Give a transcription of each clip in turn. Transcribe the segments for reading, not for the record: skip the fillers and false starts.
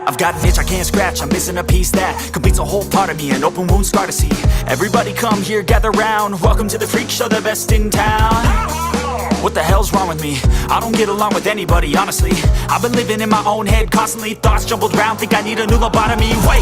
I've got an itch I can't scratch, I'm missing a piece that completes a whole part of me, an open wound scar to see. Everybody come here, gather round, welcome to the freak show, the best in town. What the hell's wrong with me? I don't get along with anybody, honestly. I've been living in my own head constantly, thoughts jumbled round, think I need a new lobotomy. Wait,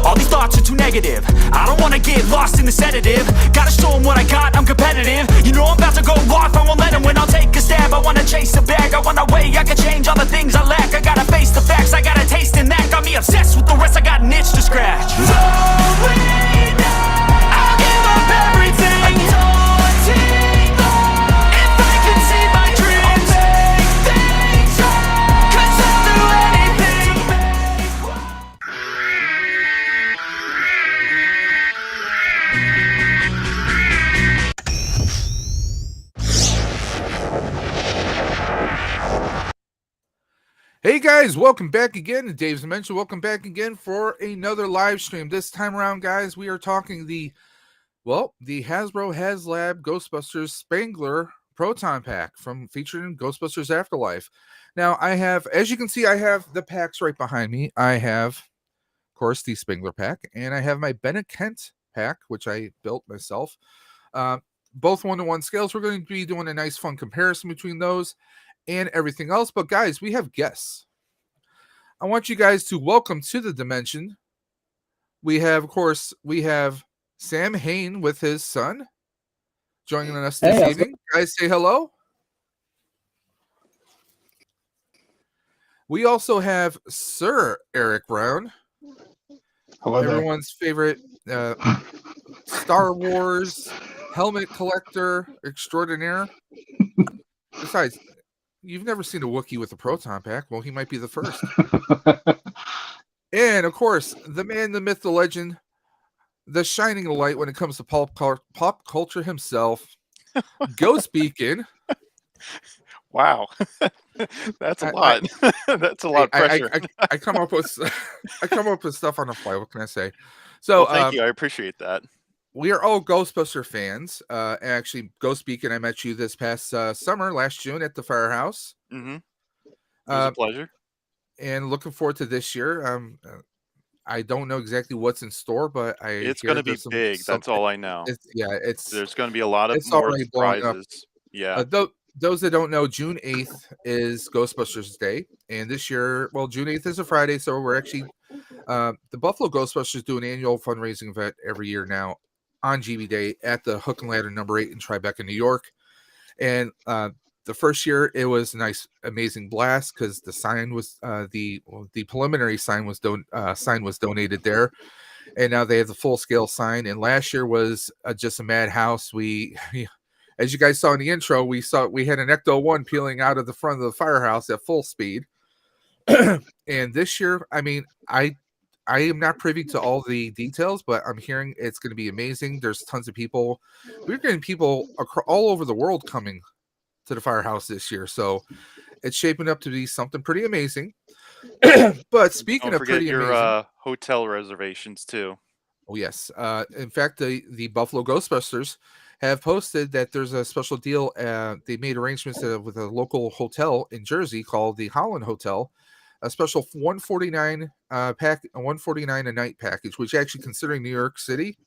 all these thoughts are too negative, I don't wanna get lost in the sedative. Gotta show them what I got, I'm competitive. You know I'm about to go off, I won't let them win, I'll take a stab. I wanna chase a bag, I wanna weigh, I can change all the things I lack. I gotta face the facts, I got a taste in that. Got me obsessed with the rest, I got an itch to scratch. Slowly now, I'll give up everything. Daunting thought, if I can see my dreams, I'll make things right, 'cause I'll do anything to make one. Hey guys, welcome back again to Dave's Dimension. Welcome back again for another live stream. This time around, guys, we are talking the Hasbro Haslab Ghostbusters Spengler Proton Pack featured in Ghostbusters Afterlife. Now, I have, as you can see, I have the packs right behind me. I have, of course, the Spengler pack, and I have my Bennett Kent pack, which I built myself. Both 1-to-1 scales. We're going to be doing a nice, fun comparison between those and everything else. But guys, we have guests. I want you guys to welcome to the Dimension. We have, of course, Sam Hain with his son joining us this evening. Guys, say hello. We also have Sir Eric Brown, Hello there. everyone's favorite Star Wars helmet collector extraordinaire. Besides, you've never seen a Wookiee with a proton pack. Well, he might be the first. And, of course, the man, the myth, the legend, the shining light when it comes to pop culture himself, Ghost Beacon. Wow. That's a lot. That's a lot of pressure. I come up with stuff on the fly. What can I say? So well, thank you. I appreciate that. We are all Ghostbuster fans. Actually, Ghost Beacon, I met you this past summer, last June at the Firehouse. Mm-hmm. It was a pleasure. And looking forward to this year. I don't know exactly what's in store, but it's going to be big. That's all I know. There's going to be a lot of more surprises. Yeah. Those that don't know, June 8th is Ghostbusters Day, and this year, well, June 8th is a Friday, so we're actually the Buffalo Ghostbusters do an annual fundraising event every year now on GB Day at the Hook and Ladder number 8 in Tribeca, New York. And the first year it was a nice, amazing blast because the sign was the preliminary sign was donated there, and now they have the full scale sign. And last year was just a madhouse. As you guys saw in the intro, we had an Ecto-1 peeling out of the front of the Firehouse at full speed. And this year, I mean, I am not privy to all the details, but I'm hearing it's going to be amazing. There's tons of people. We're getting people all over the world coming to the Firehouse this year, so it's shaping up to be something pretty amazing. But speaking of pretty amazing, your hotel reservations too. Oh yes, in fact, the Buffalo Ghostbusters have posted that there's a special deal. They made arrangements with a local hotel in Jersey called the Holland Hotel, a special $149 $149 a night package, which actually, considering New York City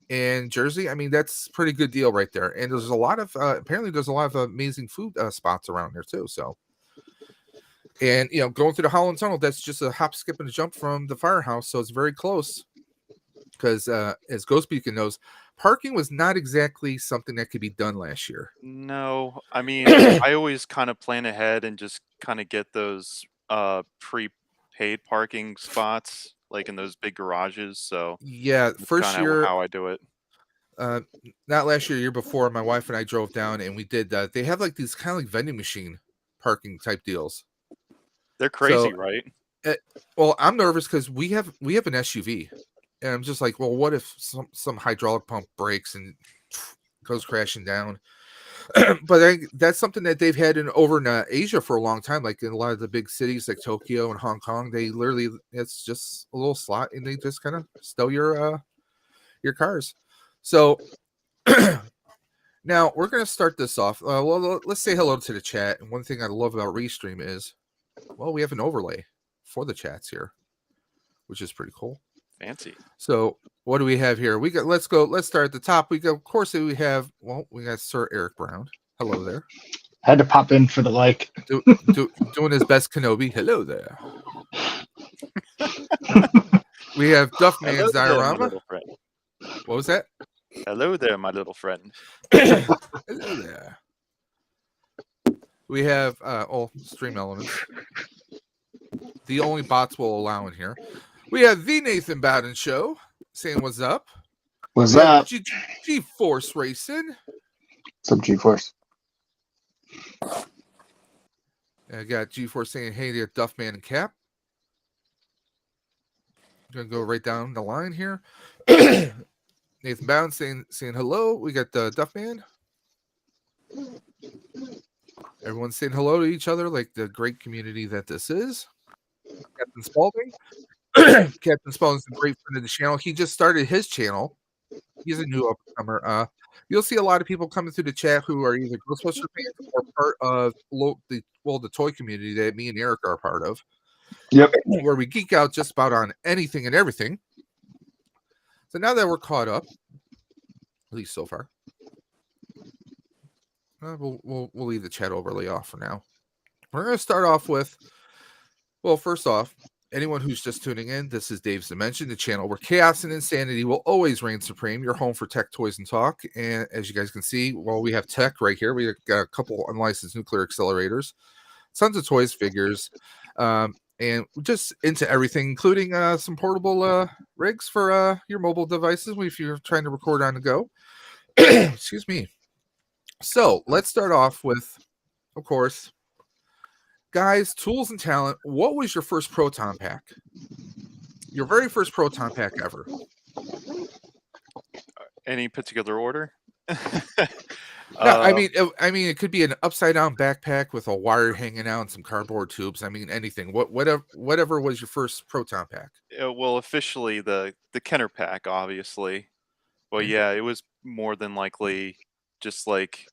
and Jersey, I mean, that's a pretty good deal right there. And there's a lot of apparently there's a lot of amazing food spots around there too. So, and going through the Holland Tunnel, that's just a hop, skip, and a jump from the Firehouse, so it's very close. Because as Ghost Beacon knows, parking was not exactly something that could be done last year. No, I mean, I always kind of plan ahead and just kind of get those prepaid parking spots, like in those big garages. So yeah, first year how I do it. Not last year, year before, my wife and I drove down and we did that. They have like these kind of like vending machine parking type deals. They're crazy, right? Well, I'm nervous because we have an SUV. And I'm just like, well, what if some hydraulic pump breaks and goes crashing down? But that's something that they've had over in Asia for a long time. Like in a lot of the big cities like Tokyo and Hong Kong, they literally, it's just a little slot and they just kind of stow your cars. So now we're going to start this off. Well, let's say hello to the chat. And one thing I love about Restream is, well, we have an overlay for the chats here. which is pretty cool. Fancy. So what do we have here? Let's start at the top. We got Sir Eric Brown. Hello there. Had to pop in for the like. Doing his best Kenobi. Hello there. We have Duffman's Hello there, my diorama. little friend. What was that? Hello there, my little friend. Hello there. We have stream elements. The only bots will allow in here. We have the Nathan Bowden Show saying what's up. What's up? G-Force Racing. Some G-Force. I got G-Force saying, hey there, Duffman and Cap. I'm going to go right down the line here. Nathan Bowden saying hello. We got the Duffman. Everyone's saying hello to each other like the great community that this is. Captain Spaulding. Captain Spaulding's a great friend of the channel. He just started his channel. He's a new upcomer. You'll see a lot of people coming through the chat who are either Ghostbusters fans or part of the toy community that me and Eric are a part of. Yep. Where we geek out just about on anything and everything. So now that we're caught up, at least so far, we'll leave the chat overlay off for now. We're going to start off with, well, first off, anyone who's just tuning in, this is Dave's Dimension, the channel where chaos and insanity will always reign supreme. Your home for tech, toys, and talk. And as you guys can see, well, we have tech right here. We got a couple unlicensed nuclear accelerators, tons of toys, figures, and just into everything, including some portable rigs for your mobile devices if you're trying to record on the go. Excuse me. So let's start off with, of course, guys, tools and talent. What was your first proton pack? Your very first proton pack ever? Any particular order? No, I mean, it could be an upside down backpack with a wire hanging out and some cardboard tubes. I mean, anything. Whatever was your first proton pack? Well, officially the Kenner pack, obviously. Well, yeah, it was more than likely just like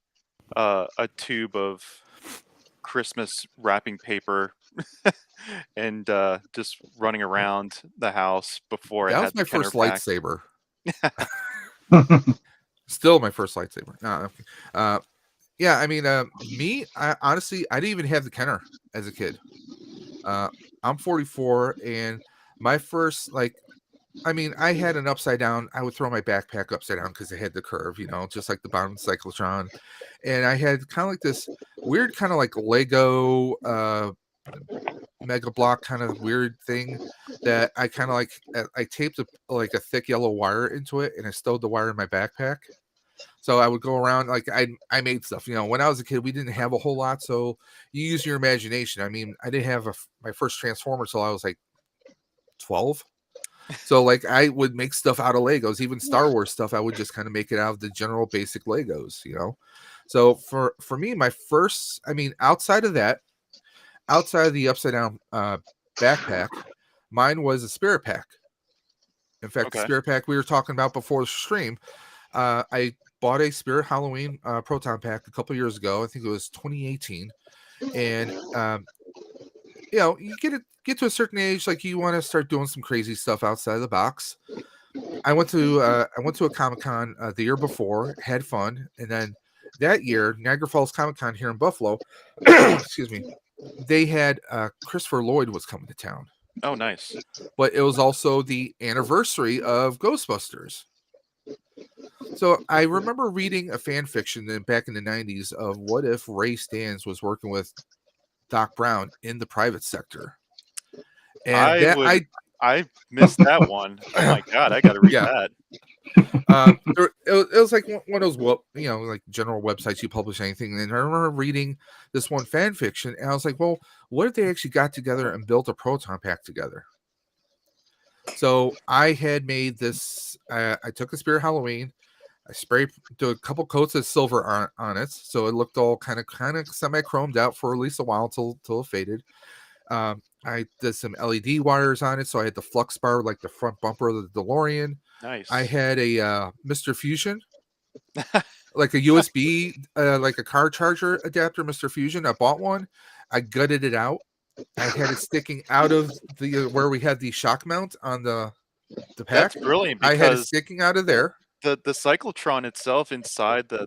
a tube of Christmas wrapping paper and just running around the house before That I was had my the Kenner first pack. lightsaber. Still my first lightsaber. No, yeah, I mean, I honestly, I didn't even have the Kenner as a kid. I'm 44, and my first, I had an upside down. I would throw my backpack upside down because it had the curve, just like the Bound Cyclotron. And I had kind of like this weird kind of like Lego Mega Block kind of weird thing that I kind of like. I taped a thick yellow wire into it, and I stowed the wire in my backpack. So I would go around I made stuff. When I was a kid, we didn't have a whole lot, so you use your imagination. I mean, I didn't have my first Transformer till I was like 12. So I would make stuff out of Legos, even Star Wars stuff. I would just kind of make it out of the general basic Legos, So for me, my first, outside of the upside down backpack, mine was a Spirit Pack. In fact, the Spirit Pack we were talking about before the stream, I bought a Spirit Halloween Proton Pack a couple years ago. I think it was 2018, and you get to a certain age, you want to start doing some crazy stuff outside of the box. I went to a Comic-Con the year before, had fun, and then that year, Niagara Falls Comic-Con here in Buffalo, excuse me, they had Christopher Lloyd was coming to town. Oh, nice. But it was also the anniversary of Ghostbusters. So I remember reading a fan fiction back in the 90s of what if Ray Stantz was working with Doc Brown in the private sector. And I missed that one. Oh my god, I gotta read that. It was like one of those general websites you publish anything. And I remember reading this one fan fiction, and I was like, well, what if they actually got together and built a proton pack together? So I had made this. I took a Spirit Halloween. I did a couple coats of silver on it, so it looked all kind of semi-chromed out for at least a while till it faded. I did some LED wires on it, so I had the flux bar like the front bumper of the DeLorean. Nice. I had a Mr. Fusion, like a USB, like a car charger adapter, Mr. Fusion. I bought one. I gutted it out, I had it sticking out of the where we had the shock mount on the pack. That's brilliant I had it because sticking out of there. the cyclotron itself inside the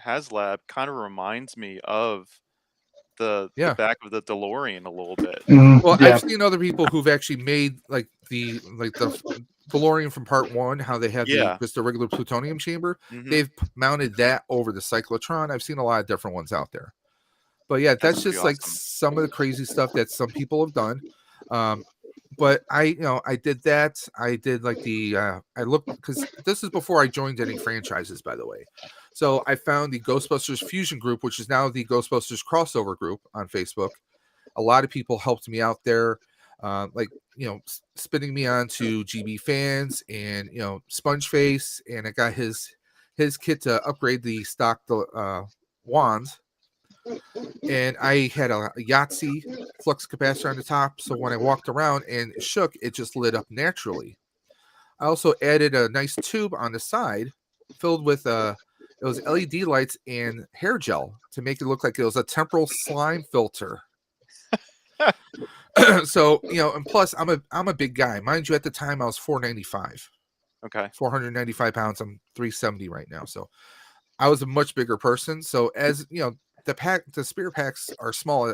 Haslab kind of reminds me of the Yeah. back of the DeLorean a little bit. Well, yeah. I've seen other people who've actually made like the DeLorean from part 1, how they have Yeah. just the regular plutonium chamber. Mhm. They've mounted that over the cyclotron. I've seen a lot of different ones out there. But yeah, that's pretty just like awesome. some of the crazy stuff that some people have done. But I did that. I did like I looked, because this is before I joined any franchises, by the way. So I found the Ghostbusters Fusion group, which is now the Ghostbusters crossover group on Facebook. A lot of people helped me out there, spinning me on to GB Fans and Spongeface, and I got his kit to upgrade the stock wands. And I had a Yahtzee flux capacitor on the top, so when I walked around and it shook, it just lit up naturally. I also added a nice tube on the side filled with it was LED lights and hair gel to make it look like it was a temporal slime filter. So and plus I'm a big guy, mind you. At the time I was 495. Okay. 495 pounds. I'm 370 right now, so I was a much bigger person. So as the spirit packs are small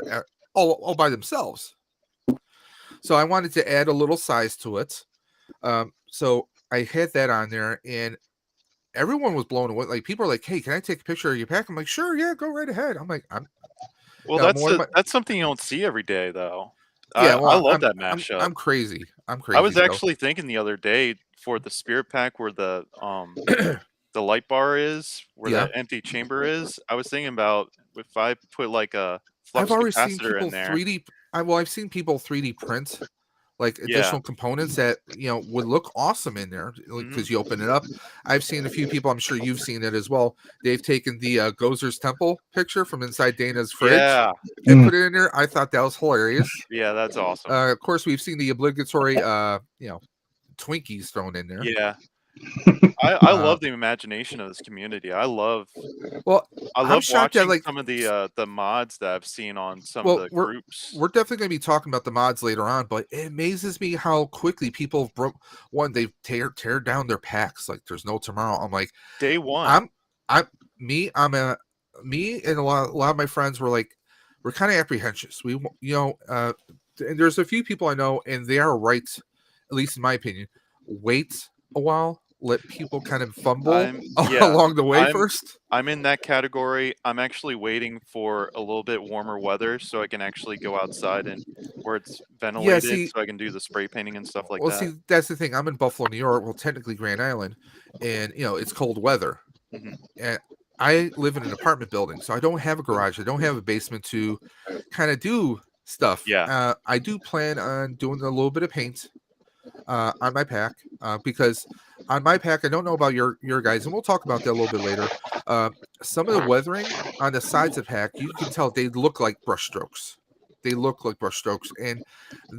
all by themselves. So I wanted to add a little size to it. So I had that on there, and everyone was blown away. Like, people are like, "Hey, can I take a picture of your pack?" I'm like, "Sure, yeah, go right ahead." I'm like, Well, that's something you don't see every day, though. Yeah, I love that mashup. I'm crazy. I was actually thinking the other day for the spirit pack where the the light bar is, where Yeah. the empty chamber is. I was thinking about if I put like a flux I've already seen capacitor people in there. 3D. I've seen people 3D print like Yeah. additional components that would look awesome in there because you open it up. I've seen a few people. I'm sure you've seen it as well. They've taken the Gozer's Temple picture from inside Dana's fridge Yeah, and put it in there. I thought that was hilarious. yeah, that's awesome. Of course, we've seen the obligatory Twinkies thrown in there. Yeah. I love the imagination of this community. I love I'm shocked watching that, some of the mods that I've seen on some of the groups. We're definitely going to be talking about the mods later on, but it amazes me how quickly people they tear down their packs like there's no tomorrow. I'm like, Day one. Me and a lot of my friends we're kind of apprehensive. We and there's a few people I know, and they are right, at least in my opinion. Wait a while. Let people kind of fumble along the way first. I'm in that category. I'm actually waiting for a little bit warmer weather so I can actually go outside and where it's ventilated, so I can do the spray painting and stuff like that. See, that's the thing. I'm in Buffalo, New York. Well, technically Grand Island, and it's cold weather. And I live in an apartment building, so I don't have a garage. I don't have a basement to kind of do stuff. Yeah. I do plan on doing a little bit of paint on my pack because on my pack, I don't know about your guys, and we'll talk about that a little bit later. Some of the weathering on the sides of the pack, you can tell they look like brush strokes. They look like brush strokes, and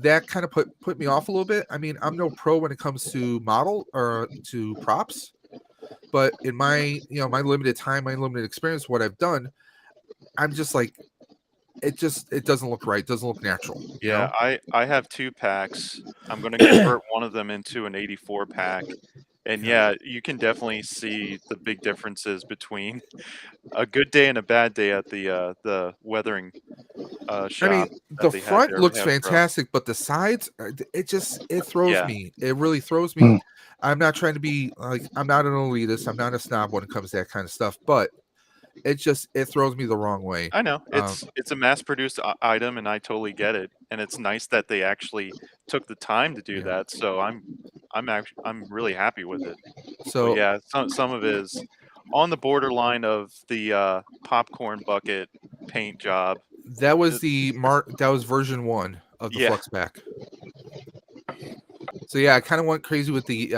that kind of put me off a little bit. I mean, I'm no pro when it comes to model or to props, but in my my limited time, my limited experience, what I've done, I'm just like, it doesn't look right. It doesn't look natural. Yeah, I have 2 packs. I'm going to convert one of them into an 84 pack. And yeah, you can definitely see the big differences between a good day and a bad day at the weathering shop. I mean, the front looks fantastic, but the sides, it throws me. It really throws me. I'm not trying to be like, I'm not an elitist. I'm not a snob when it comes to that kind of stuff, but it throws me the wrong way. I know it's a mass-produced item, and I totally get it. And it's nice that they actually took the time to do that. So I'm really happy with it. So but yeah, some of it is on the borderline of the popcorn bucket paint job. That was that was version 1 of the Flux pack. So yeah, I kind of went crazy with the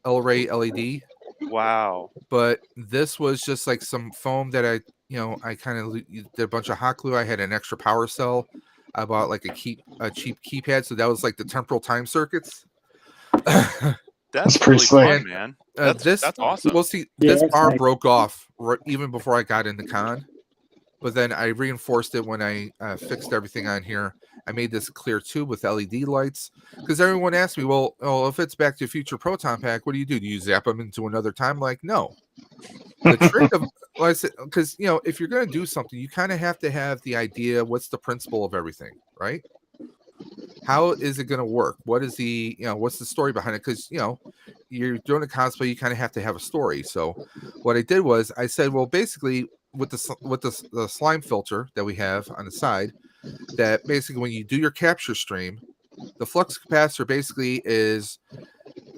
L-Ray LED. Wow. But this was just like some foam that I kind of did a bunch of hot glue. I had an extra power cell. I bought like a cheap keypad, so that was like the temporal time circuits. That's pretty really slick, fun, man. That's awesome. Well, see, this bar broke off even before I got into con. but then I reinforced it when I fixed everything on here. I made this clear tube with LED lights because everyone asked me, well, if it's Back to the Future Proton Pack, what do? Do you zap them into another time? Like, no. The trick of, well, I said, because if you're going to do something, you kind of have to have the idea. What's the principle of everything, right? How is it going to work? What is the what's the story behind it? Because you're doing a cosplay, you kind of have to have a story. So what I did was I said, well, basically with the slime filter that we have on the side, that basically when you do your capture stream, the flux capacitor basically is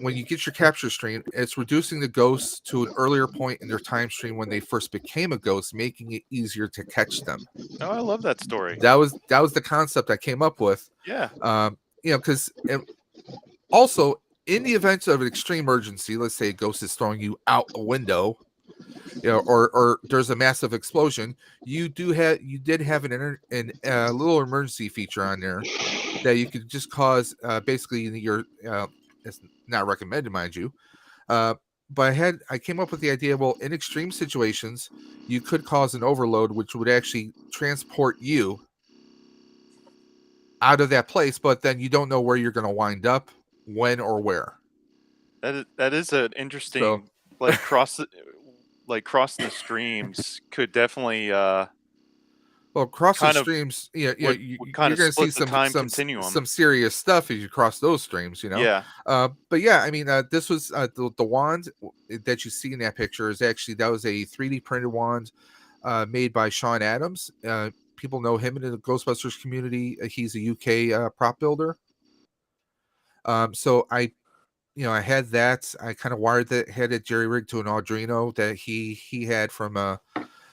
when you get your capture stream, it's reducing the ghosts to an earlier point in their time stream when they first became a ghost, making it easier to catch them. Oh, I love that story. That was the concept I came up with. Yeah. Because also in the event of an extreme emergency, let's say a ghost is throwing you out a window, or there's a massive explosion, you did have a little emergency feature on there that you could just cause basically your it's not recommended, mind you, but I came up with the idea, well, in extreme situations you could cause an overload which would actually transport you out of that place, but then you don't know where you're going to wind up, when or where. That is an interesting crossing the streams could definitely well, cross kind the of streams, you're going to see some serious stuff as you cross those streams, Yeah. But yeah, I mean, this was the wand that you see in that picture is actually, that was a 3D printed wand made by Sean Adams. People know him in the Ghostbusters community. He's a UK prop builder. So I had that. I kind of had it jerry rigged to an Arduino that he had from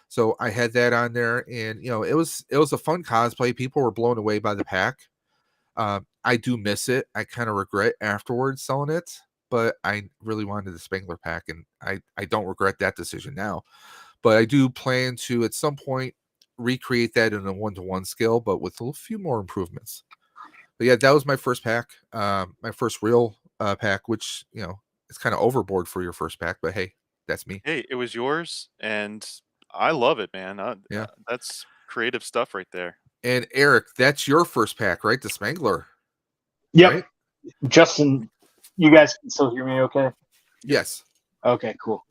so I had that on there, and it was a fun cosplay. People were blown away by the pack. I do miss it. I kind of regret afterwards selling it, but I really wanted the Spengler pack, and I don't regret that decision now. But I do plan to at some point recreate that in a 1-to-1 scale, but with a few more improvements. But yeah, that was my first pack, my first real pack, which it's kind of overboard for your first pack, but hey, that's me. Hey, it was yours, and I love it, man. Yeah, that's creative stuff right there. And Eric, that's your first pack, right? The Spengler. Yep. Right? Justin, you guys can still hear me okay? Yes. Okay, cool.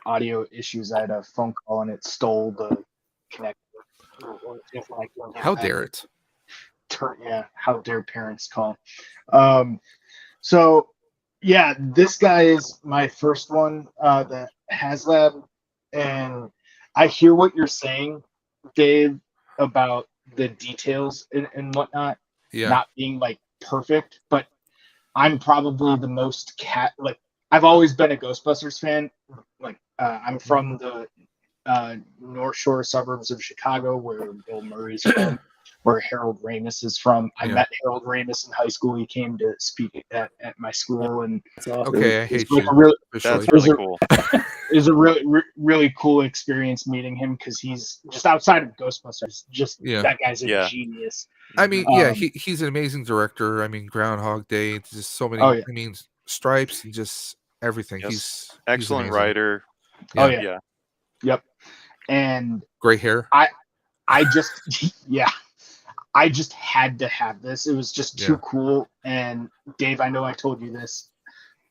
Audio issues. I had a phone call and it stole the connector. How dare it? How dare parents call? So yeah, this guy is my first one, the Haslab, and I hear what you're saying, Dave, about the details and whatnot, not being like perfect, but I'm probably the most I've always been a Ghostbusters fan. I'm from the North Shore suburbs of Chicago, where Bill Murray's from, where Harold Ramis is from. I met Harold Ramis in high school. He came to speak at my school, and okay, I hate you. That's really cool. It was a really cool experience meeting him, because he's just outside of Ghostbusters. That guy's a genius. I mean, he's an amazing director. I mean, Groundhog Day, just so many. I mean, Stripes and just everything. Yes. He's excellent writer. Yep. And gray hair. I just had to have this. It was just too cool. And Dave, I know I told you this.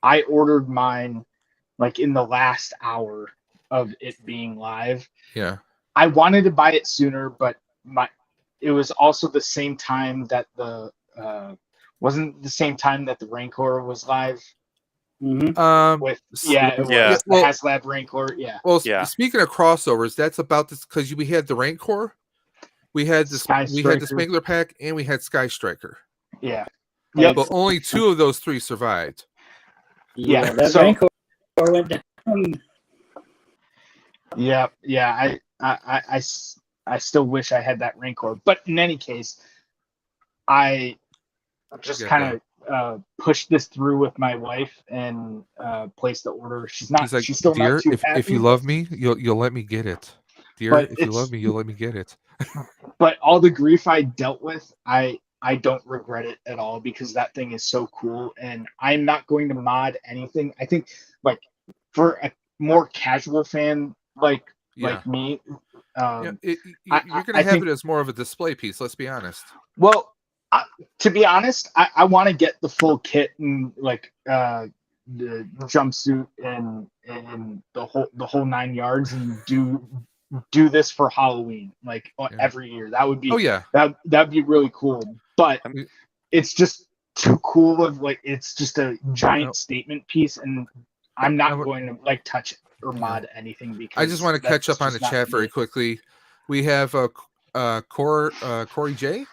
I ordered mine like in the last hour of it being live. Yeah. I wanted to buy it sooner, but it was also the same time that wasn't the same time that the Rancor was live. Mm-hmm. The Haslab Rancor. Yeah. Well, speaking of crossovers, that's about this, because we had the Rancor, we had the Spengler pack, and we had Sky Striker. Yeah. But only 2 of those 3 survived. Yeah. That Rancor went down. Yeah. I still wish I had that Rancor, but in any case, I just kind of pushed this through with my wife and placed the order. She's still dear, not too happy. if you love me, you'll let me get it. Dear, if you love me, you'll let me get it. But all the grief I dealt with, I don't regret it at all, because that thing is so cool, and I'm not going to mod anything. I think, like, for a more casual fan like me, You're going to have it as more of a display piece. Let's be honest. Well, to be honest, I want to get the full kit and like the jumpsuit and the whole 9 yards and do this for Halloween like every year. That would be that'd be really cool. But it's just too cool of like it's just a giant statement piece, and I'm not going to like touch it or mod anything because I just want to catch up on the chat very quickly. We have Corey J.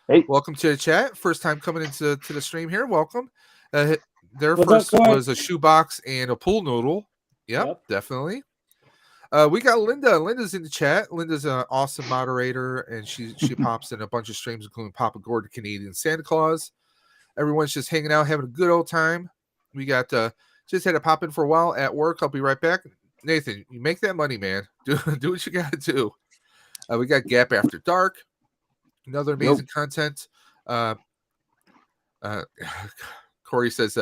Hey, welcome to the chat. First time coming into the stream here. Welcome. Their What's first up, Corey? was a shoebox and a pool noodle. Yep. Definitely. We got Linda. Linda's in the chat. Linda's an awesome moderator, and she pops in a bunch of streams, including Papa Gordon, Canadian Santa Claus. Everyone's just hanging out, having a good old time. We got just had to pop in for a while at work. I'll be right back. Nathan, you make that money, man. Do what you got to do. We got Gap After Dark. Another amazing content. Corey says,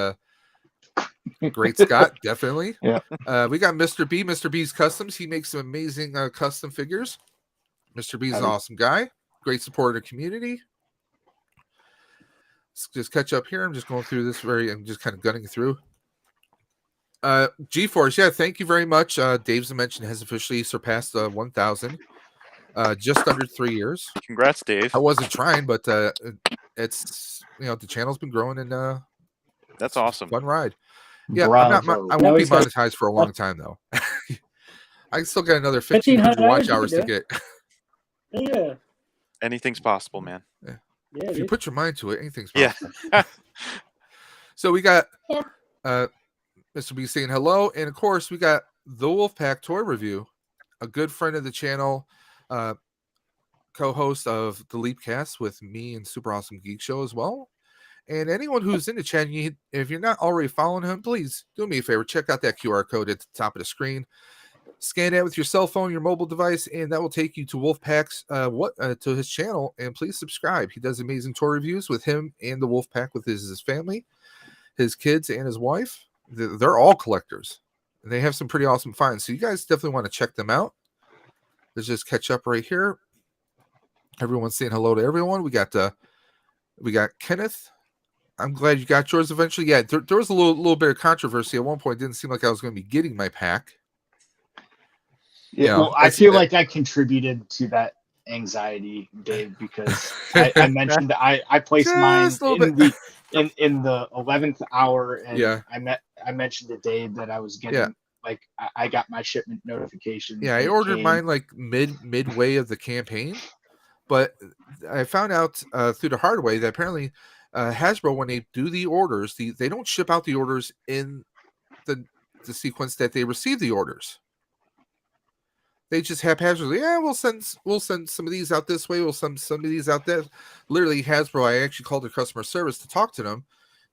great Scott, definitely. Yeah. We got Mr. B, Mr. B's Customs. He makes some amazing custom figures. Mr. B's an awesome guy. Great supporter of the community. Let's just catch up here. I'm just going through this I'm just kind of gunning through. GeForce, thank you very much. Dave's Dimension has officially surpassed 1,000. Just under 3 years. Congrats, Dave. I wasn't trying, but it's the channel's been growing, and that's awesome. Fun ride. Yeah, Bravo. I won't be monetized for a long time though. I still got another 1,500 watch hours to get. Yeah. Anything's possible, man. Yeah. Yeah, If you put your mind to it, anything's possible. Yeah. So we got Mr. B saying hello, and of course we got the Wolfpack toy review, a good friend of the channel. Co-host of the Leapcast with me and Super Awesome Geek Show as well. And anyone who's in the chat, if you're not already following him, please do me a favor. Check out that QR code at the top of the screen. Scan that with your cell phone, your mobile device, and that will take you to Wolfpack's to his channel. And please subscribe. He does amazing toy reviews with him and the Wolfpack with his family, his kids, and his wife. They're all collectors. And they have some pretty awesome finds. So you guys definitely want to check them out. Let's just catch up right here. Everyone's saying hello to everyone. We got Kenneth. I'm glad you got yours eventually. Yeah, there was a little bit of controversy at one point. It didn't seem like I was going to be getting my pack. Yeah, well, I feel like I contributed to that anxiety, Dave, because I mentioned that I placed mine in the 11th hour, and I mentioned to Dave that I was getting like I got my shipment notification. Yeah, I ordered mine like midway of the campaign, but I found out through the hard way that apparently Hasbro, when they do the orders, they don't ship out the orders in the sequence that they receive the orders. They just haphazardly, we'll send some of these out this way, we'll send some of these out there. Literally, Hasbro, I actually called their customer service to talk to them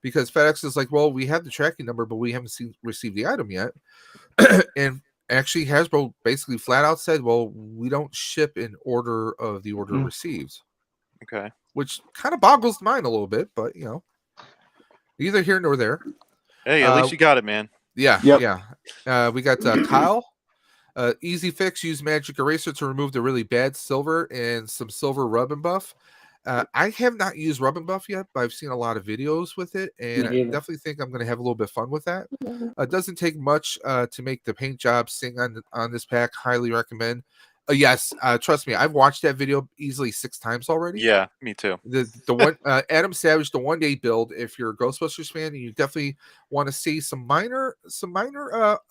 because FedEx is like, well, we have the tracking number, but we haven't received the item yet. And actually, Hasbro basically flat out said, well, we don't ship in order of the order received. Okay. Which kind of boggles the mind a little bit, but neither here nor there. Hey, at least you got it, man. Yeah, yep. Yeah. We got Kyle. Easy fix, use magic eraser to remove the really bad silver and some silver rub and buff. I have not used rub and buff yet, but I've seen a lot of videos with it, and I definitely think I'm going to have a little bit of fun with that. It doesn't take much to make the paint job sing on this pack. Highly recommend. Yes, trust me, I've watched that video easily 6 times already. Yeah, me too. The one Adam Savage, the 1 day build. If you're a Ghostbusters fan, and you definitely want to see some minor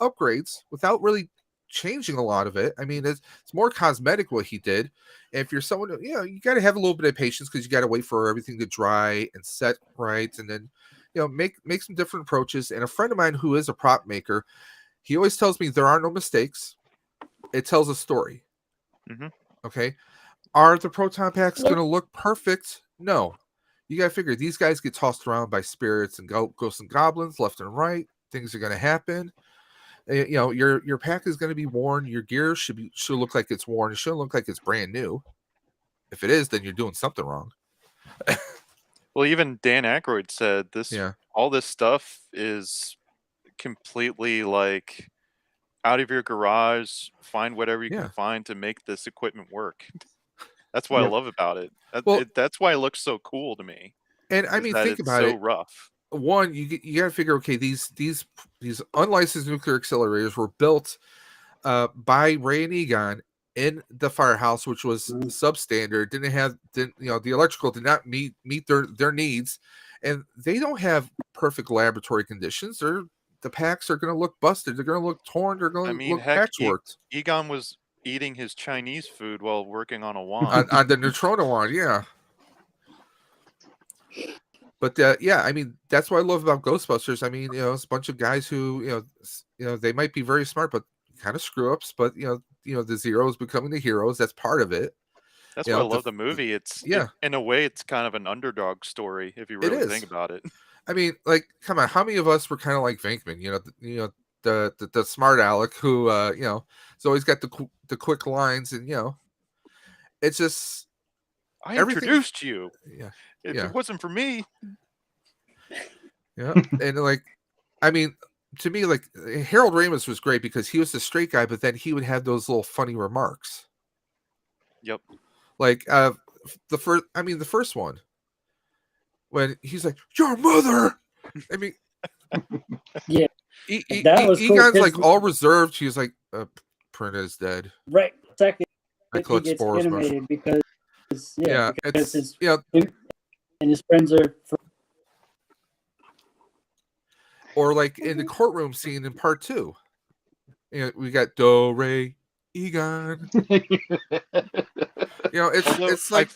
upgrades without really changing a lot of it. I mean, it's more cosmetic what he did. And if you're someone, you got to have a little bit of patience because you got to wait for everything to dry and set right, and then make some different approaches. And a friend of mine who is a prop maker, he always tells me there are no mistakes. It tells a story. Mm-hmm. Okay, are the proton packs going to look perfect? No. You got to figure these guys get tossed around by spirits and ghosts and goblins left and right. Things are going to happen. Your pack is going to be worn. Your gear should look like it's worn. It shouldn't look like it's brand new. If it is, then you're doing something wrong. Well, even Dan Aykroyd said this. Yeah. All this stuff is completely like out of your garage, find whatever you Yeah. can find to make this equipment work. That's what I Yep. love about it. Well- That's why it looks so cool to me. And I is mean, that think it's about so it. rough. One, you got to figure, okay, these unlicensed nuclear accelerators were built by Ray and Egon in the Firehouse, which was substandard. Didn't the electrical did not meet their needs, and they don't have perfect laboratory conditions. The packs are going to look busted. They're going to look torn. They're going to look heck, patchworked. Egon was eating his Chinese food while working on a wand. on the neutrino wand, yeah. But yeah, I mean, that's what I love about Ghostbusters. I mean, it's a bunch of guys who, they might be very smart, but kind of screw ups. But the Zeros becoming the heroes. That's part of it. That's why I love the movie. In a way, it's kind of an underdog story if you really think about it. I mean, like, come on, how many of us were kind of like Venkman? The smart aleck who, has always got the quick lines, and it's just I introduced you. Yeah. If it wasn't for me. Yeah. And like, I mean, to me, like, Harold Ramis was great because he was the straight guy, but then he would have those little funny remarks. Yep. Like the first one, when he's like, "Your mother." I mean, Yeah. That was cool. Egon's like all reserved. He's like, "Prina is dead." Right. Second, I he gets animated because because his and his friends are. Or like in the courtroom scene in part 2, we got Do Ray Egon. It's like I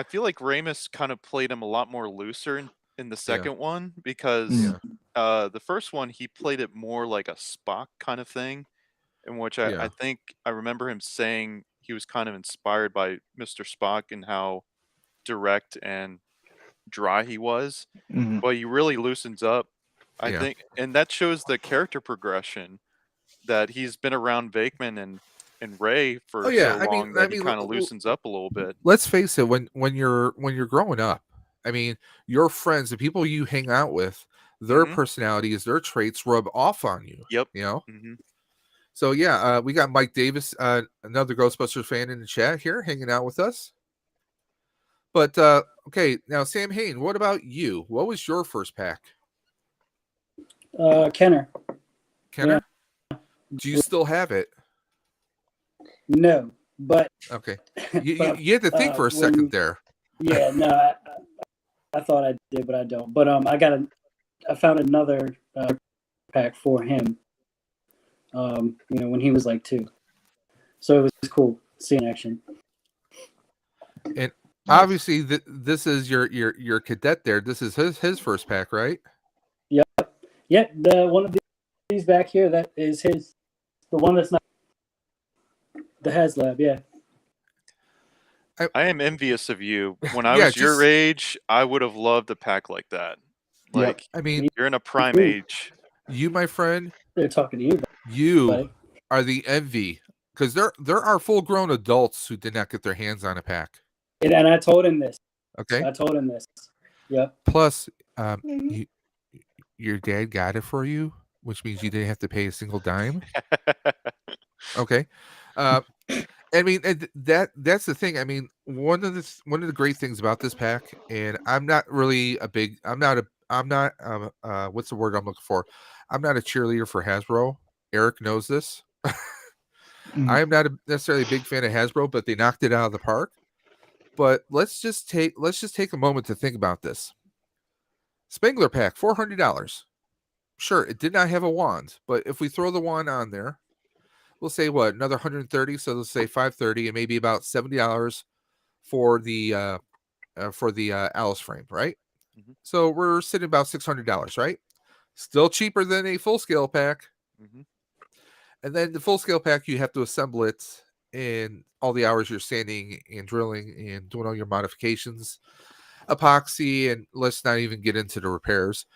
feel like Ramis kind of played him a lot more looser in the second one because the first one he played it more like a Spock kind of thing, in which I think I remember him saying he was kind of inspired by Mr. Spock and how direct and dry he was. But he really loosens up, I think, and that shows the character progression that he's been around Venkman and Ray for so long that he kind of loosens up a little bit. Let's face it, when you're growing up, I mean, your friends, the people you hang out with, their personalities, their traits rub off on you. Yep. So we got Mike Davis, another Ghostbusters fan in the chat here, hanging out with us. But okay, now Sam Hain, what about you? What was your first pack? Kenner. Kenner? Yeah. Do you still have it? No, but okay. You had to think for a second there. Yeah, no, I thought I did, but I don't. But I found another pack for him. When he was like 2, so it was cool seeing action. And obviously, this is your cadet there. This is his first pack, right? Yep. Yeah, the one of these back here, that is his. The one that's not the Haslab, yeah. I am envious of you. When I was your age, I would have loved a pack like that. Like, I mean, you're in a prime age. You, my friend, they're talking to you. You are the envy, because there are full-grown adults who did not get their hands on a pack. And I told him this. Okay. I told him this. Yep. Plus, your dad got it for you, which means you didn't have to pay a single dime. Okay. I mean, that's the thing. I mean, one of the great things about this pack, and I'm not what's the word I'm looking for? I'm not a cheerleader for Hasbro. Eric knows this. I am not necessarily a big fan of Hasbro, but they knocked it out of the park. But let's just take a moment to think about this. Spengler pack, $400. Sure, it did not have a wand, but if we throw the wand on there, we'll say what, another $130. So let's say $530, and maybe about $70 for the Alice frame, right? Mm-hmm. So we're sitting about $600, right? Still cheaper than a full scale pack. Mm-hmm. And then the full scale pack, you have to assemble it in all the hours you're sanding and drilling and doing all your modifications, epoxy, and let's not even get into the repairs.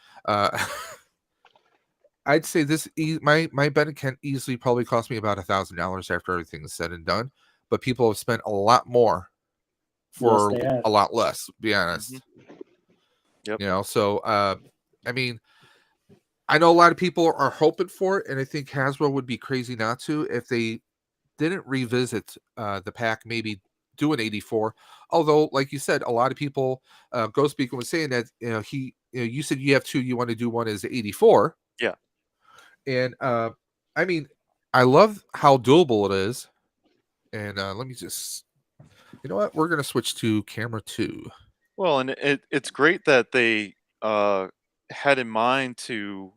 I'd say this my Bennett can easily probably cost me about $1,000 after everything is said and done. But people have spent a lot more for a lot less, to be honest. Mm-hmm. Yep. So I mean, I know a lot of people are hoping for it, and I think Hasbro would be crazy not to if they didn't revisit the pack, maybe do an 84. Although, like you said, a lot of people, Ghost Beacon was saying that you said you have two, you want to do one as 84. Yeah. And I mean, I love how doable it is. And let me just, you know what? We're gonna switch to camera 2. Well, and it's great that they had in mind to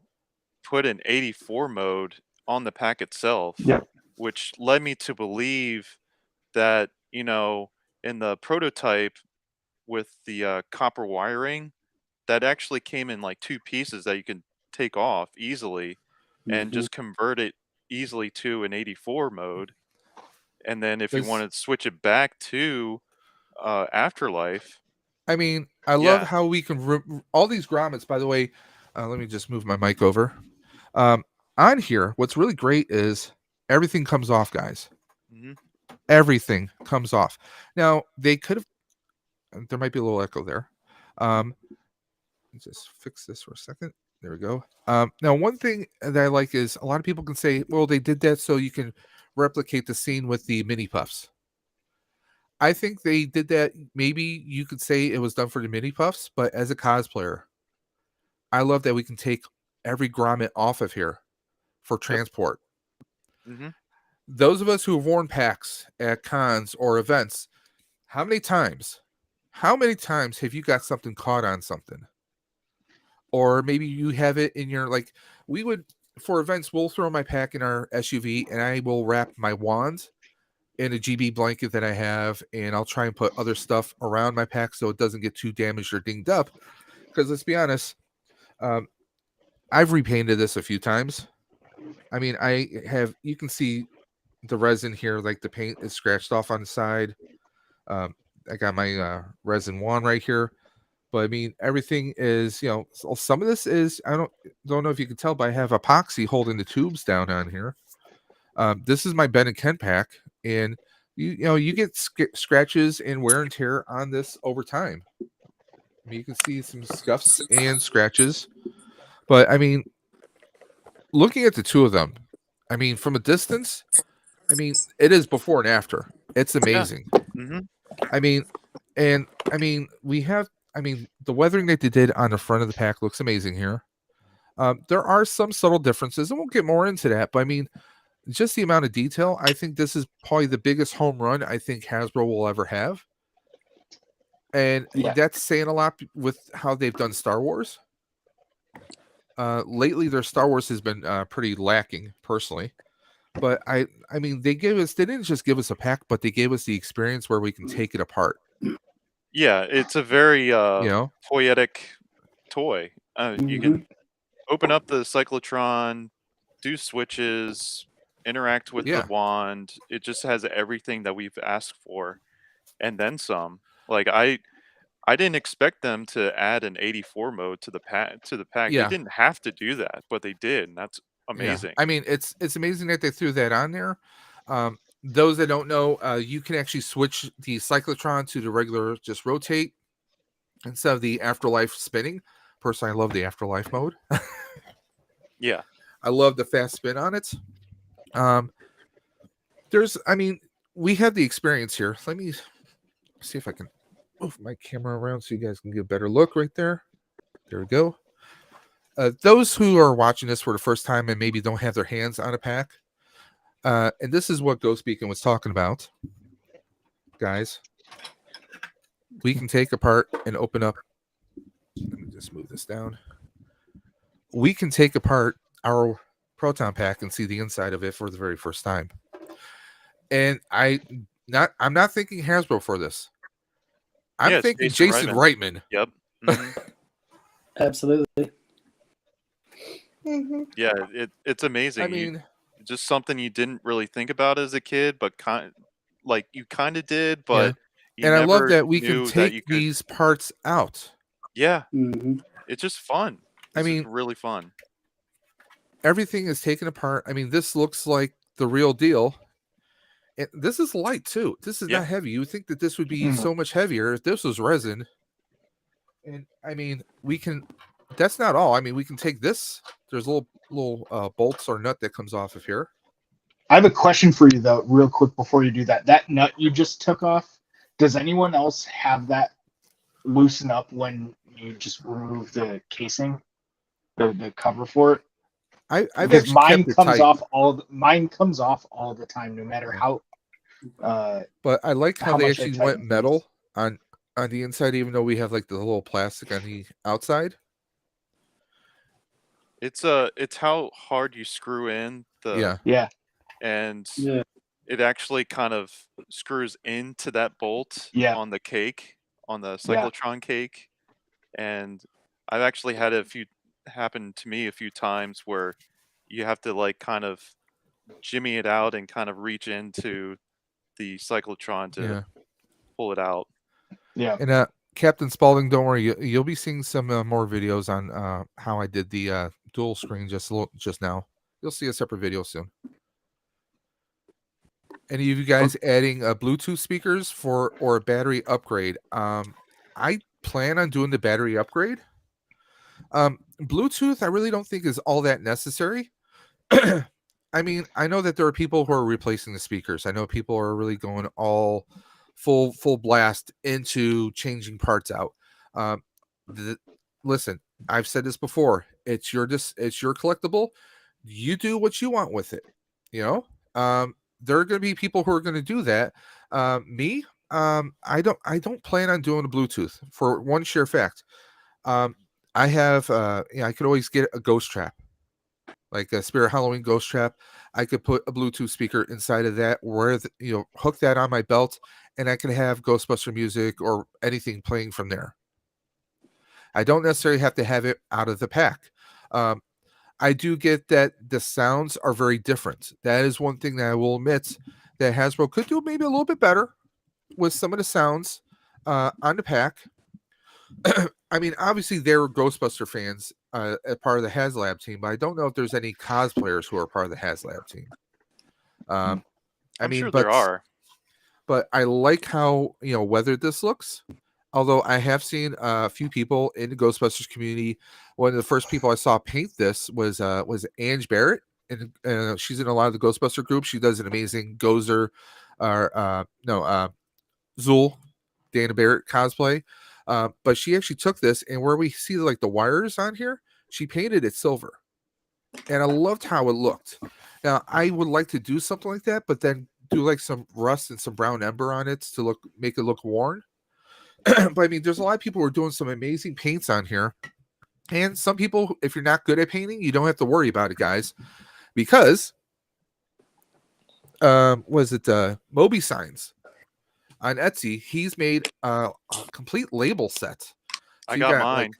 put an 84 mode on the pack itself, Yeah. which led me to believe that, you know, in the prototype with the copper wiring, that actually came in like 2 pieces that you can take off easily and Mhm. just convert it easily to an 84 mode. And then if you There's- wanted to switch it back to Afterlife, I mean, I love Yeah. how we can all these grommets. By the way, let me just move my mic over. On here, what's really great is everything comes off, guys. Mhm. Everything comes off. Now they could have. There might be a little echo there. Let's just fix this for a second. There we go. Now, one thing that I like is a lot of people can say, "Well, they did that so you can replicate the scene with the mini puffs." I think they did that. Maybe you could say it was done for the mini puffs, but as a cosplayer, I love that we can take every grommet off of here for transport. Mhm. Those of us who have worn packs at cons or events, how many times have you got something caught on something? Or maybe you have it in your, like, we would, for events, we'll throw my pack in our SUV and I will wrap my wand in a GB blanket that I have, and I'll try and put other stuff around my pack so it doesn't get too damaged or dinged up. Because let's be honest, I've repainted this a few times. I mean, you can see the resin here, like the paint is scratched off on the side. I got my resin wand right here. But I mean, everything is, some of this is, I don't know if you can tell, but I have epoxy holding the tubes down on here. This is my Ben and Ken pack, and you get scratches and wear and tear on this over time. I mean, you can see some scuffs and scratches, but I mean, looking at the two of them, I mean, from a distance, I mean, it is before and after. It's amazing. Mhm. I mean, the weathering that they did on the front of the pack looks amazing here. There are some subtle differences, and we'll get more into that. But I mean, just the amount of detail, I think this is probably the biggest home run I think Hasbro will ever have. And Yeah. that's saying a lot with how they've done Star Wars. Lately, their Star Wars has been pretty lacking, personally. But I mean, they didn't just give us a pack, but they gave us the experience where we can take it apart. Yeah, it's a very poetic toy. You can Mhm. open up the cyclotron, do switches, interact with the Yeah. wand. It just has everything that we've asked for, and then some. Like I didn't expect them to add an 84 mode to the pack. They Yeah. didn't have to do that, but they did, and that's Yeah. amazing. I mean, it's amazing that they threw that on there. Those that don't know, you can actually switch the cyclotron to the regular, just rotate instead of the afterlife spinning. Personally, I love the afterlife mode. Yeah. I love the fast spin on it. We have the experience here. Let me see if I can move my camera around so you guys can get a better look right there. There we go. Those who are watching this for the first time and maybe don't have their hands on a pack, and this is what Ghost Beacon was talking about, guys. We can take apart and open up. Let me just move this down. We can take apart our proton pack and see the inside of it for the very first time. And I'm not thinking Hasbro for this. I'm Yeah, it's thinking Jason Jason Reitman. Yep. Mhm. Absolutely. Yeah, it's amazing. I mean, Just something you didn't really think about as a kid, but you kind of did, yeah. but you And I love never that we can knew that you take could. these parts out. Yeah, Hmm. it's just fun. I This is mean, really fun. everything is taken apart. I mean, this looks like the real deal. And this is light too. This is Yeah. not heavy. You would think that this would be Mhm. so much heavier if this was resin. And I mean, we can that's not all. I mean, we can take this. There's a little bolts or nut that comes off of here. I have a question for you though, real quick before you do that. That nut you just took off, does anyone else have that loosen up when you just remove the casing, the cover for it? I've Because actually mine kept it comes tight. off mine comes off all the time, no matter how. But I like how they much I actually tighten went things. metal on the inside, even though we have like the little plastic on the outside. It's how hard you screw in the Yeah. and Yeah. it actually kind of screws into that bolt Yeah. on the cake, on the Yeah. cyclotron cake. And I've actually had happen to me a few times where you have to like kind of jimmy it out and kind of reach into the cyclotron to pull it out. Yeah. And Captain Spaulding, don't worry, you'll be seeing some more videos on how I did the dual screen just now. You'll see a separate video soon. Any of you guys adding Bluetooth speakers or a battery upgrade? I plan on doing the battery upgrade. Bluetooth, I really don't think is all that necessary. I mean, I know that there are people who are replacing the speakers. I know people are really going all full blast into changing parts out. Listen, I've said this before. It's your collectible. You do what you want with it. You know, there are going to be people who are going to do that. Me, I don't plan on doing a Bluetooth for one sheer fact. I have, I could always get a ghost trap, like a Spirit Halloween ghost trap. I could put a Bluetooth speaker inside of that, where hook that on my belt, and I can have Ghostbuster music or anything playing from there. I don't necessarily have to have it out of the pack. I do get that the sounds are very different. That is one thing that I will admit that Hasbro could do maybe a little bit better with some of the sounds on the pack. I mean, obviously they're Ghostbuster fans as part of the Haslab team, but I don't know if there's any cosplayers who are part of the Haslab team. I'm sure there are. But I like how weathered this looks. Although I have seen a few people in the Ghostbusters community. One of the first people I saw paint this was Ange Barrett, and she's in a lot of the Ghostbuster groups. She does an amazing Gozer, Zool, Dana Barrett cosplay. But she actually took this, and where we see like the wires on here, she painted it silver, and I loved how it looked. Now I would like to do something like that, but then do like some rust and some brown ember on it to make it look worn. But I mean, there's a lot of people who are doing some amazing paints on here, and some people, if you're not good at painting, you don't have to worry about it, guys, because Moby Signs on Etsy, he's made a complete label set. So I got mine.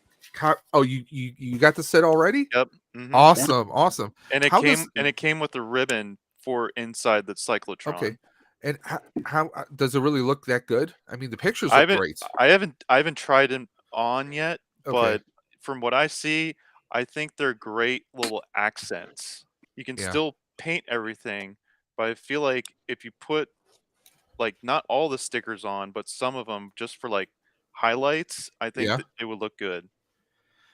You got the set already? Yep. Mm-hmm. Awesome. And it came with a ribbon for inside the cyclotron. Okay. And how does it really look that good? I mean, the pictures look great. I haven't tried them on yet, Okay. but from what I see, I think they're great little accents. You can still paint everything, but I feel like if you put like not all the stickers on, but some of them just for like highlights, I think that it would look good.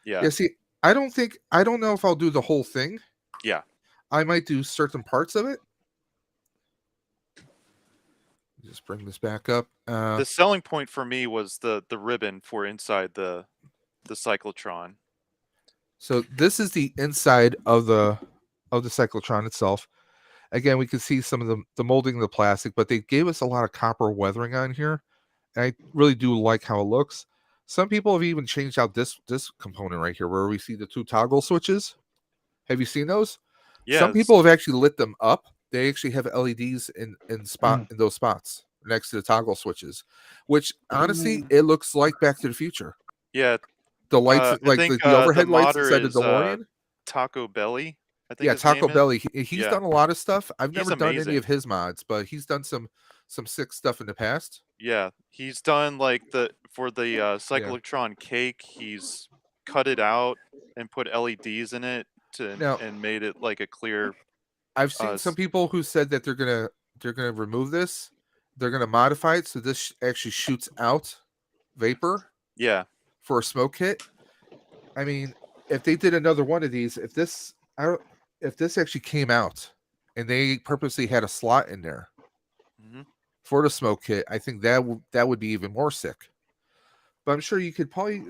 Yeah. Yeah. See, I don't know if I'll do the whole thing. Yeah. I might do certain parts of it. Just bring this back up. The selling point for me was the ribbon for inside the cyclotron. So this is the inside of the cyclotron itself. Again, we can see some of the molding of the plastic, but they gave us a lot of copper weathering on here. And I really do like how it looks. Some people have even changed out this component right here, where we see the two toggle switches. Have you seen those? Yeah. Some people have actually lit them up. They actually have LEDs in those spots next to the toggle switches, which honestly it looks like Back to the Future. Yeah. The lights, the overhead lights inside the DeLorean. Taco Belly. I think. Yeah, Taco Belly. He's done a lot of stuff. I've never done amazing. any of his mods, but he's done some sick stuff in the past. Yeah, he's done like for the cyclotron cake. He's cut it out and put LEDs in it and made it like a clear. I've seen some people who said that they're gonna remove this. They're gonna modify it so this actually shoots out vapor. Yeah. For a smoke hit. I mean, if they did another one of these, if this actually came out and they purposely had a slot in there Mhm. for the smoke kit, I think that would be even more sick. But I'm sure you could probably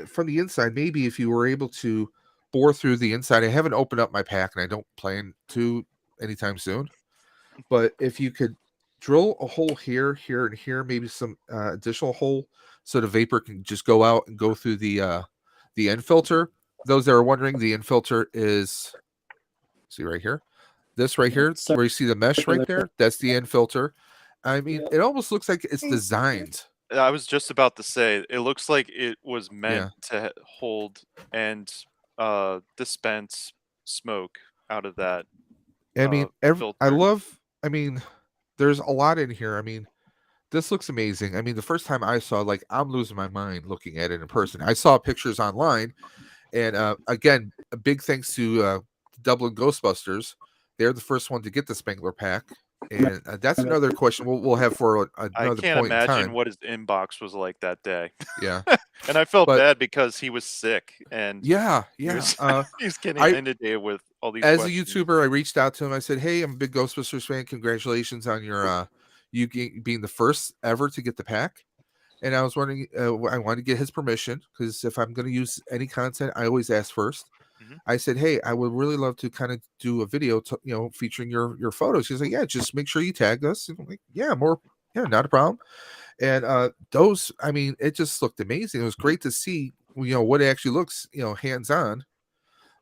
from the inside, maybe if you were able to bore through the inside. I haven't opened up my pack and I don't plan to anytime soon. But if you could drill a hole here, here, and here, maybe some additional hole so the vapor can just go out and go through the end filter. Those that are wondering, the end filter is, see right here, this right here, where you see the mesh right there, that's the end filter. I mean, it almost looks like it's designed. I was just about to say, it looks like it was meant Yeah. to hold and dispense smoke out of that. I mean, filter. I mean, there's a lot in here. I mean, this looks amazing. I mean, the first time I saw, like, I'm losing my mind looking at it in person. I saw pictures online, and again, a big thanks to Dublin Ghostbusters. They're the first one to get the Spengler pack, and that's another question we'll have for I another can't point in imagine time. what his inbox was like that day. Yeah, And I felt But- bad because he was sick and yeah. he was, he was getting I- inundated with all these As questions. a YouTuber, I reached out to him. I said, "Hey, I'm a big Ghostbusters fan. Congratulations on your being the first ever to get the pack." And I was wondering, I wanted to get his permission because if I'm going to use any content, I always ask first. Mhm. I said, "Hey, I would really love to kind of do a video, featuring your photos." She's like, "Yeah, just make sure you tag us." And I'm like, "Yeah, not a problem." And those, I mean, it just looked amazing. It was great to see, what it actually looks, hands on.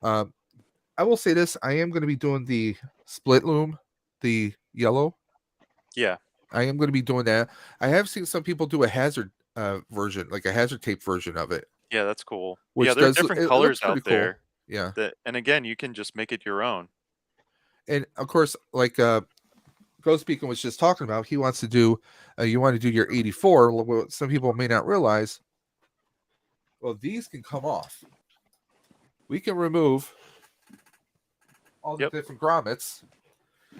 I will say this: I am going to be doing the split loom, the yellow. Yeah. I am going to be doing that. I have seen some people do a hazard version, like a hazard tape version of it. Yeah, that's cool. Which Yeah, there are does look- different it colors looks pretty out cool. there. Yeah. And again, you can just make it your own. And of course, like Ghost Beacon was just talking about, he wants to do, you want to do your 84. What some people may not realize, well, these can come off. We can remove all the different grommets.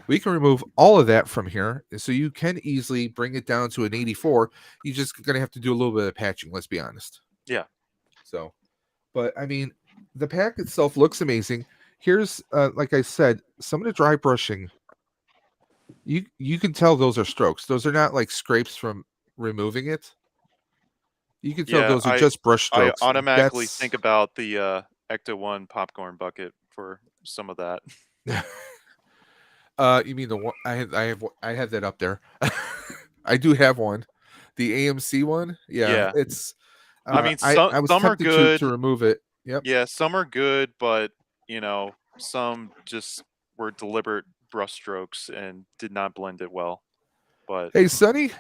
We can remove all of that from here. So you can easily bring it down to an 84. You're just going to have to do a little bit of patching, let's be honest. Yeah. So, but I mean, the pack itself looks amazing. Here's, like I said, some of the dry brushing. You can tell those are strokes. Those are not like scrapes from removing it. You can tell those are just brush strokes. I automatically think about the Ecto-1 popcorn bucket for some of that. You mean the one I have that up there. I do have one. The AMC one. Yeah. It's I mean, I was some are tempted good to remove it. Yep. Yeah, some are good, but some just were deliberate brush strokes and did not blend it well. But hey, Sonny.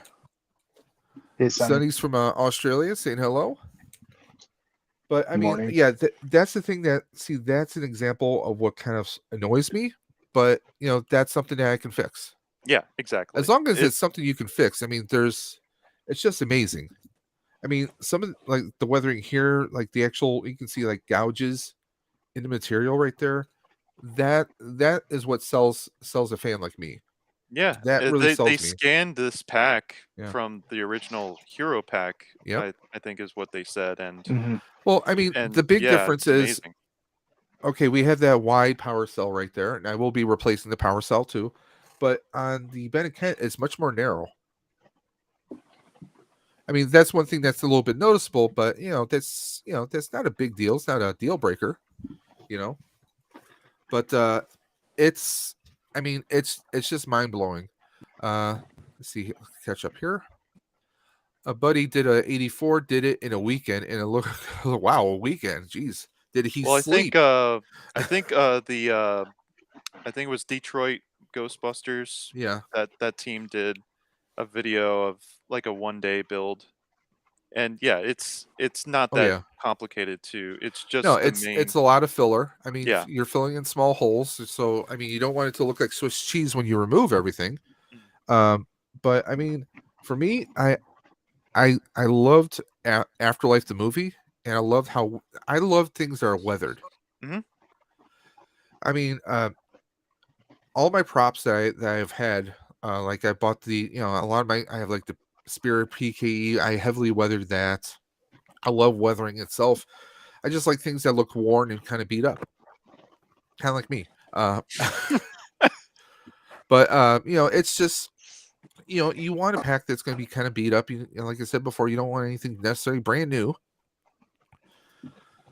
Hey, Sonny. Sonny's from Australia saying hello. But I mean, Morning. yeah, that's the thing that's an example of what kind of annoys me. But that's something that I can fix. Yeah, exactly. As long as it's something you can fix. I mean, it's just amazing. I mean, some of like the weathering here, like the actual, you can see like gouges in the material right there. That is what sells a fan like me. Yeah, that really sells they me. scanned this pack Yeah. from the original Hero pack. Yep. I think is what they said, and Mhm. Well, I mean, and the big yeah, difference it's is, amazing. okay, we have that wide power cell right there, and I will be replacing the power cell too. But on the Ben and Kent, it's much more narrow. I mean, that's one thing that's a little bit noticeable, but that's not a big deal. It's not a deal breaker, But it's just mind blowing. Let's see, catch up here. A buddy did a 84, did it in a weekend, and it looked wow, a weekend. Jeez, did he sleep? I think it was Detroit Ghostbusters. Yeah. That team did a video of like a 1-day build, and yeah, it's not that complicated too. It's just No, the it's main. a lot of filler. I mean, Yeah. you're filling in small holes, so I mean, you don't want it to look like Swiss cheese when you remove everything. But I mean, for me, I loved Afterlife the movie, and I love things that are weathered. Mhm. I mean, all my props that I've had, like I bought a lot of I have like the Spirit PKE. I heavily weathered that. I love weathering itself. I just like things that look worn and kind of beat up, kind of like me. But it's just you want a pack that's going to be kind of beat up. Like I said before, you don't want anything necessarily brand new.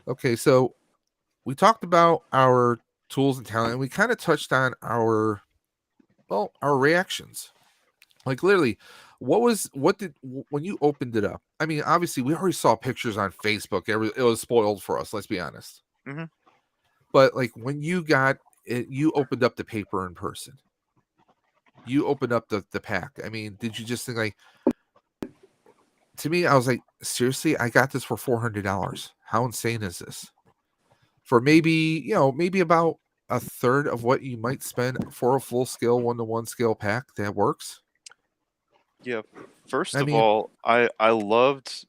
Okay, so we talked about our tools and talent, and we kind of touched on our reactions. Like literally, when you opened it up? I mean, obviously, we already saw pictures on Facebook. It was spoiled for us. Let's be honest. Mhm. But like when you got it, you opened up the paper in person. You opened up the pack. I mean, did you just think like? To me, I was like, seriously, I got this for $400. How insane is this? For maybe about a third of what you might spend for a full scale 1-to-1 scale pack that works. Yeah. First I of mean- all, I loved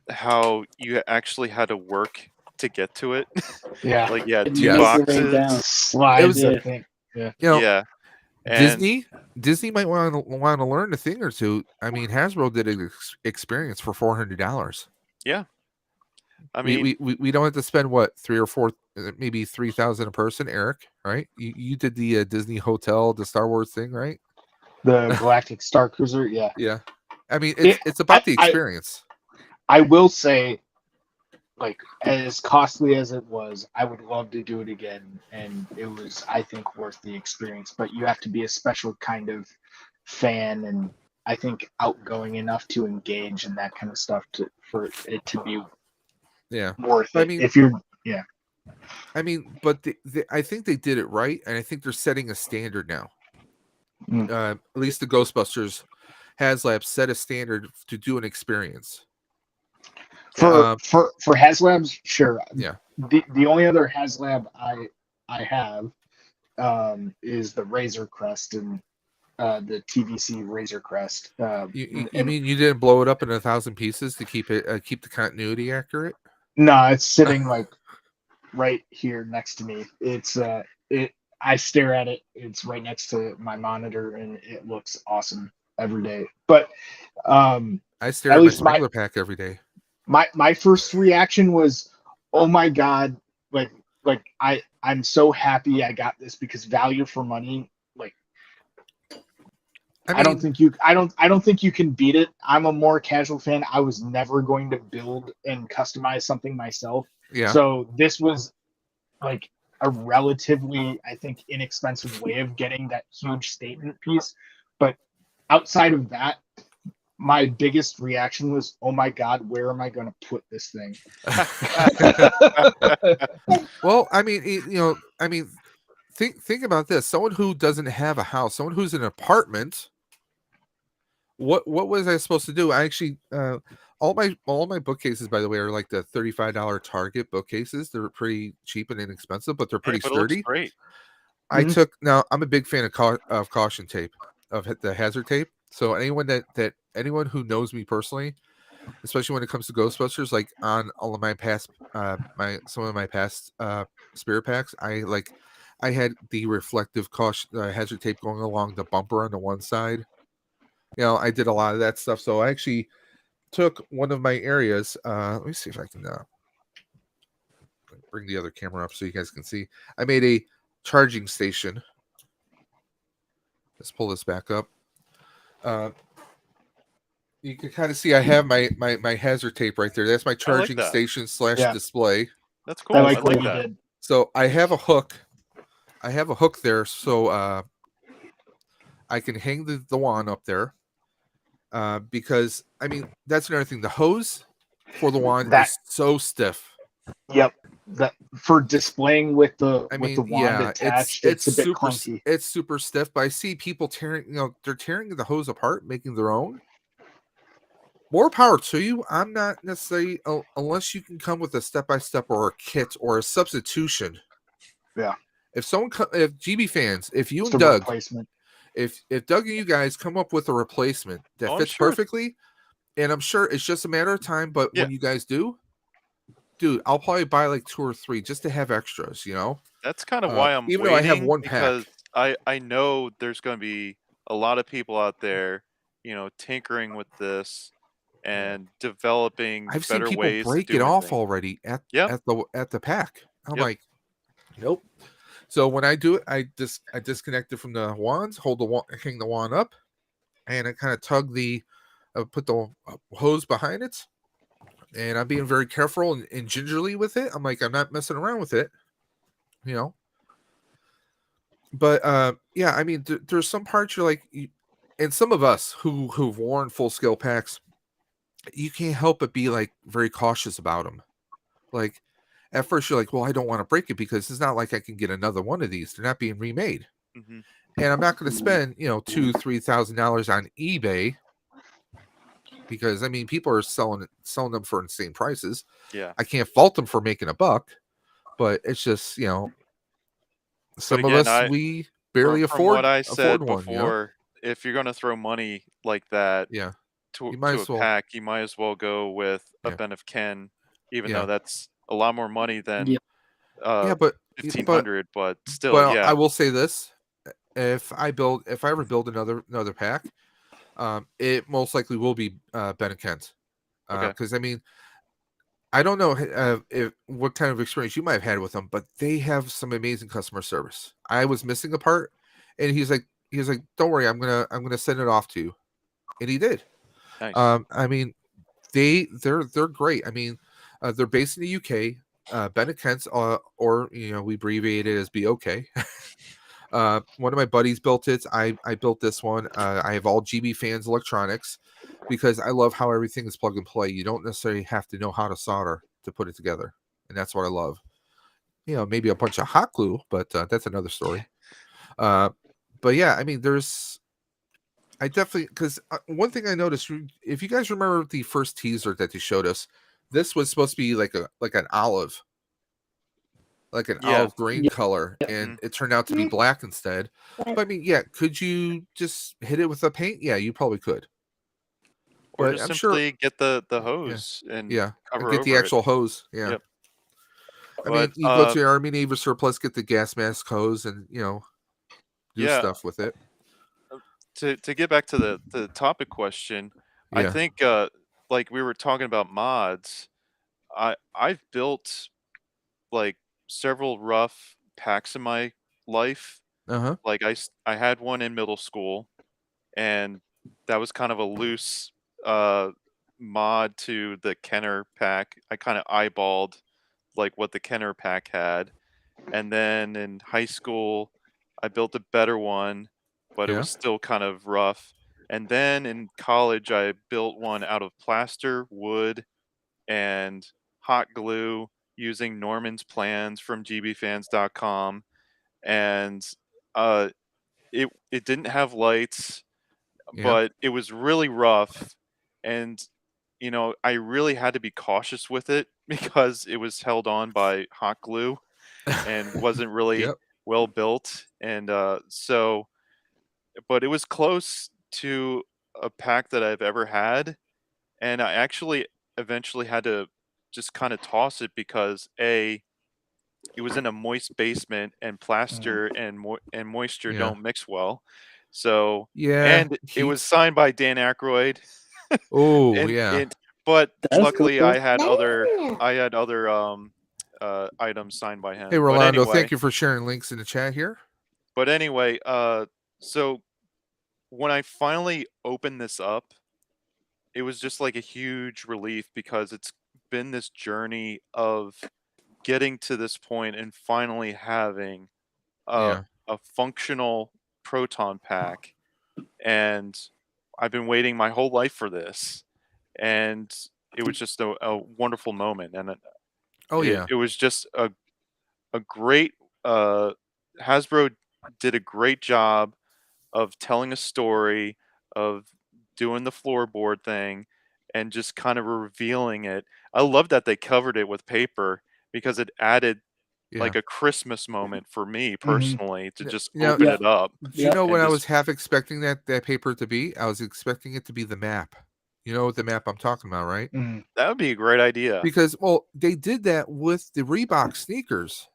how you actually had to work to get to it. Yeah. Like, yeah, It two Yes. makes it boxes. way down. Slides, It was- I think. Yeah. Yeah. And Disney might want to learn a thing or two. I mean, Hasbro did an experience for $400. yeah. I mean, We don't have to spend what 3 or 4, maybe 3,000 a person. Eric, right? You did the Disney hotel, the Star Wars thing, right? The Galactic Star Cruiser. Yeah. Yeah. I mean, it's about the experience. I will say, like, as costly as it was, I would love to do it again, and it was, I think, worth the experience. But you have to be a special kind of fan, and I think outgoing enough to engage in that kind of stuff for it to be Yeah. worth I it. mean- If you're, yeah, I mean, but I think they did it right, and I think they're setting a standard now. Mm. At least the Ghostbusters Haslab set a standard to do an experience. for Haslabs, sure. Yeah. The only other Haslab I have is the Razor Crest and the TVC Razor Crest. You and- mean you didn't blow it up in 1,000 pieces to keep the continuity accurate? No, it's sitting like right here next to me. It's I stare at it. It's right next to my monitor, and it looks awesome every day. But I stare At at my least my- Spengler pack every day. my first reaction was, oh my god, like I'm so happy I got this, because value for money, like I don't think you can beat it. I'm a more casual fan. I was never going to build and customize something myself. Yeah. So this was like a relatively, I think, inexpensive way of getting that huge statement piece. But outside of that, my biggest reaction was, oh my god, where am I going to put this thing? Well, I mean, think about this. Someone who doesn't have a house, someone who's in an apartment. What was I supposed to do? I actually all my bookcases, by the way, are like the $35 Target bookcases. They're pretty cheap and inexpensive, but they're pretty but it looks sturdy. great. Mhm. Now I'm a big fan of caution tape, of the hazard tape. So anyone who knows me personally, especially when it comes to Ghostbusters, like on all of my past some of my past spirit packs, I had the reflective caution hazard tape going along the bumper on the one side. I did a lot of that stuff. So I actually took one of my areas. Let me see if I can bring the other camera up so you guys can see. I made a charging station. Let's pull this back up. You can kind of see I have my hazard tape right there. That's my charging that. station / Yeah. display. That's cool. I I like like, what you that. did. So I have a hook. There, so I can hang the wand up there. Because I mean that's another thing. The hose for the wand is so stiff. Yep. That for displaying with the I with mean, the wand yeah, attached, it's a bit super clunky. it's super stiff. But I see people tearing, they're tearing the hose apart, making their own. More power to you. I'm not necessarily, unless you can come with a step-by-step or a kit or a substitution. Yeah. If GB fans, if you It's and a Doug, replacement. if Doug and you guys come up with a replacement that Oh, I'm fits sure. perfectly, and I'm sure it's just a matter of time, but Yeah. when you guys do, dude, I'll probably buy like 2 or 3 just to have extras, That's kind of why I'm even though I have waiting, one pack. because I know there's going to be a lot of people out there, tinkering with this, and developing I've seen better people ways break of it doing off things. already at Yep. the pack. I'm Yep. like, nope. So when I do it, I disconnect it from the wands, hang the wand up, and I kind of tug put the hose behind it, and I'm being very careful and gingerly with it. I'm like, I'm not messing around with it, you know. But yeah, I mean, there's some parts you're like, and some of us who've worn full scale packs, you can't help but be like very cautious about them. Like at first you're like, well, I don't want to break it because it's not like I can get another one of these. They're not being remade. Hmm. And I'm not going to spend, $2,000-3,000 on eBay because I mean people are selling them for insane prices. Yeah. I can't fault them for making a buck, but it's just some of again, us we barely from what I afford said one. before, if you're going to throw money like that Yeah, to you might a as well. pack, you might as well go with a Yeah. Ben of Ken, even Yeah. though that's a lot more money than Yeah. Yeah, but 1,500. But still, but yeah. I will say this: if I ever build another pack, it most likely will be Ben and Kent. Okay. Because I mean, I don't know what kind of experience you might have had with them, but they have some amazing customer service. I was missing a part, and he's like, "Don't worry, I'm gonna send it off to you," and he did. Nice. I mean, they're great. I mean, they're based in the UK. Ben and Kent's, or we abbreviate it as BOK. One of my buddies built it. I built this one. I have all GB Fans electronics because I love how everything is plug and play. You don't necessarily have to know how to solder to put it together, and that's what I love. Maybe a bunch of hot glue, but that's another story. But yeah, I mean, I definitely, because one thing I noticed, if you guys remember the first teaser that they showed us, this was supposed to be like an olive. Like an Yeah. olive green Yeah. color, and Mhm. it turned out to be black instead. But I mean, yeah, could you just hit it with a paint? Yeah, you probably could. Or But just I'm sure, simply get the hose and yeah, cover get the over it. actual hose. Yeah, Yep. I mean, But you go to the Army Navy surplus, get the gas mask hose, and do yeah, stuff with it. to get back to the topic question, I Yeah. think like we were talking about mods, I've built like several rough packs in my life. Uh-huh. Like I had one in middle school, and that was kind of a loose uh mod to the Kenner pack. I kind of eyeballed like what the Kenner pack had. And then in high school, I built a better one, but it Yeah. was still kind of rough. And then in college, I built one out of plaster, wood, and hot glue using Norman's plans from gbfans.com. And uh, it didn't have lights, Yeah. but it was really rough. And I really had to be cautious with it because it was held on by hot glue and wasn't really Yep. well built. And but it was close to a pack that I've ever had. And I actually eventually had to just kind of toss it because it was in a moist basement, and plaster and moisture Yeah. don't mix well. So, Yeah. and it was signed by Dan Aykroyd. Oh, and yeah. but That's luckily cool. I had other items signed by him. Hey, Rolando, thank you for sharing links in the chat here. But anyway, so when I finally opened this up, it was just like a huge relief because it's been this journey of getting to this point and finally having a Yeah. a functional proton pack. And I've been waiting my whole life for this. And it was just a wonderful moment. And Oh, yeah. it was just a great Hasbro did a great job of telling a story, of doing the floorboard thing, and just kind of revealing it. I love that they covered it with paper because it added Yeah. like a Christmas moment for me personally to just Yeah. open Yeah. it up. Do you know and what I just- was half expecting that paper to be? I was expecting it to be the map. You know what the map I'm talking about, right? That would be a great idea. Because they did that with the Reebok sneakers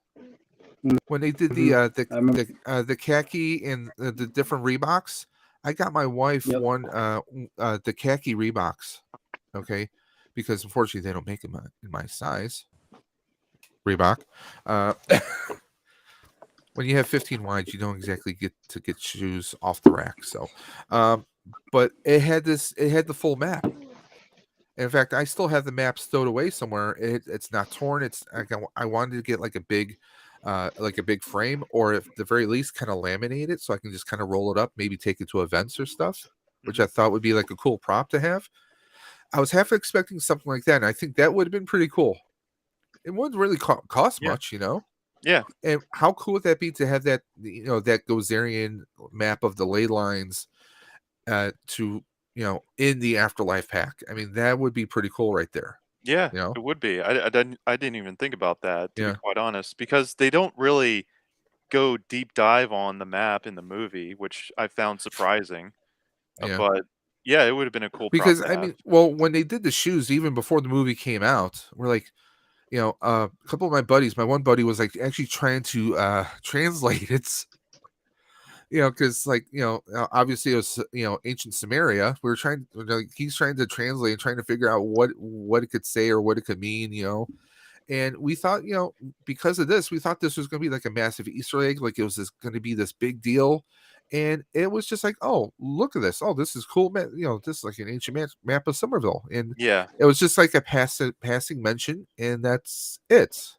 when they did I remember. the khaki and the different Reeboks. I got my wife Yep. one the khaki Reeboks, Okay, because unfortunately they don't make them in my size. Reebok. Uh, when you have 15 wides, you don't exactly get to get shoes off the rack. So, but it had the full map. In fact, I still have the map stowed away somewhere. It's not torn. I wanted to get like a big frame, or at the very least, kind of laminate it so I can just kind of roll it up, maybe take it to events or stuff, which I thought would be like a cool prop to have. I was half expecting something like that, and I think that would have been pretty cool. It wouldn't really cost much, Yeah. And how cool would that be to have that, that Gozerian map of the ley lines to, in the Afterlife pack? I mean, that would be pretty cool right there. Yeah, You know? it would be. I didn't even think about that, to Yeah. be quite honest, because they don't really go deep dive on the map in the movie, which I found surprising. Yeah. But yeah, it would have been a cool prop Because to I have. mean, well, when they did the shoes, even before the movie came out, we're like, a couple of my buddies, my one buddy was like actually trying to translate it, because obviously it was ancient Samaria. We were trying, he's trying to translate and trying to figure out what it could say or what it could mean, And we thought, because of this, we thought this was going to be like a massive Easter egg, like it was going to be this big deal. And it was just like, oh, look at this. Oh, this is cool. This is like an ancient map of Somerville. And Yeah. it was just like a passing mention. And that's it.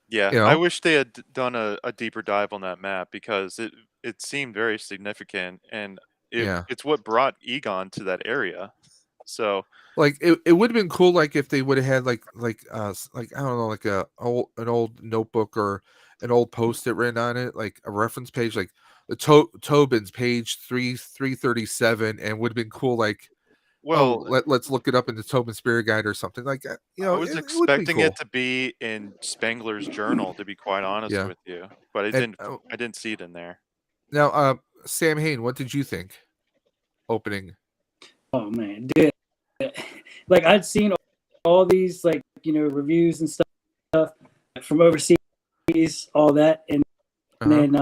Yeah, I wish they had done a deeper dive on that map, because it seemed very significant, and it's what brought Egon to that area. So like it would have been cool, like if they would have had like I don't know, like an old notebook or an old post-it written on it, like a reference page, like the Tobin's page 337, and would have been cool, like, well, let's look it up in the Tobin Spirit Guide or something like that. I was It would be expecting cool. it to be in Spengler's journal, to be quite honest Yeah. with you, but I And didn't see it in there. now, Sam Hain, what did you think? Opening. Oh man, dude. Like I'd seen all these reviews and stuff from overseas, all that, and then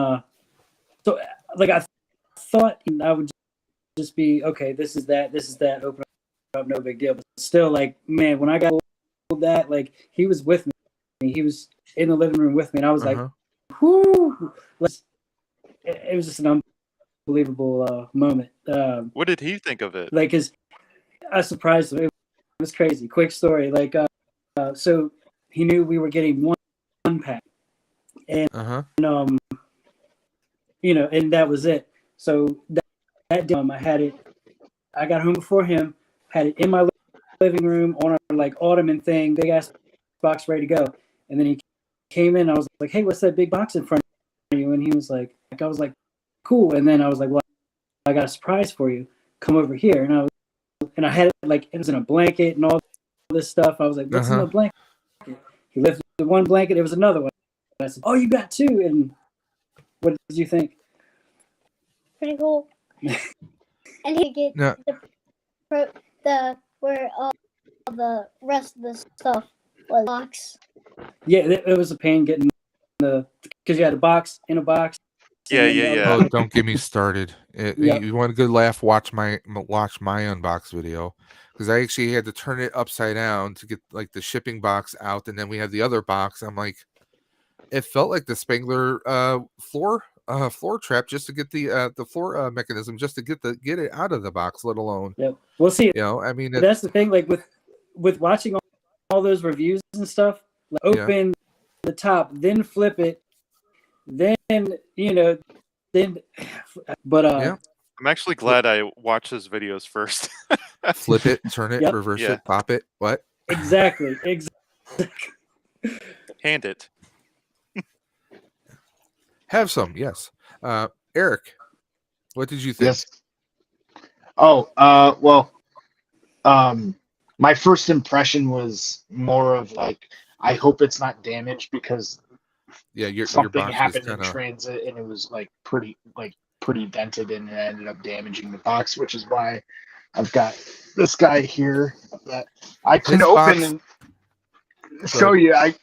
so like I thought I would just be okay. This is that. Open up, no big deal. But still, like, man, when I got that, like, he was with me. He was in the living room with me, and I was like, whoo! It was just an unbelievable moment. What did he think of it? Like, cause I surprised him. It was crazy. Quick story. Like, so he knew we were getting one pack, and and that was it. So that day, I had it. I got home before him. Had it in my living room on a ottoman thing, big ass box ready to go. And then he came in. I was like, "Hey, what's that big box in front of you?" And he was like, "I was like, cool." And then I was like, "Well, I got a surprise for you. Come over here." And I had it it was in a blanket and all this stuff. I was like, "What's in the blanket?" He lifted one blanket. There was another one. And I said, "Oh, you got two." And what did you think? Pretty cool. And he get where all the rest of the stuff was box. Yeah, it was a pain getting because you had a box in a box. Yeah. Oh, don't get me started. You want a good laugh? Watch my unbox video, because I actually had to turn it upside down to get like the shipping box out, and then we have the other box. I'm like, it felt like the Spengler floor trap just to get the floor mechanism just to get it out of the box, let alone. Yep. We'll see. I mean, that's the thing. Like with watching all those reviews and stuff, like open the top, then flip it, then but I'm actually glad I watched his videos first. Flip it, turn it, reverse it, pop it. What? Exactly. Hand it. Have some, yes. Eric, what did you think? Yes. Oh, my first impression was more of like, I hope it's not damaged, because something happened in transit and it was pretty dented, and it ended up damaging the box, which is why I've got this guy here that I can open and show you. I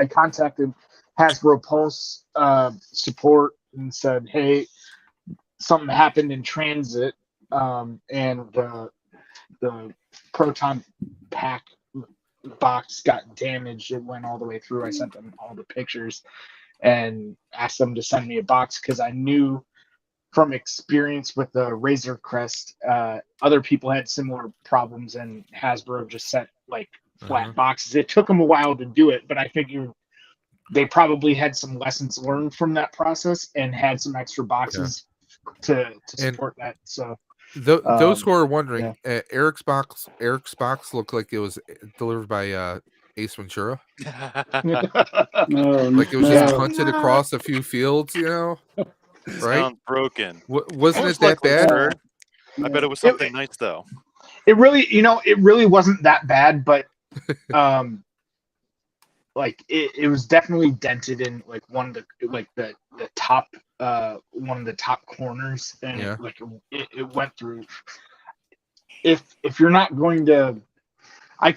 contacted Hasbro Pulse support and said, hey, something happened in transit, and the proton pack box got damaged. It went all the way through. I sent them all the pictures and asked them to send me a box because I knew from experience with the Razor Crest, other people had similar problems, and Hasbro just sent like flat boxes. It took them a while to do it, but I figured they probably had some lessons learned from that process and had some extra boxes to support that. So those who are wondering, yeah. Eric's box looked like it was delivered by Ace Ventura. No, Like it was no. just hunted across a few fields, you know. Right? Sounds broken. Wasn't it Most that likely, bad? sir. I bet it was something nice though. It really wasn't that bad, but like it was definitely dented in like one of the top one of the top corners, and it went through. If you're not going to, I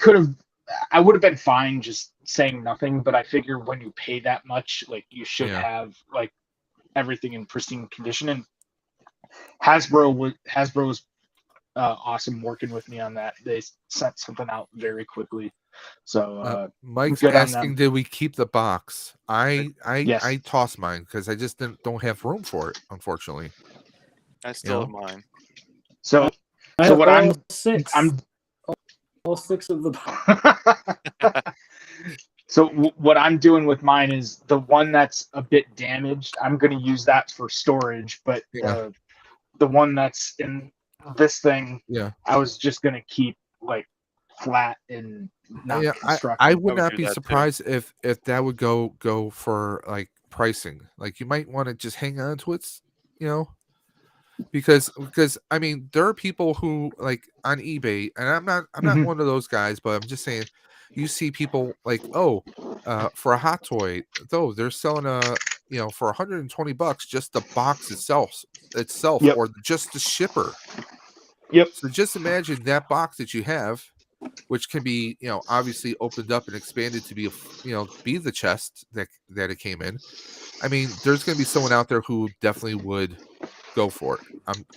would have been fine just saying nothing, but I figure when you pay that much, like you should have like everything in pristine condition. And Hasbro was awesome working with me on that. They sent something out very quickly. So Mike's asking, did we keep the box? I tossed mine because I just don't have room for it, unfortunately. I still have mine. So what I'm all six of the. So what I'm doing with mine is the one that's a bit damaged. I'm going to use that for storage, but the one that's in this thing, I was just going to keep like flat and not constructed. I would not be surprised if that would go for like pricing. Like you might want to just hang on to it, you know, because I mean there are people who like on eBay, and I'm not one of those guys, but I'm just saying you see people like for a hot toy though they're selling for $120 just the box itself or just the shipper. Yep. So just imagine that box that you have, which can be, obviously opened up and expanded to be, be the chest that it came in. I mean, there's going to be someone out there who definitely would go for it.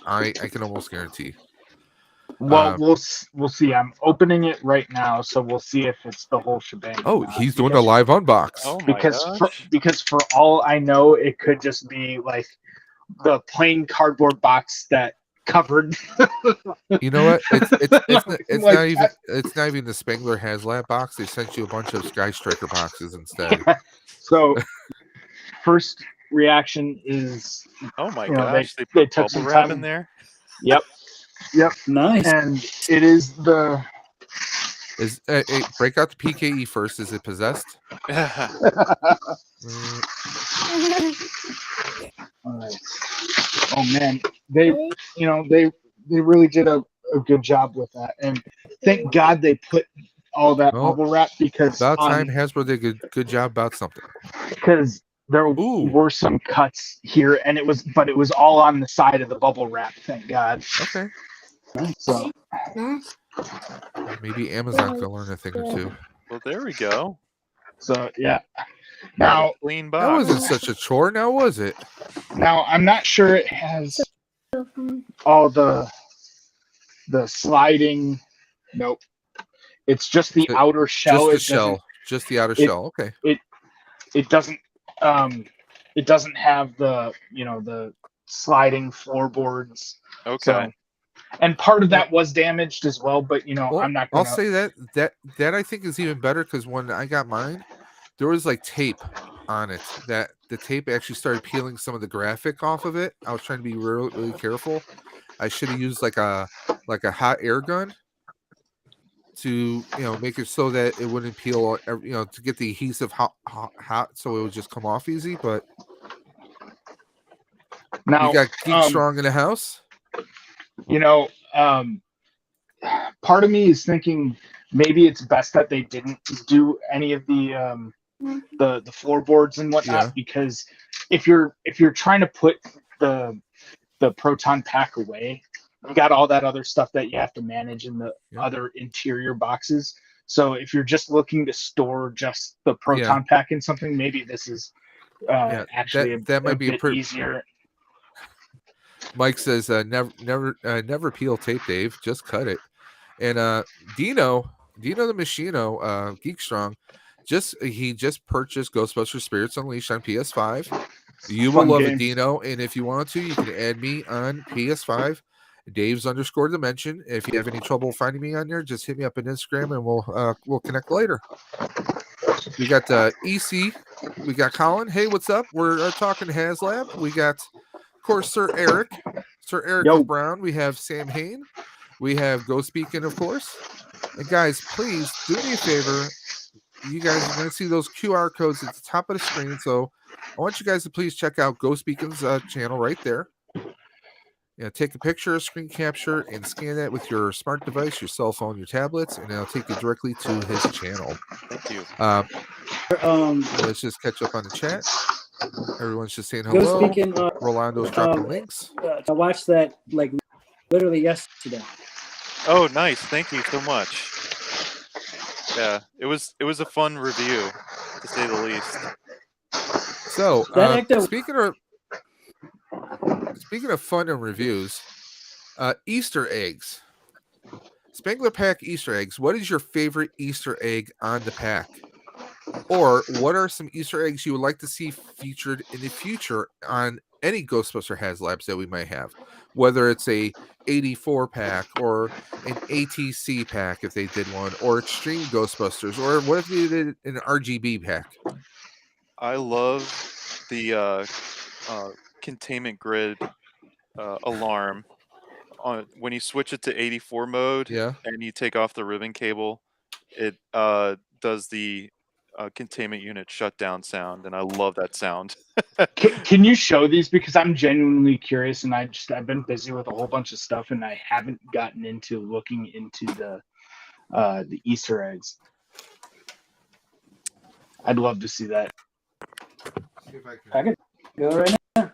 I can almost guarantee. Well, we'll see. I'm opening it right now, so we'll see if it's the whole shebang. Oh, he's doing a live unbox. Oh my because for all I know, it could just be like the plain cardboard box that covered. You know what? It's like it's not even the Spengler Haslab box. They sent you a bunch of Sky Striker boxes instead. So first reaction is, oh my gosh, they put took bubble some wrap time. in there. Yep. Nice. And it is the. Break out the PKE first. Is it possessed? All right. Oh man, they really did a good job with that, and thank God they put all that bubble wrap, because about time Hasbro did a good job about something. Because there were some cuts here, and it was all on the side of the bubble wrap. Thank God. Okay. So maybe Amazon can learn a thing or two. Well, there we go. So yeah. Now, clean box. That wasn't such a chore, now was it? Now I'm not sure it has all the sliding. Nope. It's just the outer shell. Just the outer shell. Okay. It doesn't have the the sliding floorboards. Okay. So, and part of that was damaged as well, but I'm not gonna... I'll say that I think is even better, because when I got mine, there was like tape on it that the tape actually started peeling some of the graphic off of it. I was trying to be really, really careful. I should have used like a hot air gun to make it so that it wouldn't peel, to get the adhesive hot so it would just come off easy. But now you got Geek Strong in the house. Part of me is thinking maybe it's best that they didn't do any of the floorboards and whatnot, because if you're trying to put the proton pack away, you got all that other stuff that you have to manage in the other interior boxes. So if you're just looking to store just the proton pack in something, maybe this is actually that might be bit easier. Mike says, never peel tape, Dave. Just cut it. And Dino the Machino, Geek Strong, he just purchased Ghostbusters Spirits Unleashed on PS5. You will Fun love game. it, Dino. And if you want to, you can add me on PS5. Dave's_dimension. If you have any trouble finding me on there, just hit me up on Instagram and we'll connect later. We got EC. We got Colin. Hey, what's up? We're talking Haslab. We got, of course, Sir Eric Yo. Brown. We have Sam Hain. We have Ghost Beacon, of course. And guys, please do me a favor. You guys are going to see those QR codes at the top of the screen. So I want you guys to please check out Ghost Beacon's channel right there. Take a picture, a screen capture, and scan that with your smart device, your cell phone, your tablets, and it'll take you directly to his channel. Thank you. Let's just catch up on the chat. Everyone's just saying Ghost hello. Beacon, Rolando's dropping links. I watched that like literally yesterday. Oh, nice. Thank you so much. Yeah, it was a fun review, to say the least. So, That actor- speaking of fun and reviews, Easter eggs. Spengler pack Easter eggs. What is your favorite Easter egg on the pack? Or what are some Easter eggs you would like to see featured in the future on any Ghostbuster Haslabs that we might have? Whether it's a 84 pack or an ATC pack if they did one, or Extreme Ghostbusters, or what if they did an RGB pack? I love the containment grid alarm on when you switch it to 84 mode. Yeah. And you take off the ribbon cable. It does the containment unit shutdown sound, and I love that sound. Can you show these, because I'm genuinely curious, and I've been busy with a whole bunch of stuff, and I haven't gotten into looking into the Easter eggs. I'd love to see that. See if I I can go right now.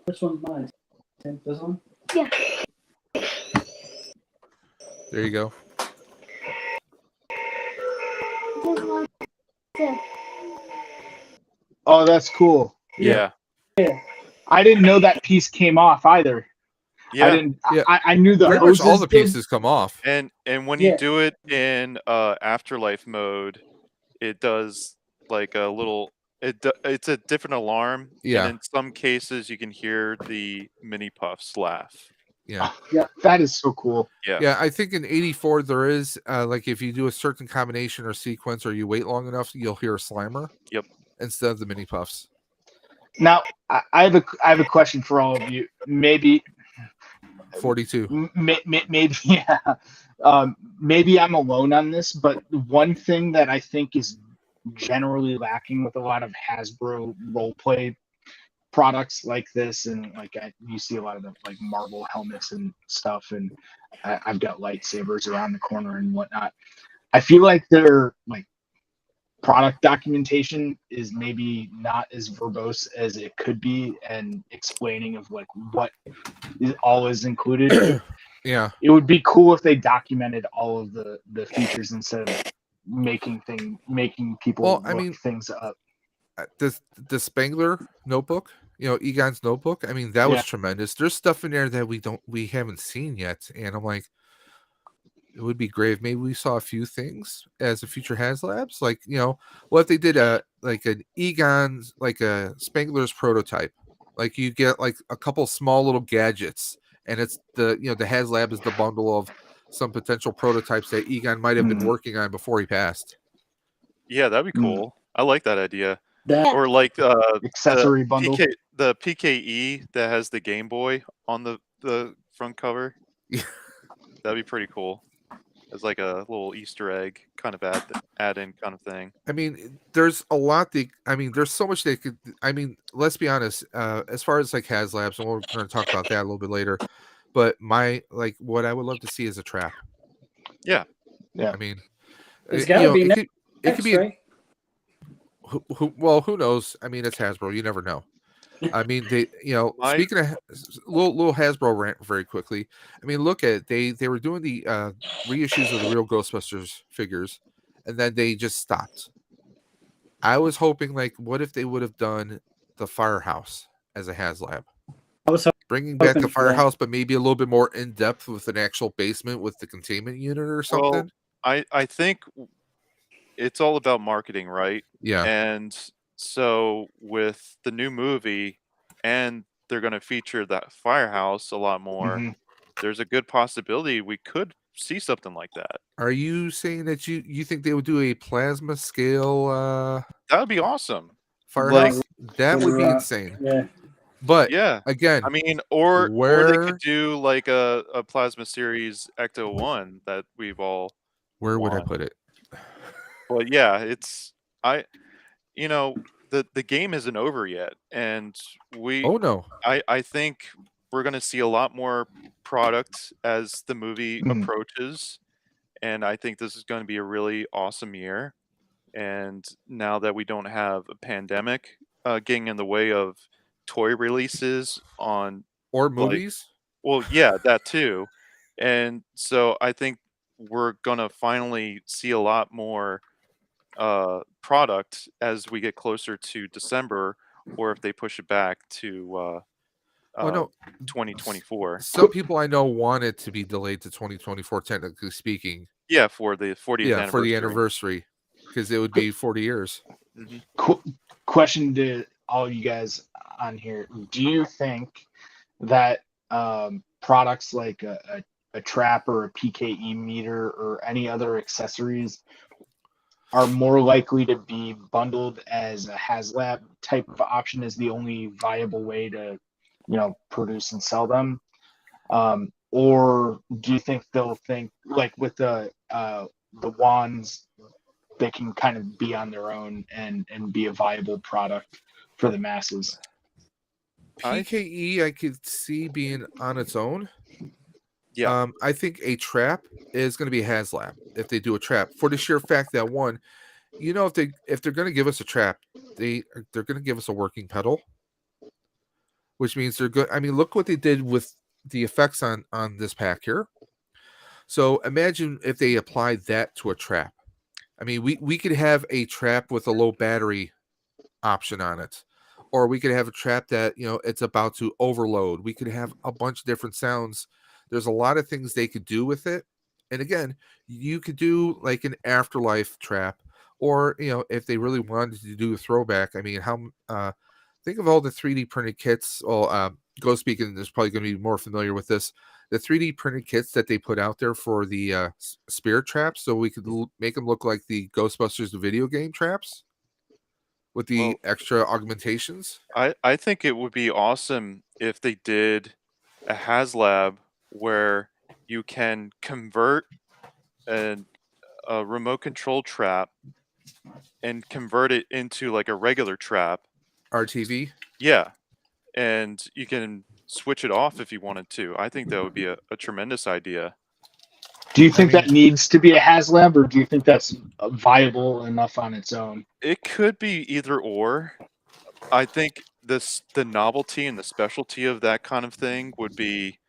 This one's mine. This one? Yeah. There you go. This one. Yeah. Oh, that's cool. Yeah. I didn't know that piece came off either. Yeah. I didn't. Yeah. I knew the Pretty much all hoses the did. pieces come off. And when Yeah. you do it in afterlife mode, it does like a little. It's a different alarm. Yeah. And in some cases, you can hear the mini puffs laugh. Yeah. Yeah, that is so cool. Yeah. Yeah, I think in 84 there is like if you do a certain combination or sequence or you wait long enough, you'll hear a Slimer. Yep. Instead of the mini puffs. Now, I have a question for all of you. Maybe 42. maybe yeah. Maybe I'm alone on this, but one thing that I think is generally lacking with a lot of Hasbro role play products like this, and you see a lot of the like Marvel helmets and stuff, and I've got lightsabers around the corner and whatnot. I feel like their like product documentation is maybe not as verbose as it could be, and explaining of like what all is included. Yeah. It would be cool if they documented all of the features instead of making people look things up. The Spengler notebook, Egon's notebook. I mean, that was Yeah. tremendous. There's stuff in there that we haven't seen yet, and I'm like, it would be great if maybe we saw a few things as a future Haslabs. Like, what if they did an Egon's, like a Spengler's prototype? Like you get like a couple small little gadgets, and it's the Haslab is the bundle of some potential prototypes that Egon might have been working on before he passed. Yeah, that'd be cool. I like that idea. That Or like Accessory bundle. the PKE that has the Game Boy on the front cover. Yeah. That'd be pretty cool. It's like a little Easter egg kind of add in kind of thing. I mean, there's a lot. There's so much they could. I mean, let's be honest. As far as like Haslabs, and we're going to talk about that a little bit later. But what I would love to see is a trap. Yeah. Yeah. I mean, It's gotta be it could be. right? Who knows? I mean, it's Hasbro. You never know. I mean, they, speaking of little Hasbro rant very quickly. I mean, look at it. They were doing the reissues of the real Ghostbusters figures, and then they just stopped. I was hoping, like, what if they would have done the Firehouse as a Haslab? I was bringing back the Hoping for that. Firehouse, but maybe a little bit more in depth with an actual basement with the containment unit or something. Well, I think it's all about marketing, right? Yeah. And so with the new movie, and they're going to feature that Firehouse a lot more. Mhm. There's a good possibility we could see something like that. Are you saying that you think they would do a plasma scale That would be awesome. Firehouse? Like, That would be rock. insane. Yeah. But Yeah. again, I mean, or they where could do like a Plasma Series Ecto 1 that we've all would I want. put it? Well, yeah, it's the game isn't over yet, and Oh no. I think we're going to see a lot more product as the movie Mhm. approaches, and I think this is going to be a really awesome year. And now that we don't have a pandemic getting in the way of toy releases on, Or like, movies? well, yeah, that too. And so I think we're gonna finally see a lot more product as we get closer to December, or if they push it back to Oh uh, no. 2024. Some people I know want it to be delayed to 2024, technically speaking. Yeah, for the 40th Yeah, anniversary. for the anniversary. Because it would be 40 years. Mhm. Question to all you guys on here: do you think that products like a trap or a PKE meter or any other accessories are more likely to be bundled as a Haslab type of option as the only viable way to, produce and sell them? Or do you think they'll think like with the wands, they can kind of be on their own and be a viable product for the masses? PKE I could see being on its own. Yeah. I think a trap is going to be Haslab if they do a trap, for the sheer fact that one, if they're going to give us a trap, they're going to give us a working pedal, which means they're good. I mean, look what they did with the effects on this pack here. So imagine if they applied that to a trap. I mean, we could have a trap with a low battery option on it, or we could have a trap that it's about to overload. We could have a bunch of different sounds. There's a lot of things they could do with it. And again, you could do like an afterlife trap, or if they really wanted to do a throwback. I mean, think of all the 3D printed kits. Well, Ghost Speaking is probably going to be more familiar with this. The 3D printed kits that they put out there for the spirit traps, so we could make them look like the Ghostbusters the video game traps with the extra augmentations. I think it would be awesome if they did a Haslab where you can convert a remote control trap and convert it into like a regular trap. RTV? Yeah. And you can switch it off if you wanted to. I think that would be a tremendous idea. Do you think that needs to be a Haslab, or do you think that's viable enough on its own? It could be either or. I think the novelty and the specialty of that kind of thing would be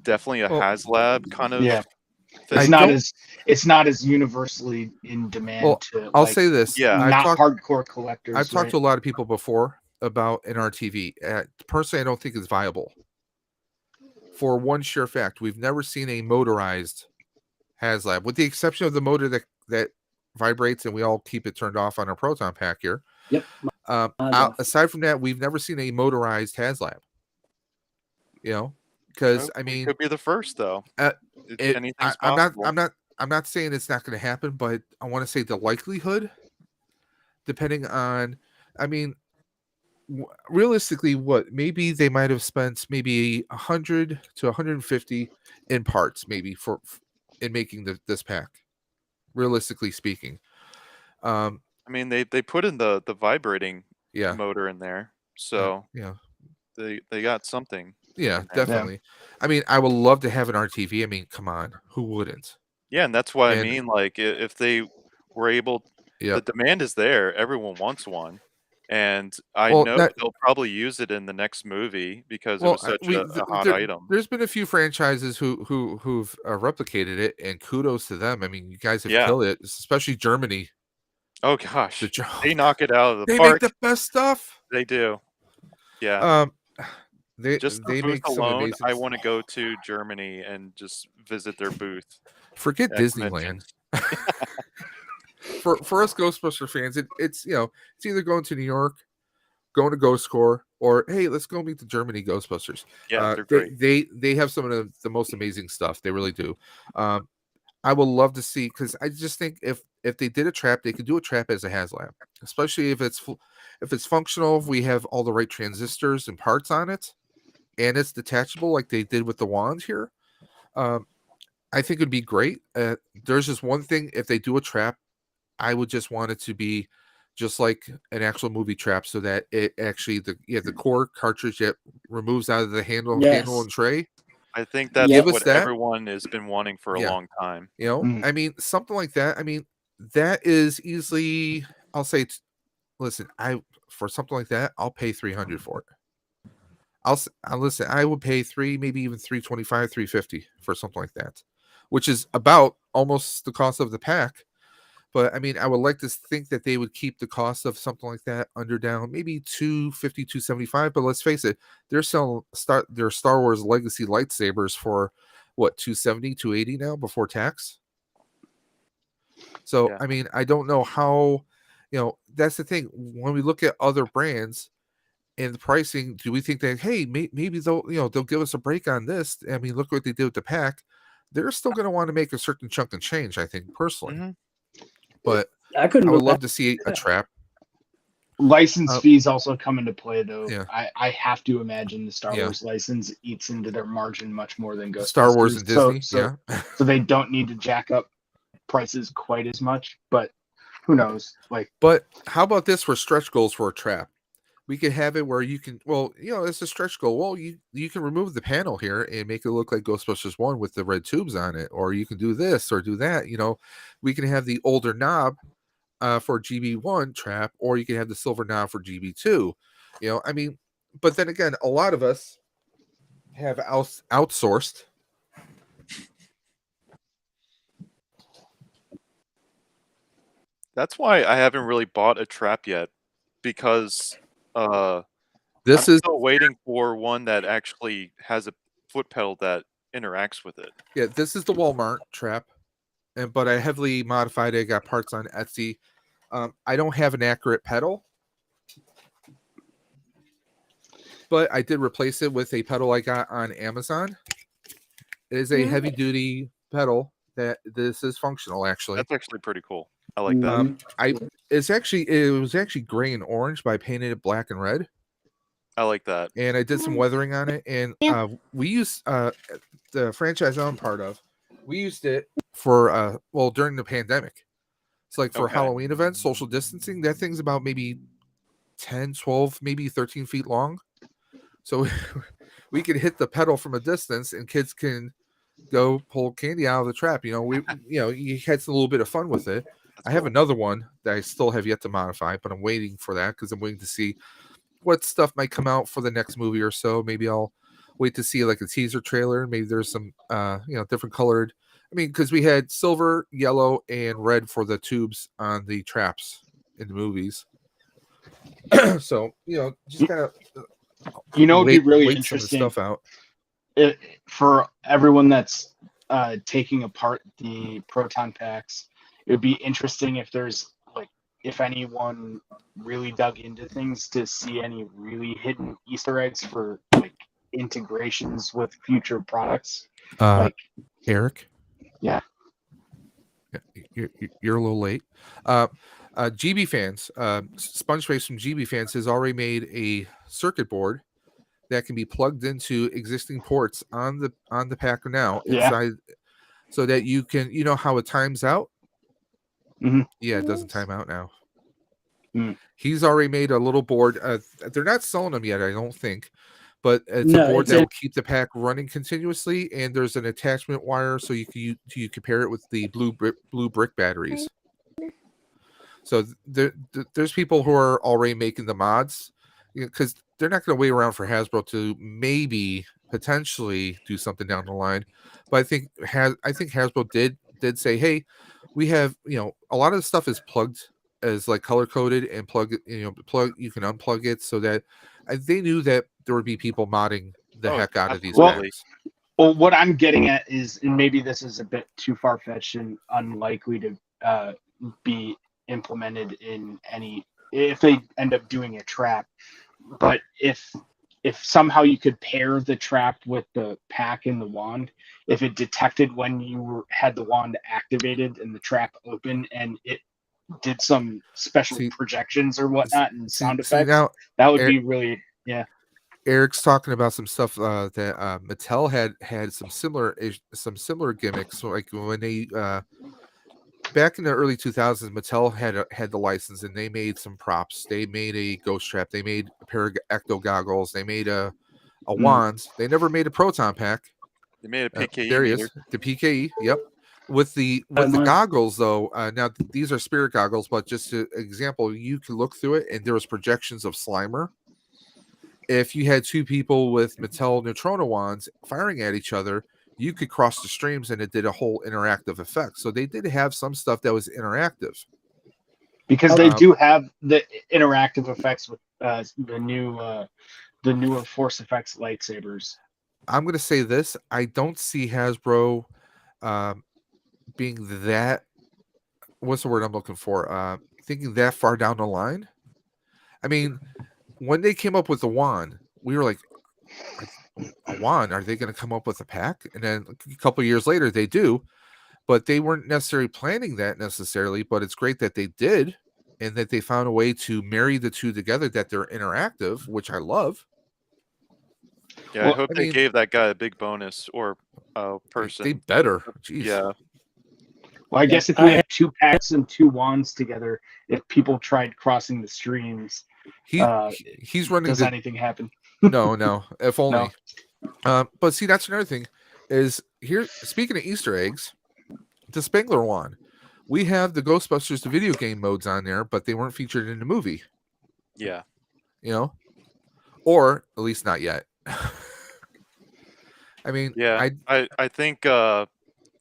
definitely a Haslab kind of Yeah. thing. It's not as universally in demand. Well, to I'll say this. Yeah. not hardcore collectors. I've talked to a lot of people before about an RTV. Personally, I don't think it's viable. For one sheer fact, we've never seen a motorized Haslab, with the exception of the motor that vibrates, and we all keep it turned off on our proton pack here. Yep. Aside from that, we've never seen a motorized Haslab. Because I mean, it could be the first though. Anything's I'm possible. not saying it's not going to happen, but I want to say the likelihood, depending on, I mean, realistically, what maybe they might have spent maybe 100 to 150 in parts, maybe in making this pack. Realistically speaking, I mean, they put in the vibrating yeah, motor in there, so yeah, they got something. yeah, definitely. I mean, I would love to have an RTV. I mean, come on, who wouldn't? Yeah, and that's why I mean, like, if they were able, the demand is there. Everyone wants one, and I know they'll probably use it in the next movie because it was such a hot item. There's been a few franchises who've replicated it, and kudos to them. I mean, you guys have killed it, especially Germany. Oh gosh, they knock it out of the they park. They make the best stuff. They do. Yeah. Just the they booth make some alone, amazing. I want to go to Germany and just visit their booth. Forget at Disneyland. conventions. For us Ghostbuster fans, it's it's either going to New York, going to Ghost Corps, or hey, let's go meet the Germany Ghostbusters. Yeah, they're great. They have some of the most amazing stuff. They really do. I would love to see, because I just think if they did a trap, they could do a trap as a HasLab, especially if it's functional. If we have all the right transistors and parts on it, and it's detachable like they did with the wand here. I think it'd be great. There's just one thing: if they do a trap, I would just want it to be just like an actual movie trap, so that it actually the core cartridge that removes out of the handle and tray. I think that's Give us what that. everyone has been wanting for a long time. You know, I mean, something like that. I mean, that is easily. I'll say, listen, for something like that, I'll pay $300 for it. I'll listen. I would pay maybe even $325, $350 for something like that, which is about almost the cost of the pack. But I mean, I would like to think that they would keep the cost of something like that down, maybe $250, $275. But let's face it, they're selling their Star Wars Legacy lightsabers for what, $270, $280 now before tax. So I mean, I don't know how, that's the thing. When we look at other brands and the pricing, do we think that, hey, maybe they'll give us a break on this? I mean, look what they did with the pack. They're still going to want to make a certain chunk and change, I think, personally. Mm-hmm. But I would love to see a trap. License fees also come into play, though. Yeah. I have to imagine the Star Wars license eats into their margin much more than Ghostbusters. Star Wars and Disney, so they don't need to jack up prices quite as much. But who knows? But how about this for stretch goals for a trap? We could have it where you can, it's a stretch goal. Well, you can remove the panel here and make it look like Ghostbusters 1 with the red tubes on it, or you can do this or do that. We can have the older knob for GB1 trap, or you can have the silver knob for GB2. I mean, but then again, a lot of us have outsourced. That's why I haven't really bought a trap yet, because I'm still waiting for one that actually has a foot pedal that interacts with it. Yeah, this is the Walmart trap, but I heavily modified it. I got parts on Etsy. I don't have an accurate pedal, but I did replace it with a pedal I got on Amazon. It is a heavy duty pedal that this is functional. Actually, that's actually pretty cool. I like that. It was actually gray and orange, but I painted it black and red. I like that. And I did some weathering on it, and we used the franchise I'm part of. We used it for during the pandemic. It's like for Halloween events, social distancing. That thing's about maybe 10, 12, maybe 13 feet long. So we could hit the pedal from a distance, and kids can go pull candy out of the trap. You had a little bit of fun with it. I have another one that I still have yet to modify, but I'm waiting for that because I'm waiting to see what stuff might come out for the next movie or so. Maybe I'll wait to see like a teaser trailer. Maybe there's some different colored. I mean, because we had silver, yellow, and red for the tubes on the traps in the movies. So just kind of it'd be really interesting stuff out. For everyone that's taking apart the proton packs. It would be interesting if there's if anyone really dug into things to see any really hidden Easter eggs for integrations with future products. Eric, yeah, you're a little late. GB Fans, Spongeface from GB Fans has already made a circuit board that can be plugged into existing ports on the pack now inside, so that you can how it times out. Mm-hmm. Yeah, it doesn't time out now. He's already made a little board. They're not selling them yet, I don't think, but it's a board that will keep the pack running continuously. And there's an attachment wire, so you compare it with the blue brick batteries. So there's people who are already making the mods, because they're not going to wait around for Hasbro to potentially do something down the line. But I think Hasbro did say, hey, we have a lot of the stuff is plugged as like color coded and you can unplug it, so that they knew that there would be people modding the Oh, heck out of these absolutely. packs. Well, what I'm getting at is, and maybe this is a bit too far fetched and unlikely to be implemented in any, if they end up doing a trap, but if somehow you could pair the trap with the pack and the wand, if it detected when had the wand activated and the trap open, and it did some special See- projections or whatnot and sound See effects, now, that would Eric- be really, yeah. Eric's talking about some stuff that Mattel had some similar gimmicks. So like when they back in the early 2000s, Mattel had the license and they made some props. They made a ghost trap. They made a pair of ecto goggles. They made a wand. They never made a proton pack. They made a PKE there he meter. is, the PKE. Yep. With the Mine. goggles though, now these are spirit goggles, but just an example, you can look through it and there was projections of Slimer. If you had two people with Mattel Neutrona wands firing at each other, you could cross the streams and it did a whole interactive effect. So they did have some stuff that was interactive. Because they do have the interactive effects with the newer Force Effects lightsabers. I'm going to say this. I don't see Hasbro being that, what's the word I'm looking for? Thinking that far down the line. I mean, when they came up with the wand, we were like, a wand? Are they going to come up with a pack? And then a couple of years later, they do. But they weren't necessarily planning that necessarily. But it's great that they did, and that they found a way to marry the two together, that they're interactive, which I love. Yeah, Well, I hope they gave that guy a big bonus or person. They better. Jeez. Yeah. Well, I guess if we have two packs and two wands together, if people tried crossing the streams, he's running. Does anything happen? No. If only. But see, that's another thing. Is here. Speaking of Easter eggs, the Spengler wand. We have the Ghostbusters, the video game modes on there, but they weren't featured in the movie. Yeah. You know, or at least not yet. I mean, yeah, I think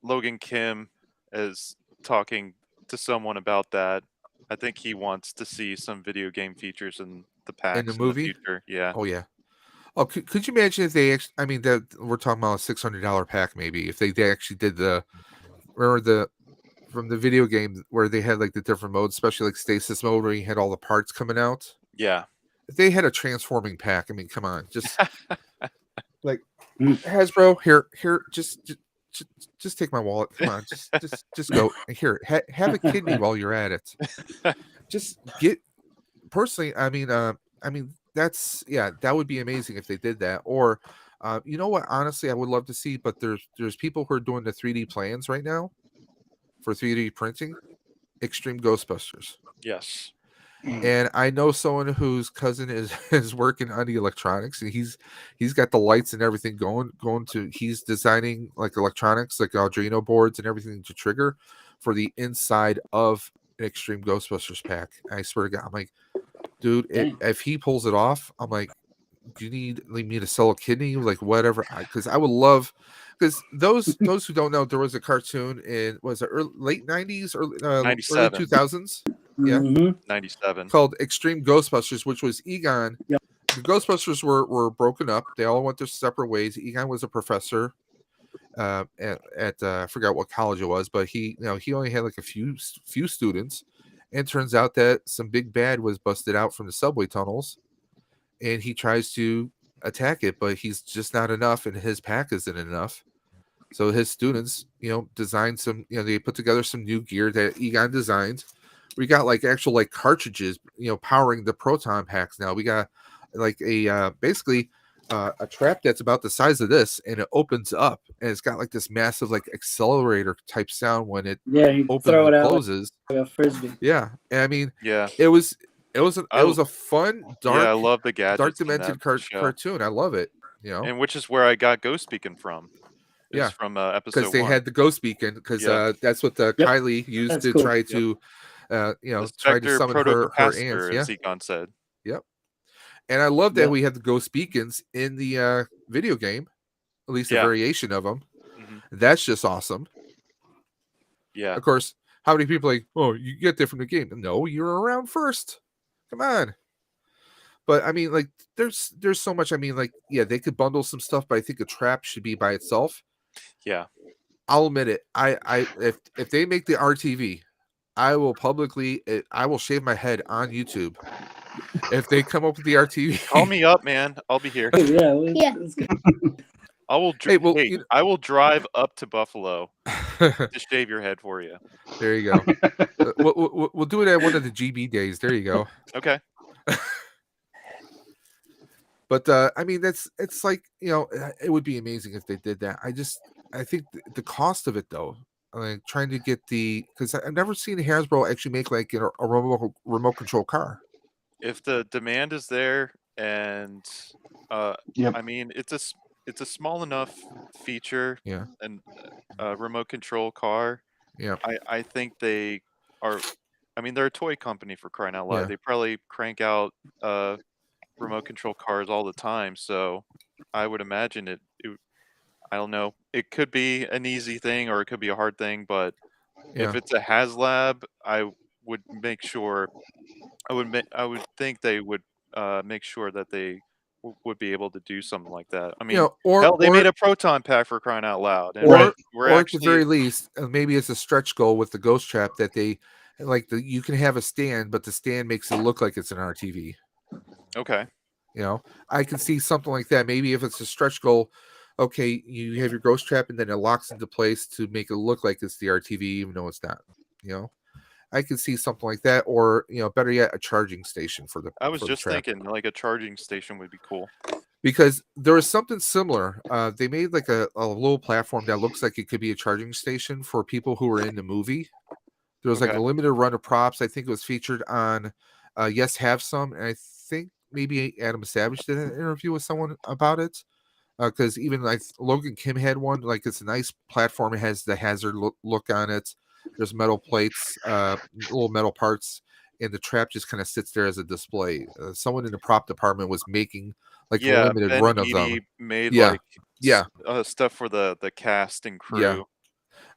Logan Kim is talking to someone about that. I think he wants to see some video game features in the packs in the movie. future. Yeah. Oh yeah. Oh, could you imagine if they? I mean, that we're talking about a $600 pack, maybe if they actually did remember from the video game where they had like the different modes, especially like stasis mode where you had all the parts coming out. Yeah. If they had a transforming pack, I mean, come on, just like Hasbro, here, just take my wallet. Come on, just go here. Have a kidney while you're at it. Just get. Personally, I mean, that would be amazing if they did that. Or, you know what? Honestly, I would love to see. But there's people who are doing the 3D plans right now for 3D printing. Extreme Ghostbusters. Yes. And I know someone whose cousin is working on the electronics, and he's got the lights and everything going to. He's designing like electronics, like Arduino boards and everything to trigger for the inside of an Extreme Ghostbusters pack. I swear to God, I'm like, dude, if he pulls it off, I'm like, do you need me to sell a kidney? Like whatever, because I would love. Because those who don't know, there was a cartoon in late 90s or early 2000s. Yeah, 97. Called Extreme Ghostbusters, which was Egon. Yep. The Ghostbusters were broken up. They all went their separate ways. Egon was a professor at I forgot what college it was, but he only had like a few students. And it turns out that some big bad was busted out from the subway tunnels, and he tries to attack it, but he's just not enough, and his pack isn't enough. So his students, designed some, they put together some new gear that Egon designed. We got like actual like cartridges, powering the proton packs now. We got like a basically a trap that's about the size of this, and it opens up, and it's got like this massive like accelerator type sound when it opens and closes. Like a frisbee. Yeah, and I mean, yeah, it was a fun dark. Yeah, I love the gadgets. Dark dimension cartoon. I love it. And which is where I got Ghost Beacon from. Yeah, from episode 1. Because they had the Ghost Beacon, because that's what Kylie used to try to. Try to summon her ants. Yeah, as Egon said. Yep. And I love that we have the ghost beacons in the video game, at least a variation of them. Mm-hmm. That's just awesome. Yeah. Of course, how many people like, oh, you get that from the game? No, you're around first. Come on. But I mean, like, there's so much. I mean, like, yeah, they could bundle some stuff, but I think a trap should be by itself. Yeah. I'll admit it. If they make the RTV, I will publicly. I will shave my head on YouTube if they come up with the RTV. Call me up, man. I'll be here. Oh, yeah. Yeah. Let's go. I will. Hey, well, I will drive up to Buffalo to shave your head for you. There you go. We'll do it at one of the GB days. There you go. Okay. But I mean, it's like, it would be amazing if they did that. I think the cost of it though, like trying to get because I've never seen Hasbro actually make like a remote control car. If the demand is there, and Yep. I mean, it's a small enough feature. Yeah. And remote control car. Yeah. I think they are. I mean, they're a toy company, for crying out loud. Yeah. They probably crank out remote control cars all the time. So I would imagine it. I don't know. It could be an easy thing or it could be a hard thing. But Yeah. if it's a Haslab, I would make sure. I would think they would make sure that they would be able to do something like that. I mean, hell, they made a proton pack, for crying out loud. And Or we're at actually, the very least, maybe it's a stretch goal with the ghost trap that they like. You can have a stand, but the stand makes it look like it's an RTV. okay. I can see something like that. Maybe if it's a stretch goal, okay, you have your ghost trap and then it locks into place to make it look like it's the RTV, even though it's not. I can see something like that, or better yet, a charging station for the. I was for the just trap. thinking, like, a charging station would be cool. Because there was something similar. They made like a little platform that looks like it could be a charging station for people who were in the movie. There was like Okay. a limited run of props. I think it was featured on Yes Have Some, and I think maybe Adam Savage did an interview with someone about it. Because even like Logan Kim had one. Like, it's a nice platform. It has the hazard look on it. There's metal plates, little metal parts, and the trap just kind of sits there as a display. Someone in the prop department was making like a limited Ben run of Eady them. made Yeah. like Yeah. stuff for the cast and crew. Yeah.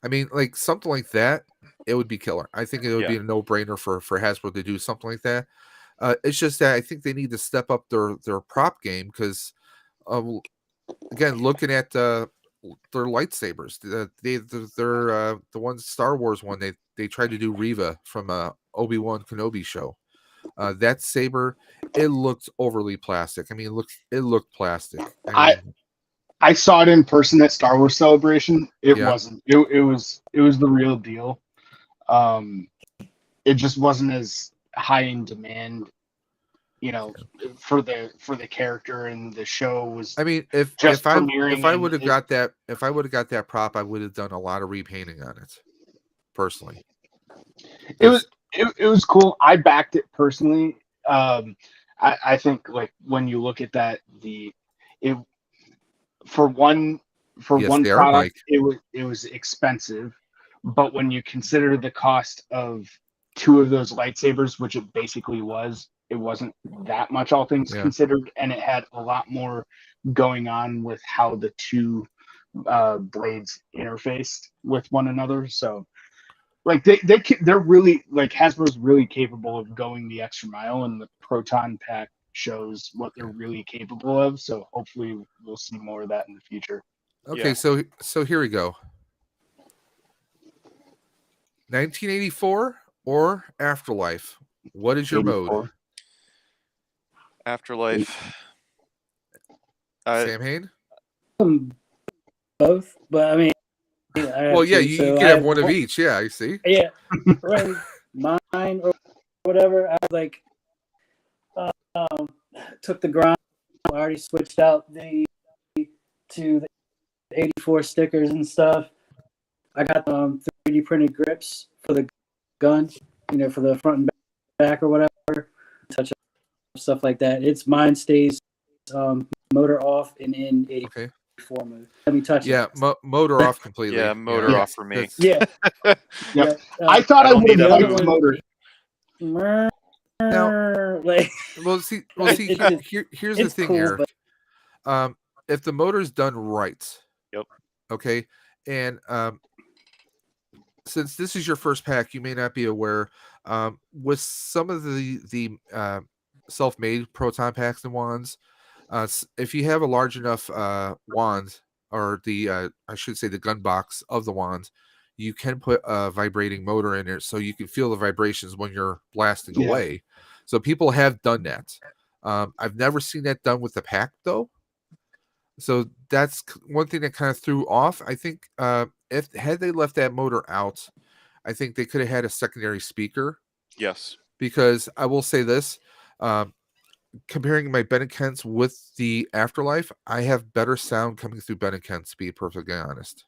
I mean, like something like that, it would be killer. I think it would be a no-brainer for Hasbro to do something like that. It's just that I think they need to step up their prop game because, again, looking at their lightsabers, they're the one Star Wars one. They tried to do Reva from Obi-Wan Kenobi show. That saber, it looked overly plastic. I mean, it looked plastic. I saw it in person at Star Wars Celebration. It Yeah. wasn't. It was the real deal. It just wasn't as high in demand, for the character, and the show was. I mean, if I would have got that prop, I would have done a lot of repainting on it. Personally, It was cool. I backed it personally. I think like when you look at that, for one they are, product, Mike. it was expensive, but when you consider the cost of two of those lightsabers, which it basically was, it wasn't that much, all things considered, and it had a lot more going on with how the two blades interfaced with one another. So, like they're really, like, Hasbro's really capable of going the extra mile, and the Proton Pack shows what they're really capable of. So hopefully we'll see more of that in the future. Okay, so here we go. 1984 or Afterlife? What is your 84. mode? Afterlife. Sam Hain? Both, but I mean, Well, yeah, you can have one of each. Yeah, I see. Yeah, right. Mine or whatever. I was like, took the grind. I already switched out to the 84 stickers and stuff. I got 3D printed grips for the gun, for the front and back or whatever. Touch up stuff like that. Mine stays motor off and in 84 mode. Let me touch it. Motor off completely. Yeah, motor off for me. Yeah. Yep. I thought I would have liked the motor. Now, here's the thing, cool, Eric. If the motor's done right, okay, and since this is your first pack, you may not be aware. With some of the self-made proton packs and wands. If you have a large enough wand, or I should say the gun box of the wand, you can put a vibrating motor in it so you can feel the vibrations when you're blasting Yeah. away. So people have done that. I've never seen that done with the pack though. So that's one thing that kind of threw off. I think if had they left that motor out, I think they could have had a secondary speaker. Yes. Because I will say this, comparing my Ben & Kents with the Afterlife, I have better sound coming through Ben & Kents, to be perfectly honest.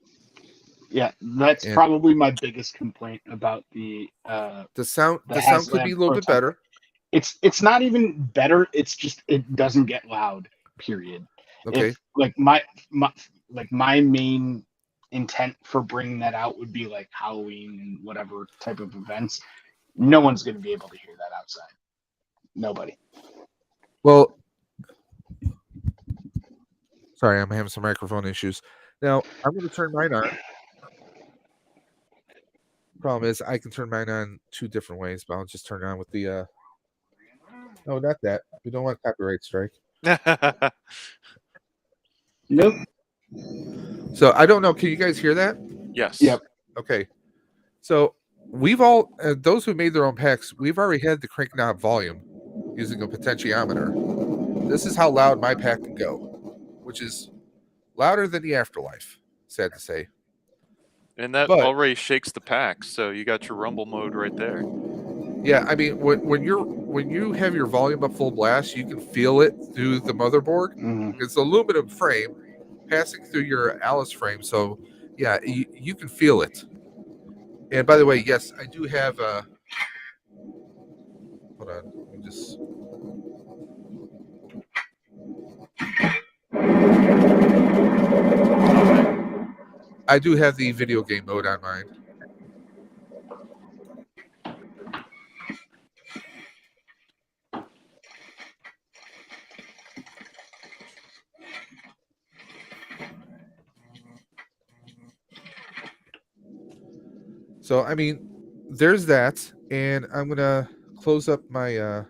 Yeah, that's And probably my biggest complaint about the sound could Haslab be a little bit Proton better. It's not even better. It's just it doesn't get loud. Period. Okay. If like my main intent for bringing that out would be like Halloween and whatever type of events. No one's going to be able to hear that outside. Nobody. Well, sorry, I'm having some microphone issues. Now, I'm going to turn mine on. Problem is, I can turn mine on 2 different ways, but I'll just turn it on with the. No, not that. We don't want copyright strike. Nope. So I don't know. Can you guys hear that? Yes. Yep. Okay. So we've all those who made their own packs. We've already had the crank knob volume using a potentiometer. This is how loud my pack can go, which is louder than the Afterlife. Sad to say. And that But- already shakes the pack, so you got your rumble mode right there. Yeah, I mean, when you have your volume up full blast, you can feel it through the motherboard. Mhm. It's aluminum frame passing through your Alice frame, so yeah, you can feel it. And by the way, yes, I do have a. Hold on, let me just. I do have the video game mode on mine. So I mean, there's that, and I'm gonna close up my.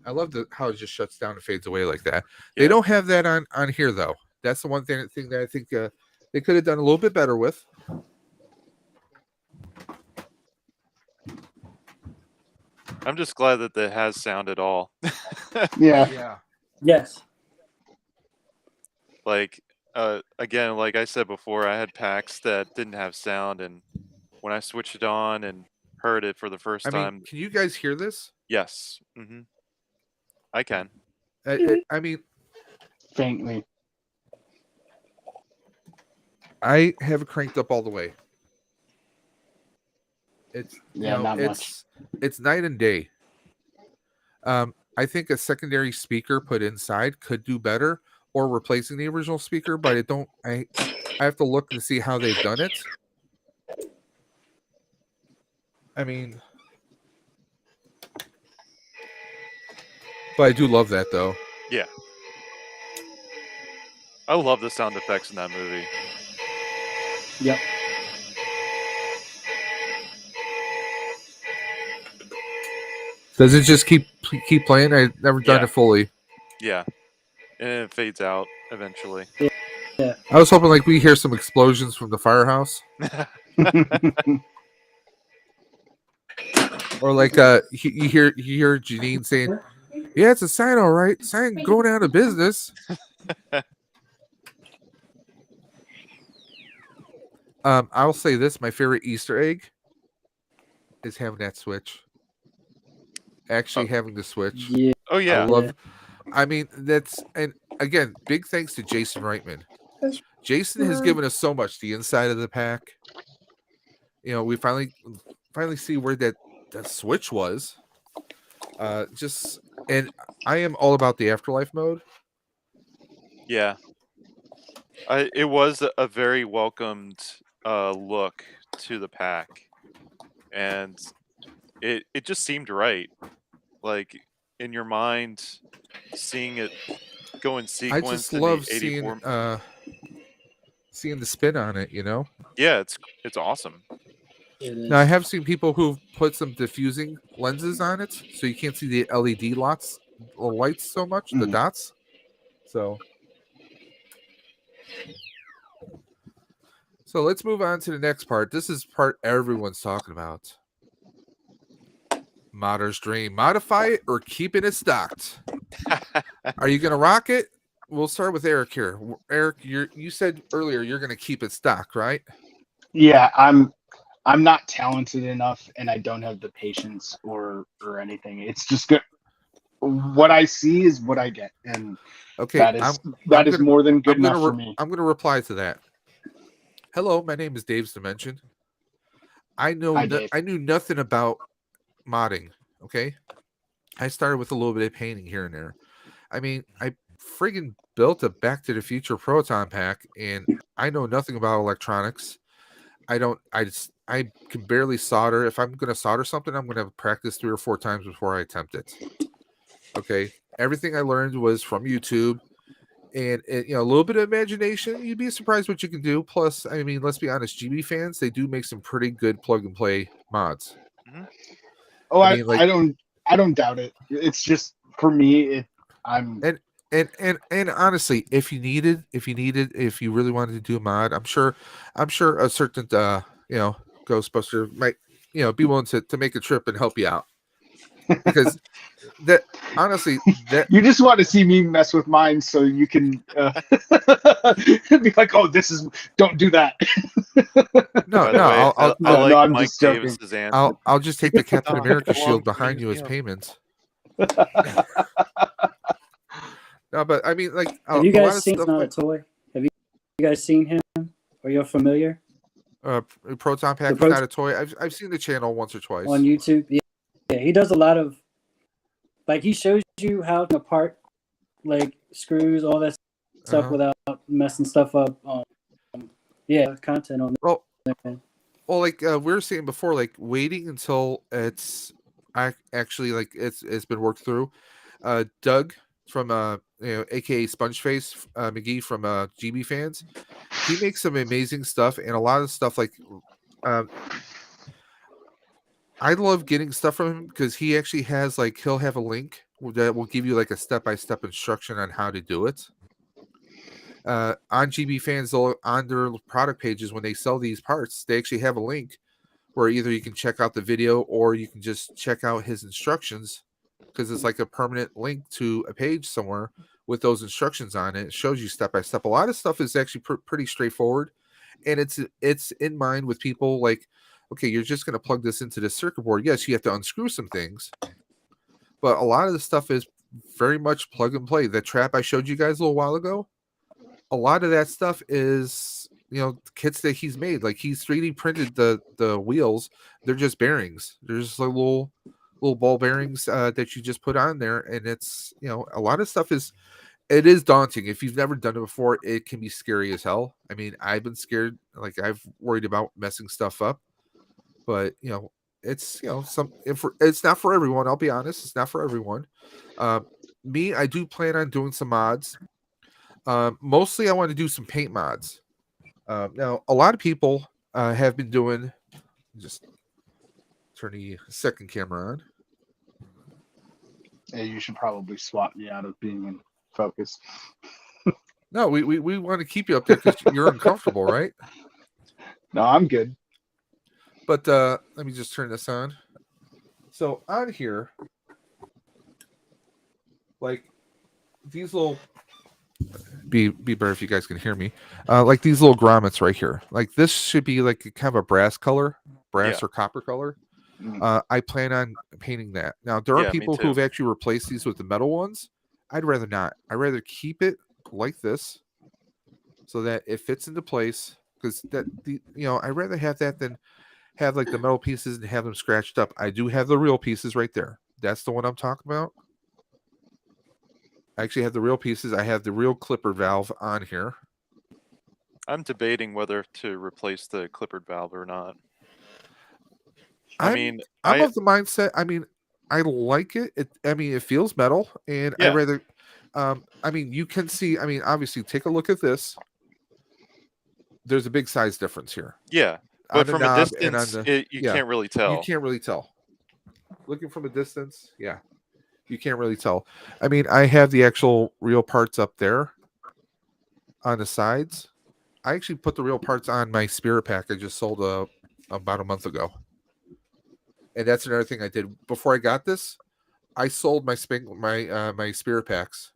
I love how it just shuts down and fades away like that. They Yeah. don't have that on here though. That's the one thing that I think they could have done a little bit better with. I'm just glad that it has sound at all. Yeah. Yeah. Yes. Like, again, like I said before, I had packs that didn't have sound, and when I switched it on and heard it for the first I time, mean, can you guys hear this? yes, I can. I mean, Faintly. I have it cranked up all the way. It's Yeah, not much. It's night and day. I think a secondary speaker put inside could do better, or replacing the original speaker, but I have to look to see how they've done it. I mean, but I do love that though. Yeah. I love the sound effects in that movie. Yep. Does it just keep playing? I've never done Yeah. it fully. Yeah. And it fades out eventually. I was hoping like we hear some explosions from the Firehouse, or like you hear Janine saying, "Yeah, it's a sign, all right. Sign going out of business." I'll say this: my favorite Easter egg is having that switch. Actually, having the switch. Yeah. Oh yeah. I love. I mean, and again, big thanks to Jason Reitman. Jason has given us so much. The inside of the pack. You know, we finally see where that switch was. And I am all about the Afterlife mode. Yeah. It was a very welcomed look to the pack, and it just seemed right. Like in your mind, seeing it go in I sequence. just in love the 84. seeing the spin on it. You know. Yeah, it's awesome. It Now I is. have seen people who've put some diffusing lenses on it, so you can't see the LED lights so much, the Mhm. dots. So let's move on to the next part. This is part everyone's talking about. Modder's dream. Modify it or keep it stocked. Are you gonna rock it? We'll start with Eric here. Eric, you said earlier you're gonna keep it stocked, right? Yeah, I'm not talented enough, and I don't have the patience or anything. It's just good. What I see is what I get, and Okay, that is more than good enough for me. I'm gonna reply to that. Hello, my name is Dave's Dimension. Hi, Dave. I knew nothing about modding. Okay, I started with a little bit of painting here and there. I mean, I friggin' built a Back to the Future proton pack, and I know nothing about electronics. I can barely solder. If I'm going to solder something, I'm going to practice 3 or 4 times before I attempt it. Okay, everything I learned was from YouTube, and a little bit of imagination. You'd be surprised what you can do. Plus, I mean, let's be honest, GB fans, they do make some pretty good plug and play mods. Oh, I mean, like, I don't doubt it. It's just for me, I'm and honestly, if you really wanted to do a mod, I'm sure a certain Ghostbuster might be willing to make a trip and help you out, because that honestly that you just want to see me mess with mine so you can be like, oh, don't do that. no By the way, I No, like I'm Mike just joking. Davis's answer. I'll just take the Captain Oh, America belongs shield in the behind you as museum. payments. No, but I mean, like, Have you a lot guys of seen? It's stuff not a like toy. Have you guys seen him? Or you're familiar Proton Pack is not a toy. I've seen the channel once or twice on YouTube? Yeah, he does a lot of, like, he shows you how to apart like screws, all that stuff without messing stuff up. Content on Well, there. Well, like we were saying before, like waiting until it's actually like it's been worked through. Doug from aka Spongeface McGee from GB fans, he makes some amazing stuff, and a lot of stuff like I love getting stuff from him because he actually has he'll have a link that will give you like a step-by-step instruction on how to do it. On GB fans, on their product pages, when they sell these parts, they actually have a link where either you can check out the video or you can just check out his instructions, because it's like a permanent link to a page somewhere with those instructions on it. It shows you step by step. A lot of stuff is actually pretty straightforward, and it's in mind with people like, okay, you're just going to plug this into the circuit board. Yes, you have to unscrew some things, but a lot of the stuff is very much plug and play. The trap I showed you guys a little while ago, a lot of that stuff is kits that he's made. Like, he's 3D printed the wheels. They're just bearings. They're just like little ball bearings that you just put on there, and it's a lot of stuff is daunting. If you've never done it before, it can be scary as hell. I mean, I've been scared. Like, I've worried about messing stuff up, but it's it's not for everyone. I'll be honest, it's not for everyone. Me, I do plan on doing some mods. Mostly I want to do some paint mods. Now, a lot of people have been doing, just turn the second camera on. Yeah, you should probably swap me out of being in focus. No, we want to keep you up there because you're uncomfortable, right? No, I'm good. But let me just turn this on. So on here, like these little, be better if you guys can hear me. Like these little grommets right here. Like, this should be like kind of a brass color, or copper color. I plan on painting that. Now, there are people who've actually replaced these with the metal ones. I'd rather not. I'd rather keep it like this so that it fits into place, because I'd rather have that than have like the metal pieces and have them scratched up. I do have the real pieces right there. That's the one I'm talking about. I actually have the real pieces. I have the real clipper valve on here. I'm debating whether to replace the clippered valve or not. I'm of the mindset. I mean, I like it. It feels metal, and I'd rather. You can see. Obviously, take a look at this. There's a big size difference here. Yeah. on But the from a knob and on distance, the you yeah, can't really you tell. can't really tell. Looking from a distance, yeah, you can't really tell. I mean, I have the actual real parts up there on the sides. I actually put the real parts on my spirit pack I just sold about a month ago. And that's another thing I did before I got this. I sold my my spirit packs.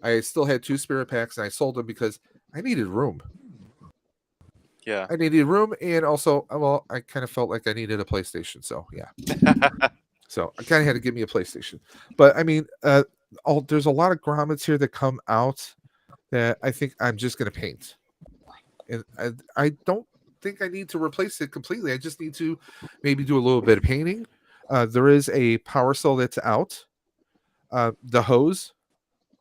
I still had 2 spirit packs, and I sold them because I needed room. Yeah. I needed room, and also, well, I kind of felt like I needed a PlayStation. So yeah, so I kind of had to give me a PlayStation. But I mean, there's a lot of grommets here that come out that I think I'm just going to paint, and I don't think I need to replace it completely. I just need to maybe do a little bit of painting. There is a power cell that's out. The hose,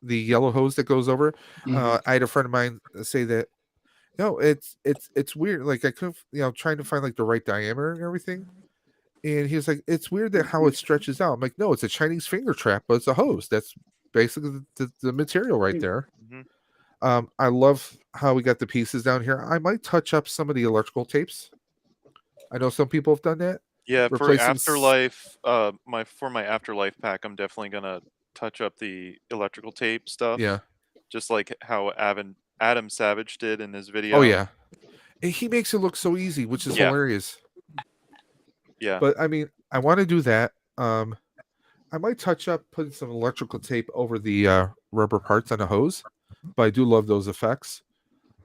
the yellow hose that goes over. I had a friend of mine say that no, it's weird. Like I couldn't, trying to find like the right diameter and everything. And he was like, it's weird that how it stretches out. I'm like, no, it's a Chinese finger trap, but it's a hose. That's basically the material right there. Mhm. I love how we got the pieces down here. I might touch up some of the electrical tapes. I know some people have done that. Yeah, for Replacing Afterlife, my Afterlife pack, I'm definitely gonna touch up the electrical tape stuff. Yeah. Just like how Adam Savage did in his video. Oh yeah. And he makes it look so easy, which is Yeah. hilarious. Yeah. But I mean, I want to do that. I might touch up putting some electrical tape over the rubber parts on the hose, but I do love those effects.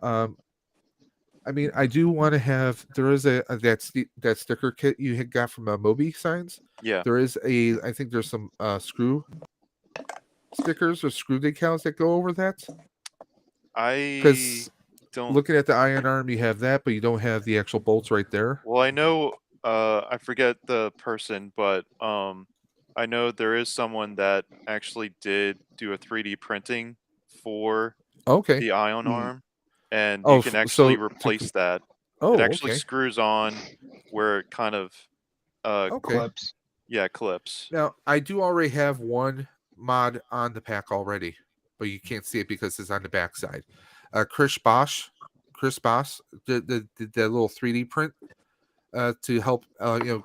I mean, I do want to have. There is that sticker kit you had got from Moby Signs. Yeah. There is I think there's some screw stickers or screw decals that go over that. I Because don't. looking at the iron arm, you have that, but you don't have the actual bolts right there. Well, I know. I forget the person, but I know there is someone that actually did do a 3D printing for Okay. the ion Mm. arm, and Oh, you can so actually to- replace that. Oh, It actually okay. screws on where it kind of Okay. Clips. yeah, clips. Now, I do already have one mod on the pack already, but you can't see it because it's on the back side. Chris Bosch did the little 3D print to help, kind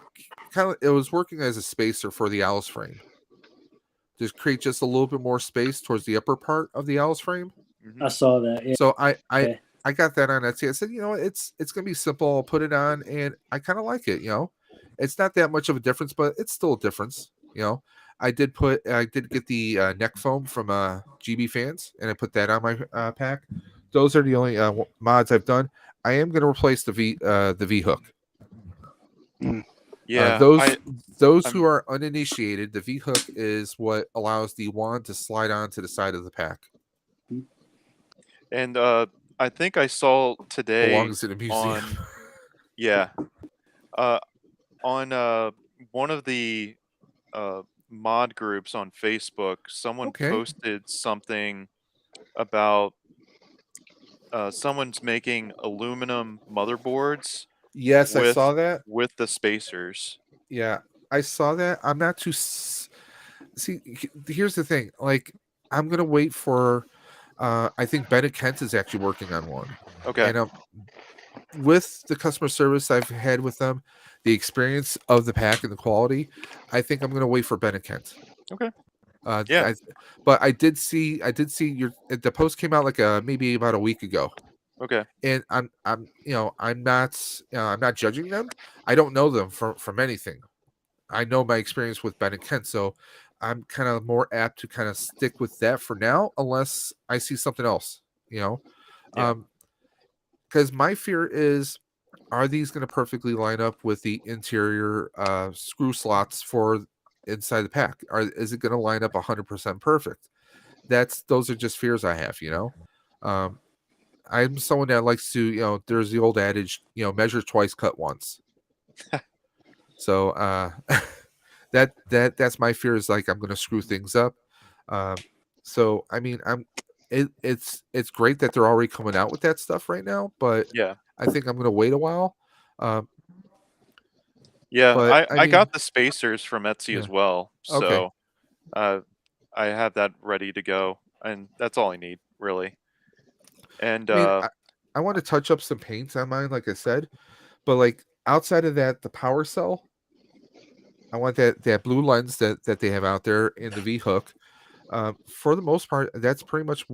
of, it was working as a spacer for the Alice frame. Just create just a little bit more space towards the upper part of the Alice frame. Mhm. I saw that. Yeah. So I Okay. got that on Etsy. I said, it's gonna be simple. I'll put it on, and I kind of like it. It's not that much of a difference, but it's still a difference. I did get the neck foam from GB Fans, and I put that on my pack. Those are the only mods I've done. I am gonna replace the V hook. Yeah, Those I'm- who are uninitiated, the V hook is what allows the wand to slide onto the side of the pack. and I think I saw today Belongs in a museum. on yeah, on one of the mod groups on Facebook, someone Okay. posted something about someone's making aluminum motherboards Yes, I with saw that. with the spacers. Yeah, I saw that. I'm not too. See, here's the thing. Like, I'm gonna wait for. I think Bennett Kent is actually working on one, Okay. and with the customer service I've had with them, the experience of the pack and the quality, I think I'm gonna wait for Bennett Kent. Okay. Yeah. But I did see the post came out like maybe about a week ago. Okay. And I'm not judging them. I don't know them from anything. I know my experience with Ben and Kent, so I'm kind of more apt to kind of stick with that for now, unless I see something else. Yeah. Because my fear is, are these going to perfectly line up with the interior screw slots for inside the pack? Is it going to line up 100% perfect? Those are just fears I have. I'm someone that likes to, there's the old adage, measure twice, cut once. So that's my fear, is like I'm going to screw things up. So I mean, it's great that they're already coming out with that stuff right now, but Yeah. I think I'm going to wait a while. Yeah, but I I got mean- the spacers from Etsy as Yeah. well, Okay. so I have that ready to go, and that's all I need, really. And I mean, I want to touch up some paints on mine, like I said, But like outside of that, the power cell, I want that blue lens that they have out there in the V hook. For the most part, that's pretty much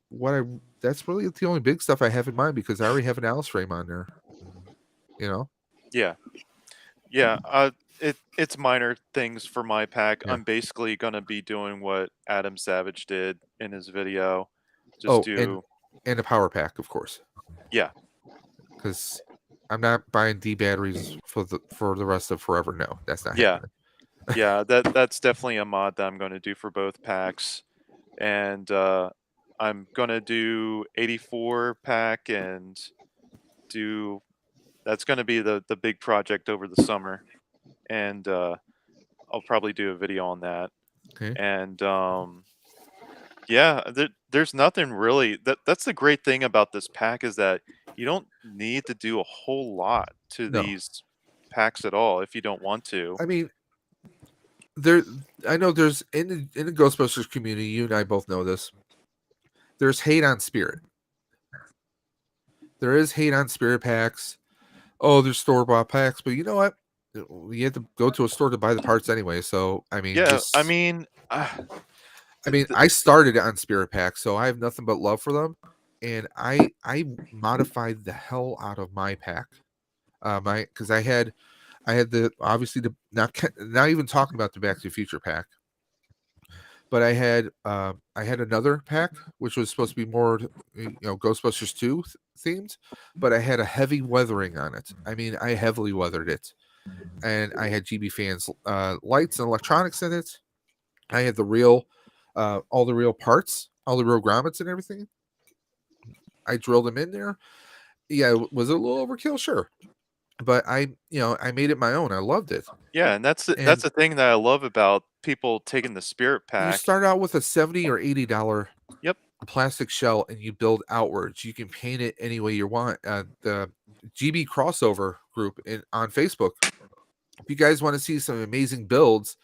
what I. That's really the only big stuff I have in mind because I already have an Alice frame on there. You know. Yeah. It's minor things for my pack. Yeah. I'm basically gonna be doing what Adam Savage did in his video. Just Oh, do and a power pack, of course. Yeah. Because I'm not buying D batteries for the rest of forever. No, that's not Yeah. happening. Yeah, that's definitely a mod that I'm going to do for both packs, and I'm going to do 84 pack and do that's going to be the big project over the summer, and I'll probably do a video on that. Okay. And yeah, there's nothing really that's the great thing about this pack is that you don't need to do a whole lot to No. these packs at all if you don't want to. I mean, I know there's in the Ghostbusters community, you and I both know this. There's hate on Spirit. There is hate on Spirit packs. Oh, there's store-bought packs, but you know what? You have to go to a store to buy the parts anyway. So I mean, Yeah, just, I mean, I started on Spirit packs, so I have nothing but love for them, and I modified the hell out of my pack. Because I had the obviously the not even talking about the Back to the Future pack, but I had another pack which was supposed to be more Ghostbusters 2 themed, but I had a heavy weathering on it. I mean, I heavily weathered it, and I had GB fans lights and electronics in it. I had the real all the real parts, all the real grommets and everything. I drilled them in there. Yeah, was it a little overkill? Sure. But I made it my own. I loved it. yeah, and that's the thing that I love about people taking the Spirit You pack. start out with a $70 or $80 Yep. plastic shell, and you build outwards. You can paint it any way you want. The GB crossover group on Facebook. If you guys want to see some amazing builds,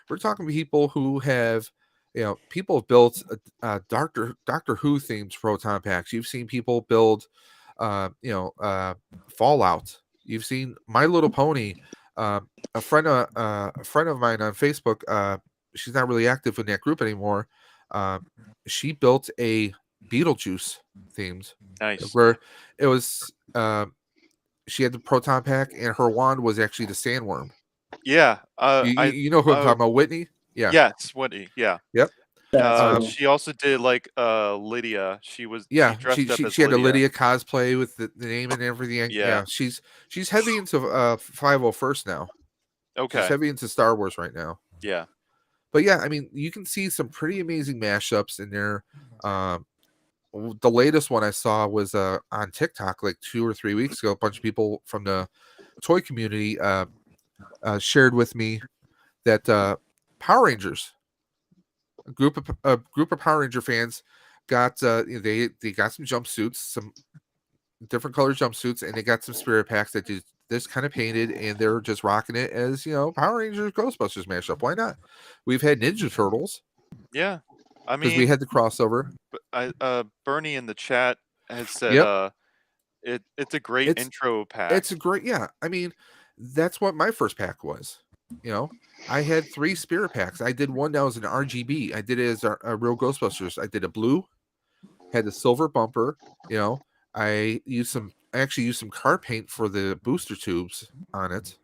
we're talking people who have, people have built Doctor Who themed proton packs. You've seen people build, Fallout. You've seen My Little Pony. A friend of mine on Facebook. She's not really active in that group anymore. She built a Beetlejuice themed. Nice. Where it was. She had the proton pack, and her wand was actually the sandworm. Yeah. You know who I'm talking about, Whitney? Yeah. Yes, Whitney. Yeah. Yep. She also did like Lydia. She dressed up as she had a Lydia. Lydia cosplay with the name and everything. Yeah. She's heavy into 501st now. Okay. She's heavy into Star Wars right now. Yeah. But yeah, I mean, you can see some pretty amazing mashups in there. The latest one I saw was on TikTok like 2 or 3 weeks ago. A bunch of people from the toy community shared with me that Power Rangers, a group of Power Ranger fans got they got some jumpsuits, some different color jumpsuits, and they got some Spirit packs that did this kind of painted, and they're just rocking it as Power Rangers Ghostbusters mashup. Why not? We've had Ninja Turtles. Yeah. I Because mean, we had the crossover. Bernie in the chat has said it's a great intro pack. It's a great, yeah. I mean, that's what my first pack was. I had 3 Spirit packs. I did one that was an RGB. I did it as a real Ghostbusters. I did a blue, had the silver bumper. I actually used some car paint for the booster tubes on it,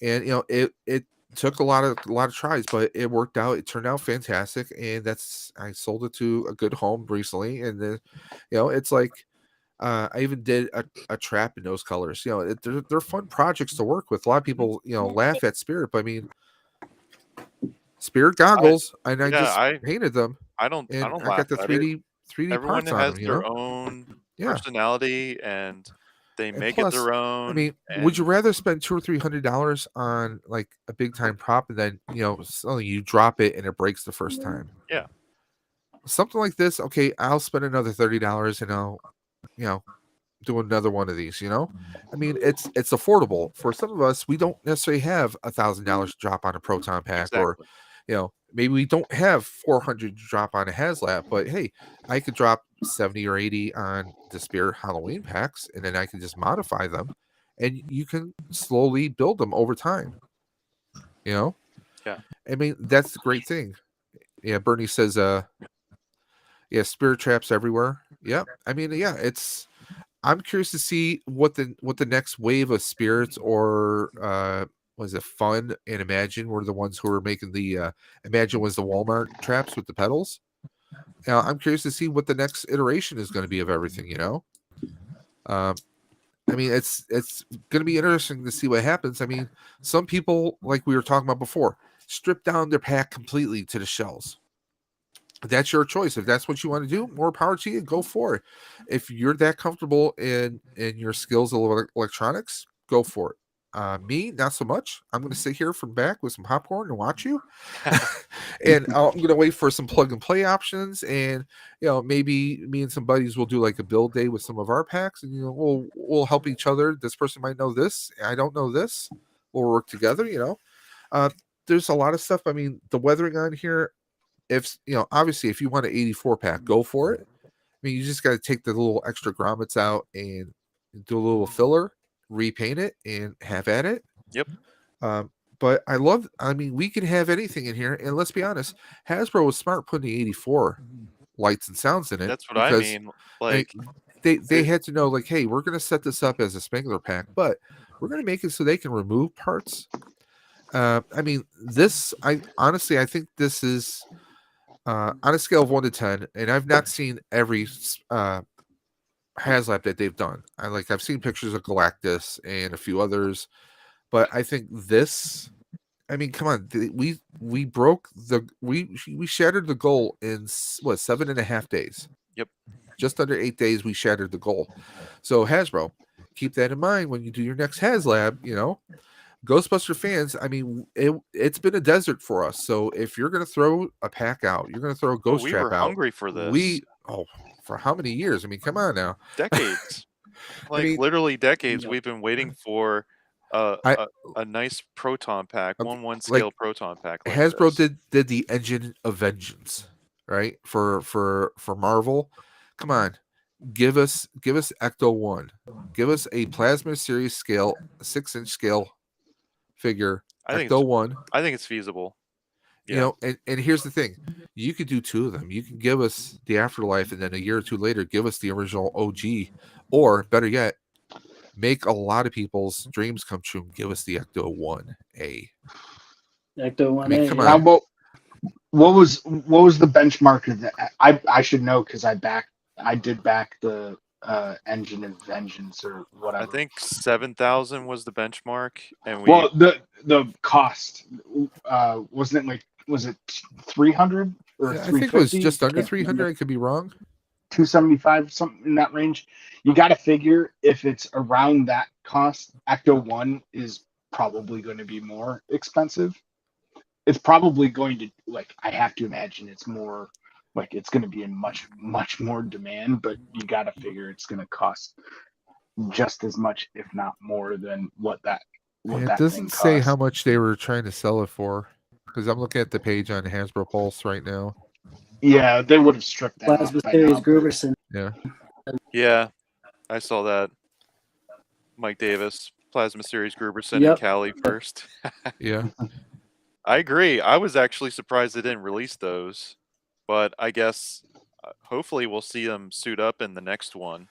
and it took a lot of tries, but it worked out. It turned out fantastic, and I sold it to a good home recently, and then it's like I even did a trap in those colors. They're fun projects to work with. A lot of people laugh at Spirit, but I mean, Spirit goggles, I just painted them. I don't I laugh got the at 3D Everyone parts has on them. their own personality, and they make plus, it their own. I mean, would you rather spend $200 or $300 on like a big time prop and then suddenly you drop it and it breaks the first time? Yeah. Something like this, okay, I'll spend another $30 and I'll do another one of these. I mean, it's affordable for some of us. We don't necessarily have $1,000 to drop on a proton pack, or maybe we don't have $400 to drop on a Haslab, but hey, I could drop 70 or 80 on the Spirit Halloween packs, and then I can just modify them and you can slowly build them over time. You know, Yeah. I mean, that's the great thing. Yeah, Bernie says, yeah, spirit traps everywhere. Yeah, I mean, yeah, it's. I'm curious to see what the next wave of spirits or was it Fun and Imagine were the ones who were making the Imagine was the Walmart traps with the pedals. I'm curious to see what the next iteration is going to be of everything. You know, I mean, it's going to be interesting to see what happens. I mean, some people, like we were talking about before, strip down their pack completely to the shells. That's your choice. If that's what you want to do, more power to you. Go for it. If you're that comfortable in your skills of electronics, go for it. Me, not so much. I'm going to sit here from back with some popcorn and watch you, and I'm going to wait for some plug and play options. And maybe me and some buddies will do like a build day with some of our packs, and we'll help each other. This person might know this. I don't know this. We'll work together. There's a lot of stuff. I mean, the weathering on here. If obviously, if you want an 84 pack, go for it. I mean, you just got to take the little extra grommets out and do a little filler, repaint it, and have at it. Yep. But I mean, we can have anything in here, and let's be honest, Hasbro was smart putting the 84 lights and sounds in it. That's what I mean. Like they had to know, like, hey, we're going to set this up as a Spengler pack, but we're going to make it so they can remove parts. I mean, I think this is. On a scale of 1 to 10, and I've not seen every Haslab that they've done. I've seen pictures of Galactus and a few others, but I think this. I mean, come on, we broke we shattered the goal in 7.5 days. Yep, just under 8 days we shattered the goal. So Hasbro, keep that in mind when you do your next Haslab. Ghostbuster fans, I mean, it's been a desert for us. So if you're going to throw a pack out, you're going to throw a ghost trap out. We were hungry for this. For how many years? I mean, come on now. Decades. Literally decades. We've been waiting for a nice proton pack, 1/1 scale proton pack. Like Hasbro did the Engine of Vengeance, right? For Marvel. Come on. Give us Ecto 1. Give us a Plasma Series scale, 6-inch scale figure. Ecto 1. I think it's feasible. Yeah. And here's the thing. You could do 2 of them. You can give us the Afterlife, and then a year or 2 later, give us the original OG. Or, better yet, make a lot of people's dreams come true and give us the Ecto 1A. Ecto 1A. I mean, come on. Now, what was the benchmark of that? I should know because I did back the Engine of Vengeance or whatever. I think 7,000 was the benchmark, and the cost wasn't it was it 300 or I think it was just under 300. I could be wrong. 275, something in that range. You got to figure if it's around that cost, Ecto 1 is probably going to be more expensive. It's probably going to, I have to imagine it's more. It's going to be in much, much more demand, but you got to figure it's going to cost just as much, if not more, than what that. It doesn't say how much they were trying to sell it for, because I'm looking at the page on Hasbro Pulse right now. Yeah, they would have stripped that. Plasma Series Gruberson. Yeah, I saw that. Mike Davis, Plasma Series Gruberson, and Callie first. Yeah, I agree. I was actually surprised they didn't release those. But I guess hopefully we'll see them suit up in the next one.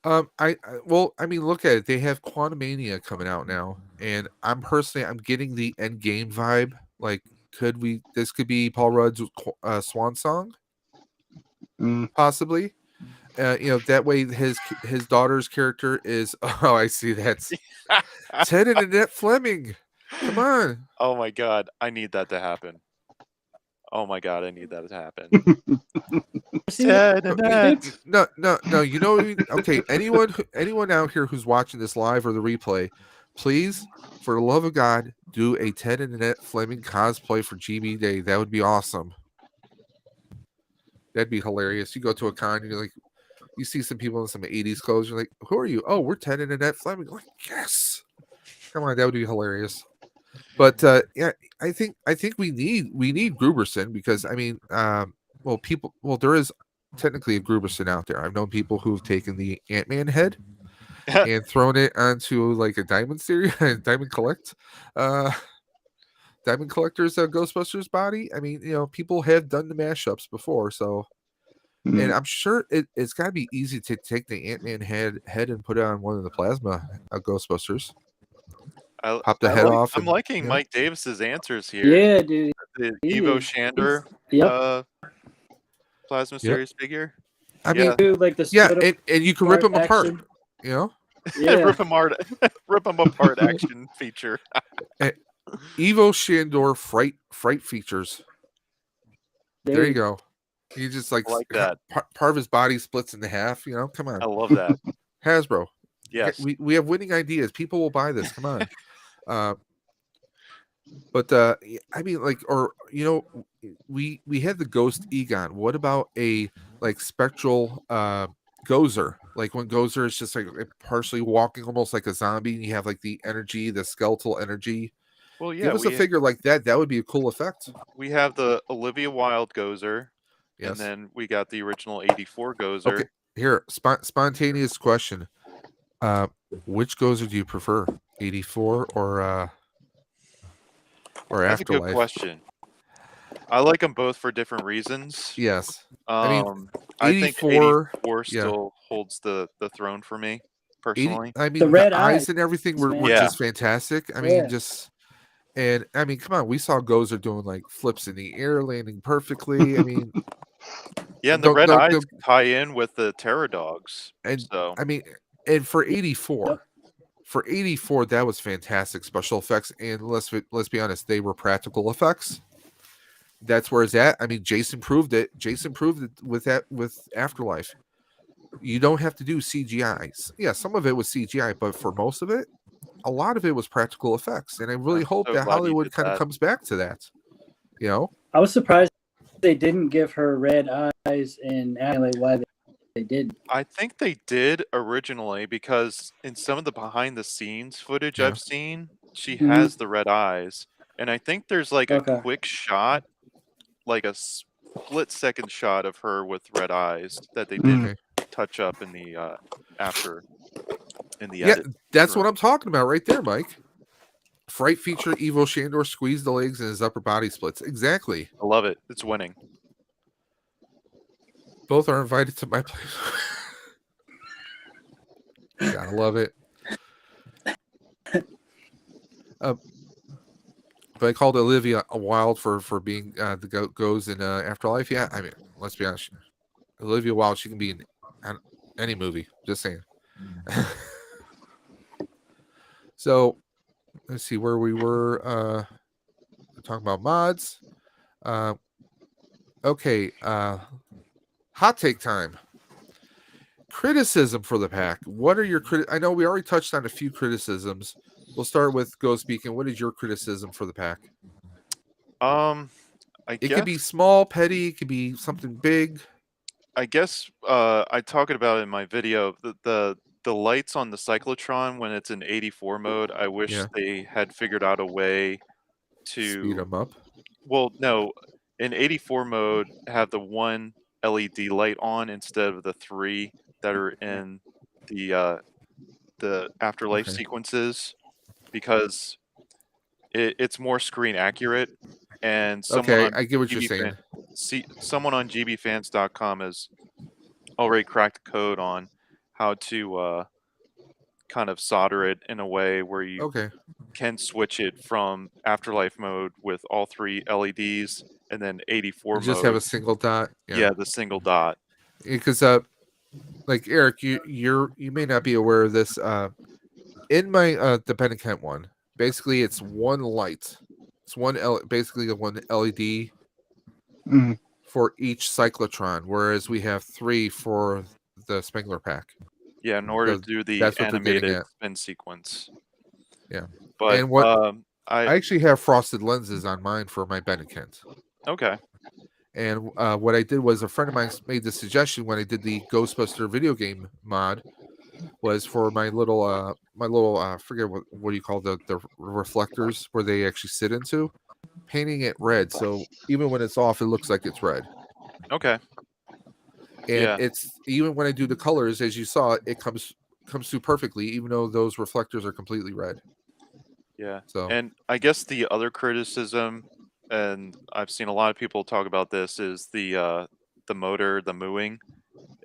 I mean, look at it. They have Quantumania coming out now, and I'm getting the end game vibe. This could be Paul Rudd's swan song, possibly. That way his daughter's character is. Oh, I see. That's Ted and Annette Fleming. Come on. Oh my God, I need that to happen. Oh my God, I need that to happen. No. Okay, anyone out here who's watching this live or the replay, please, for the love of God, do a Ted and Annette Fleming cosplay for GB Day. That would be awesome. That'd be hilarious. You go to a con, you see some people in some 80s clothes. You're like, who are you? Oh, we're Ted and Annette Fleming. Like, yes. Come on, that would be hilarious. But I think we need Gruberson because I mean, there is technically a Gruberson out there. I've known people who've taken the Ant-Man head and thrown it onto like a Diamond series, Diamond Collect, Diamond Collector's Ghostbusters body. I mean, people have done the mashups before, so. And I'm sure it's got to be easy to take the Ant-Man head and put it on one of the plasma Ghostbusters. Pop the head off. I'm liking Mike Davis's answers here. Yeah, dude. The Evo Shandor plasma series figure. I mean, Dude, like the and you can rip them apart. action. Yeah. Rip them apart action feature. Evo Shandor fright features. There you go. He just like that. Part of his body splits into half. Come on. I love that. Hasbro. Yes. We have winning ideas. People will buy this. Come on. But I mean, like, we had the Ghost Egon. What about a like spectral Gozer? Like when Gozer is just like partially walking, almost like a zombie, and you have like the energy, the skeletal energy. Well, yeah. Give us a figure like that. That would be a cool effect. We have the Olivia Wilde Gozer. Yes. And then we got the original 84 Gozer. Okay. Here, spontaneous question. Which Gozer do you prefer? 84 or That's Afterlife? a good question. I like them both for different reasons. Yes. I think 84 still holds the throne for me personally. I mean, the red eyes and everything were just fantastic. I mean, and I mean, come on, we saw Gozer doing like flips in the air, landing perfectly. I mean, and the red eyes tie in with the Terror Dogs. And so I mean, and for 84, that was fantastic special effects. And let's be honest, they were practical effects. That's where it's at. I mean, Jason proved it. With Afterlife. You don't have to do CGI. Yeah, some of it was CGI, but for most of it, a lot of it was practical effects. And I really hope that Hollywood kind of comes back to that. I was surprised they didn't give her red eyes in Afterlife. Why they did? I think they did originally because in some of the behind the scenes footage I've seen, she has the red eyes. And I think there's like a quick shot, like a split-second shot of her with red eyes that they did touch up in the edit. That's what I'm talking about right there, Mike. Fright feature Evo Shandor squeezed the legs and his upper body splits. Exactly. I love it. It's winning. Both are invited to my place. Gotta love it. But I called Olivia a Wilde for being the goes in Afterlife. Yeah, I mean, let's be honest. Olivia Wilde, she can be in any movie. Just saying. So, let's see where we were. Talking about mods. Okay. Hot take time. Criticism for the pack. What are your I know we already touched on a few criticisms. We'll start with Go Speaking. What is your criticism for the pack? It could be small, petty. It could be something big. I guess I talked about it in my video. The lights on the cyclotron when it's in 84 mode. I wish they had figured out a way to speed them up. Well, no, in 84 mode, have the one LED light on instead of the three that are in the Afterlife sequences, because it's more screen accurate. And I get what you're saying. Someone on gbfans.com has already cracked the code on how to kind of solder it in a way where you can switch it from Afterlife mode with all three LEDs and then 84 mode. Just have a single dot. Yeah, the single dot. Because like Eric, you may not be aware of this. In my Dependent Kent one, basically it's one light. It's basically one LED for each cyclotron, whereas we have three for the Spengler pack. Yeah, in order to do the animated spin sequence. Yeah. But and I actually have frosted lenses on mine for my Kent. Okay. And what I did was a friend of mine made the suggestion when I did the Ghostbuster video game mod was for my little I forget what do you call the reflectors where they actually sit into, painting it red so even when it's off it looks like it's red. Okay. And it's even when I do the colors, as you saw, it comes comes through perfectly, even though those reflectors are completely red. Yeah. So And I guess the other criticism, and I've seen a lot of people talk about this, is the motor, the mooing,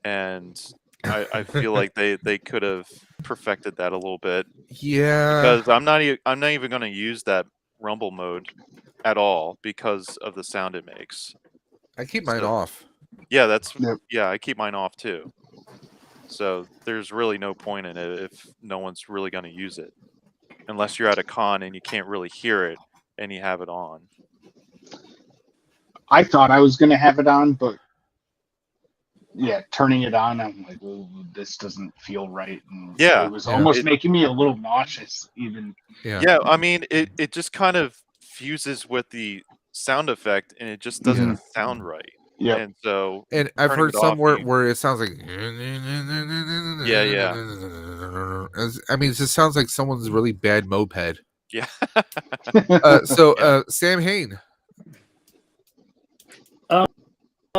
and I feel like they could have perfected that a little bit, yeah, because I'm not even going to use that rumble mode at all because of the sound it makes. I keep mine So off. yeah, that's Yep. yeah, I keep mine off too. So there's really no point in it if no one's really going to use it, unless you're at a con and you can't really hear it and you have it on. I thought I was going to have it on, but yeah, turning it on, I'm like, oh, this doesn't feel right. And Yeah, it was Yeah. almost making me a little nauseous, even. Yeah. yeah. I mean, it just kind of fuses with the sound effect, and it just doesn't Yeah. sound right. Yeah. And so And I've turning heard it off, where it sounds like yeah. I mean, it just sounds like someone's really bad moped. Yeah. So Sam Hain.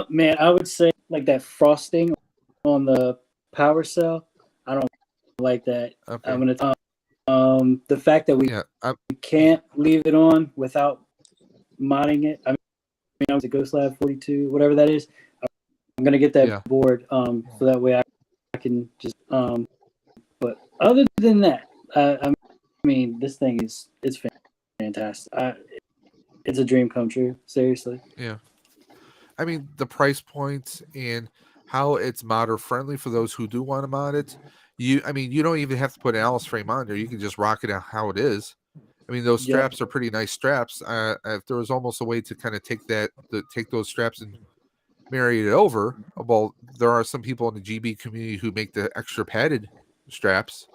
Man, I would say like that frosting on the power cell. I don't like that. Okay. I'm gonna the fact that we Yeah. can't leave it on without modding it. I mean, I was a Ghost Lab 42, whatever that is. I'm gonna get that board so that way I can just But other than that, I mean, this thing it's fantastic. It's a dream come true. Seriously. Yeah. I mean, the price point and how it's modder friendly for those who do want to mod it. You don't even have to put an Alice frame on there. You can just rock it out how it is. I mean, those straps are pretty nice straps. If there was almost a way to kind of take those straps and marry it over, well, there are some people in the GB community who make the extra padded straps.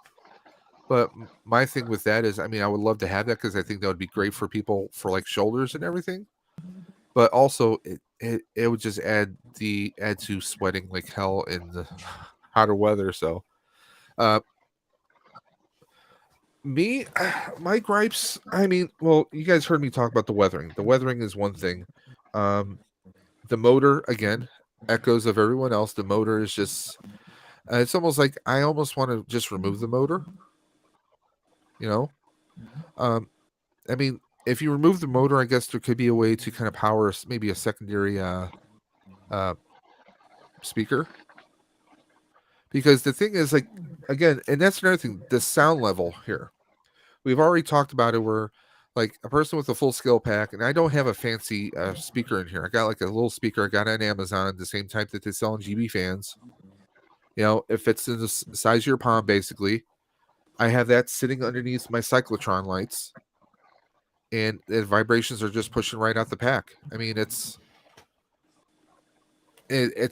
But my thing with that is, I mean, I would love to have that because I think that would be great for people for like shoulders and everything. But also, it would just add to sweating like hell in the hotter weather. So, my gripes. I mean, well, you guys heard me talk about the weathering. The weathering is one thing. The motor again echoes of everyone else. The motor is just. It's almost like I almost want to just remove the motor. You know, I mean, if you remove the motor, I guess there could be a way to kind of power maybe a secondary speaker. Because the thing is, like, again, and that's another thing, the sound level here. We've already talked about it where, like, a person with a full scale pack, and I don't have a fancy speaker in here. I got like a little speaker I got on Amazon, the same type that they sell in GB fans. You know, it fits in the size of your palm, basically. I have that sitting underneath my cyclotron lights. And the vibrations are just pushing right out the pack. I mean, it's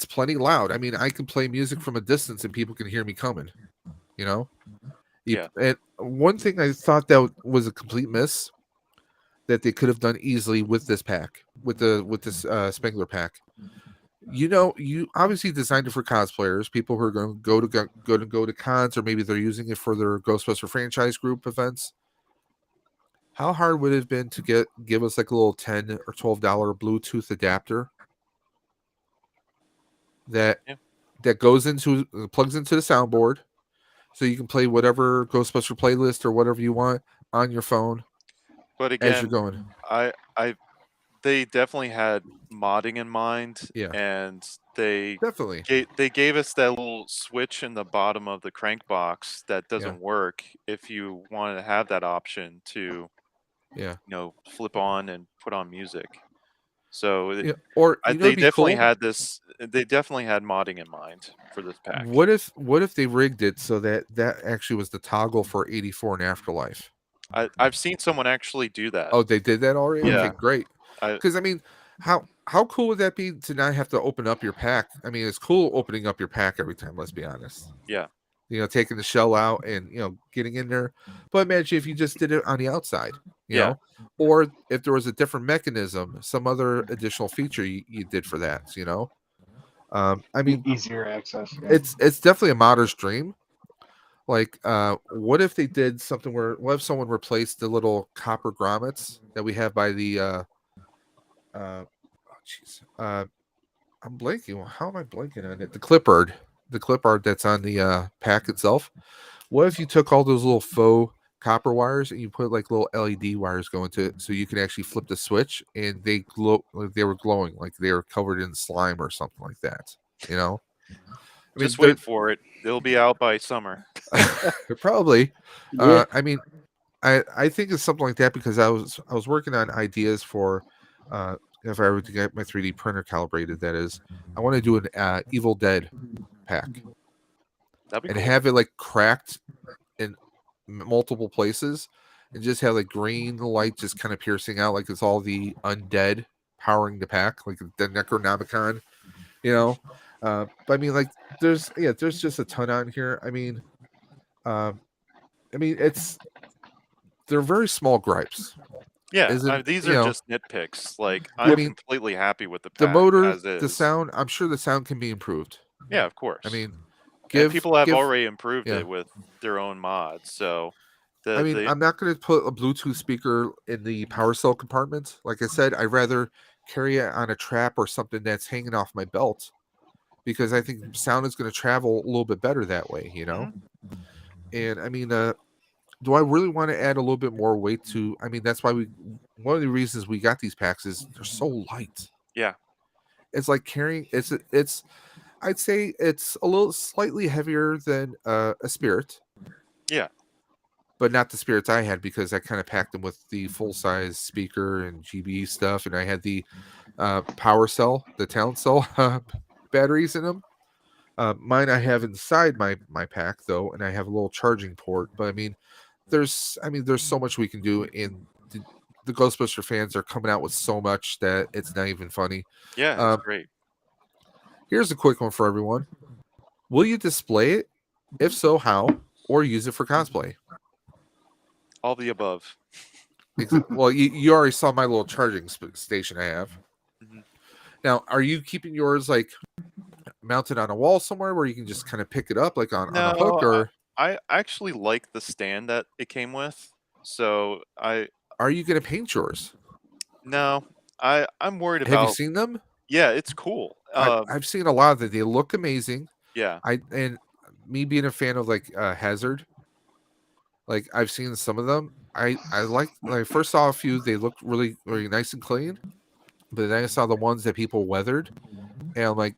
plenty loud. I mean, I can play music from a distance and people can hear me coming. You know, Yeah. And one thing I thought that was a complete miss that they could have done easily with this pack, with this Spengler pack. You know, you obviously designed it for cosplayers, people who are going to go to cons, or maybe they're using it for their Ghostbuster franchise group events. How hard would it have been to give us like a little $10 or $12 Bluetooth adapter that plugs into the soundboard, so you can play whatever Ghostbuster playlist or whatever you want on your phone. But again, as you're going, they definitely had modding in mind, and they gave us that little switch in the bottom of the crank box that doesn't work if you want to have that option to flip on and put on music. So they definitely had this. They definitely had modding in mind for this pack. What if they rigged it so that actually was the toggle for 84 and Afterlife? I've seen someone actually do that. Oh, they did that already? Yeah. Okay, great. Because I mean, how cool would that be to not have to open up your pack? I mean, it's cool opening up your pack every time, let's be honest. Yeah. You know, taking the shell out and, you know, getting in there. But imagine if you just did it on the outside, you know, or if there was a different mechanism, some other additional feature you did for that, you know. I mean, easier access. Yeah. It's definitely a modder's dream. Like, what if they did something where, what if someone replaced the little copper grommets that we have by the I'm blanking. How am I blanking on it? The clipboard clip art that's on the pack itself. What if you took all those little faux copper wires and you put like little LED wires going to it, so you can actually flip the switch and they glow, like they were glowing, like they were covered in slime or something like that. You know, I mean, Just wait for it. It'll be out by summer. probably. Yeah. I mean, I think it's something like that because I was working on ideas for if I were to get my 3D printer calibrated. That is, I want to do an Evil Dead pack That'd be and cool. have it like cracked in multiple places and just have like green light just kind of piercing out, like it's all the undead powering the pack, like the Necronomicon, you know. But I mean, like there's just a ton on here. I mean, they're very small gripes. Yeah, these are just nitpicks. Like I'm completely happy with the pack the motor, as is. the sound. I'm sure the sound can be improved. Yeah, of course. I mean, people have already improved it with their own mods. So, I'm not going to put a Bluetooth speaker in the power cell compartment. Like I said, I'd rather carry it on a trap or something that's hanging off my belt, because I think sound is going to travel a little bit better that way, you know. Mm-hmm. And I mean, do I really want to add a little bit more weight to? I mean, that's why one of the reasons we got these packs is they're so light. Yeah, it's like carrying. It's. I'd say it's a little slightly heavier than a Spirit. Yeah. But not the Spirits I had, because I kind of packed them with the full size speaker and GB stuff, and I had the power cell, the Talent Cell batteries in them. Mine I have inside my pack though, and I have a little charging port. But I mean, there's so much we can do, and the Ghostbuster fans are coming out with so much that it's not even funny. Yeah, it's great. Here's a quick one for everyone. Will you display it? If so, how? Or use it for cosplay? All the above. Well, you already saw my little charging station I have. Mm-hmm. Now, are you keeping yours like mounted on a wall somewhere where you can just kind of pick it up like on a hook? Or I actually like the stand that it came with. So are you going to paint yours? No, I'm worried about. Have you seen them? Yeah, it's cool. I've seen a lot of it. They look amazing. Yeah. And me being a fan of like Hazard, like I've seen some of them. I like when I first saw a few, they looked really, really nice and clean. But then I saw the ones that people weathered, and I'm like,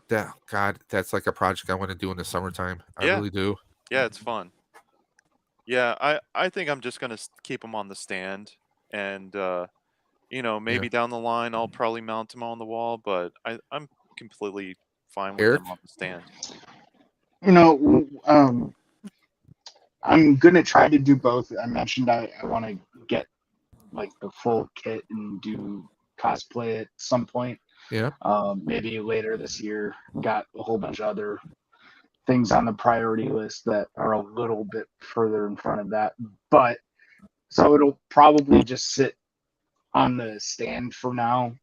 that's like a project I want to do in the summertime. I really do. Yeah, it's fun. Yeah, I think I'm just gonna keep them on the stand, and maybe down the line I'll probably mount them on the wall. But I'm completely fine with them on the stand. I'm gonna try to do both. I mentioned I want to get like the full kit and do cosplay at some point. Yeah. Maybe later this year. Got a whole bunch of other things on the priority list that are a little bit further in front of that. But so it'll probably just sit on the stand for now.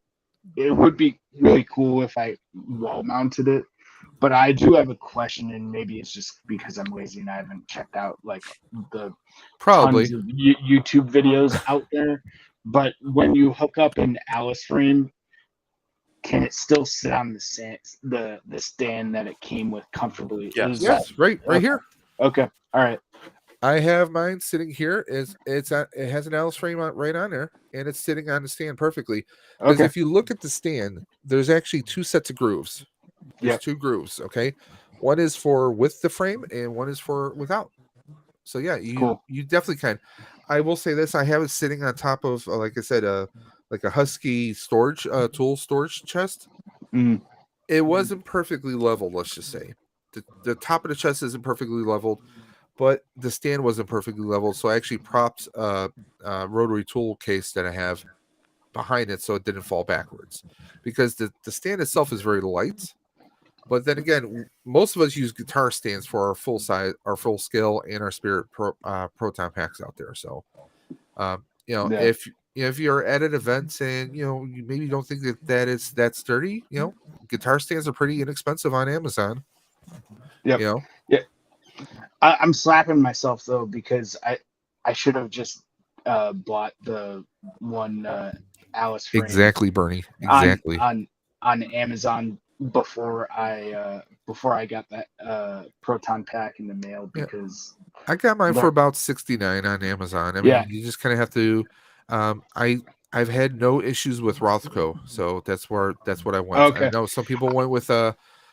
It would be really cool if I wall mounted it. But I do have a question, and maybe it's just because I'm lazy and I haven't checked out like the tons of YouTube videos out there. But when you hook up an Alice frame, can it still sit on the stand that it came with comfortably? Yes, right here. Okay, all right. I have mine sitting here. It has an Alice frame right on there, and it's sitting on the stand perfectly. Because if you look at the stand, there's actually two sets of grooves. There's two grooves. Okay, one is for with the frame, and one is for without. So yeah, you definitely can. I will say this: I have it sitting on top of, like I said, like a Husky storage tool storage chest. It wasn't perfectly leveled. Let's just say the top of the chest isn't perfectly leveled, but the stand wasn't perfectly leveled. So I actually propped a rotary tool case that I have behind it so it didn't fall backwards, because the stand itself is very light. But then again, most of us use guitar stands for our full size, our full scale, and our Spirit Proton packs out there. So, if you're at an event and you maybe don't think that is that sturdy, guitar stands are pretty inexpensive on Amazon. Yeah. I'm slapping myself though, because I should have just bought the one Alice frame. Exactly, Bernie. Exactly. On Amazon before I got that proton pack in the mail Yeah. because I got mine for Learn- about $69 on Amazon. I mean, Yeah. you just kind of have to. I've had no issues with Rothko, so that's what I went. I Okay. know some people went with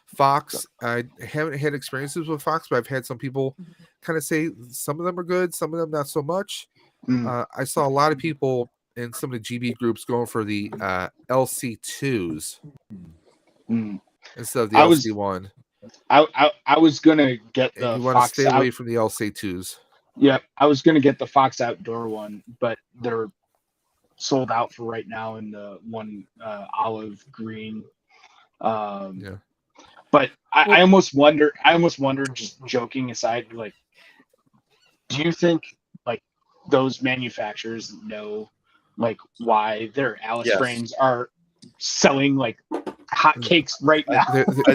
Fox. I haven't had experiences with Fox, but I've had some people kind of say some of them are good, some of them not so much. I saw a lot of people in some of the GB groups going for the LC2s Mm. instead of the I was LC1. I was gonna get And the you want to Fox stay out. away from the LC2s. Yeah, I was gonna get the Fox Outdoor one, but they're sold out for right now in the one olive green. Yeah. But I Well- almost wonder. Just joking aside, like, do you think like those manufacturers know like why their Alice Yes. frames are selling like hotcakes right now?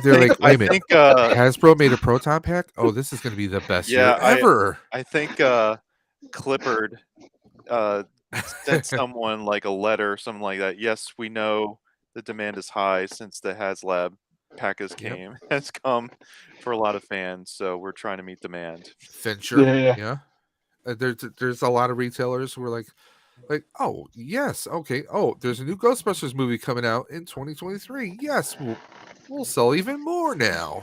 They're like, wait a minute. think Hasbro made a proton pack. Oh, this is going to be the best year ever. I think Clippard sent someone like a letter or something like that. Yes, we know the demand is high since the Haslab pack has come for a lot of fans, so we're trying to meet demand. Fincher, Yeah. There's a lot of retailers who are like, oh yes, okay. Oh, there's a new Ghostbusters movie coming out in 2023. Yes, we'll sell even more now.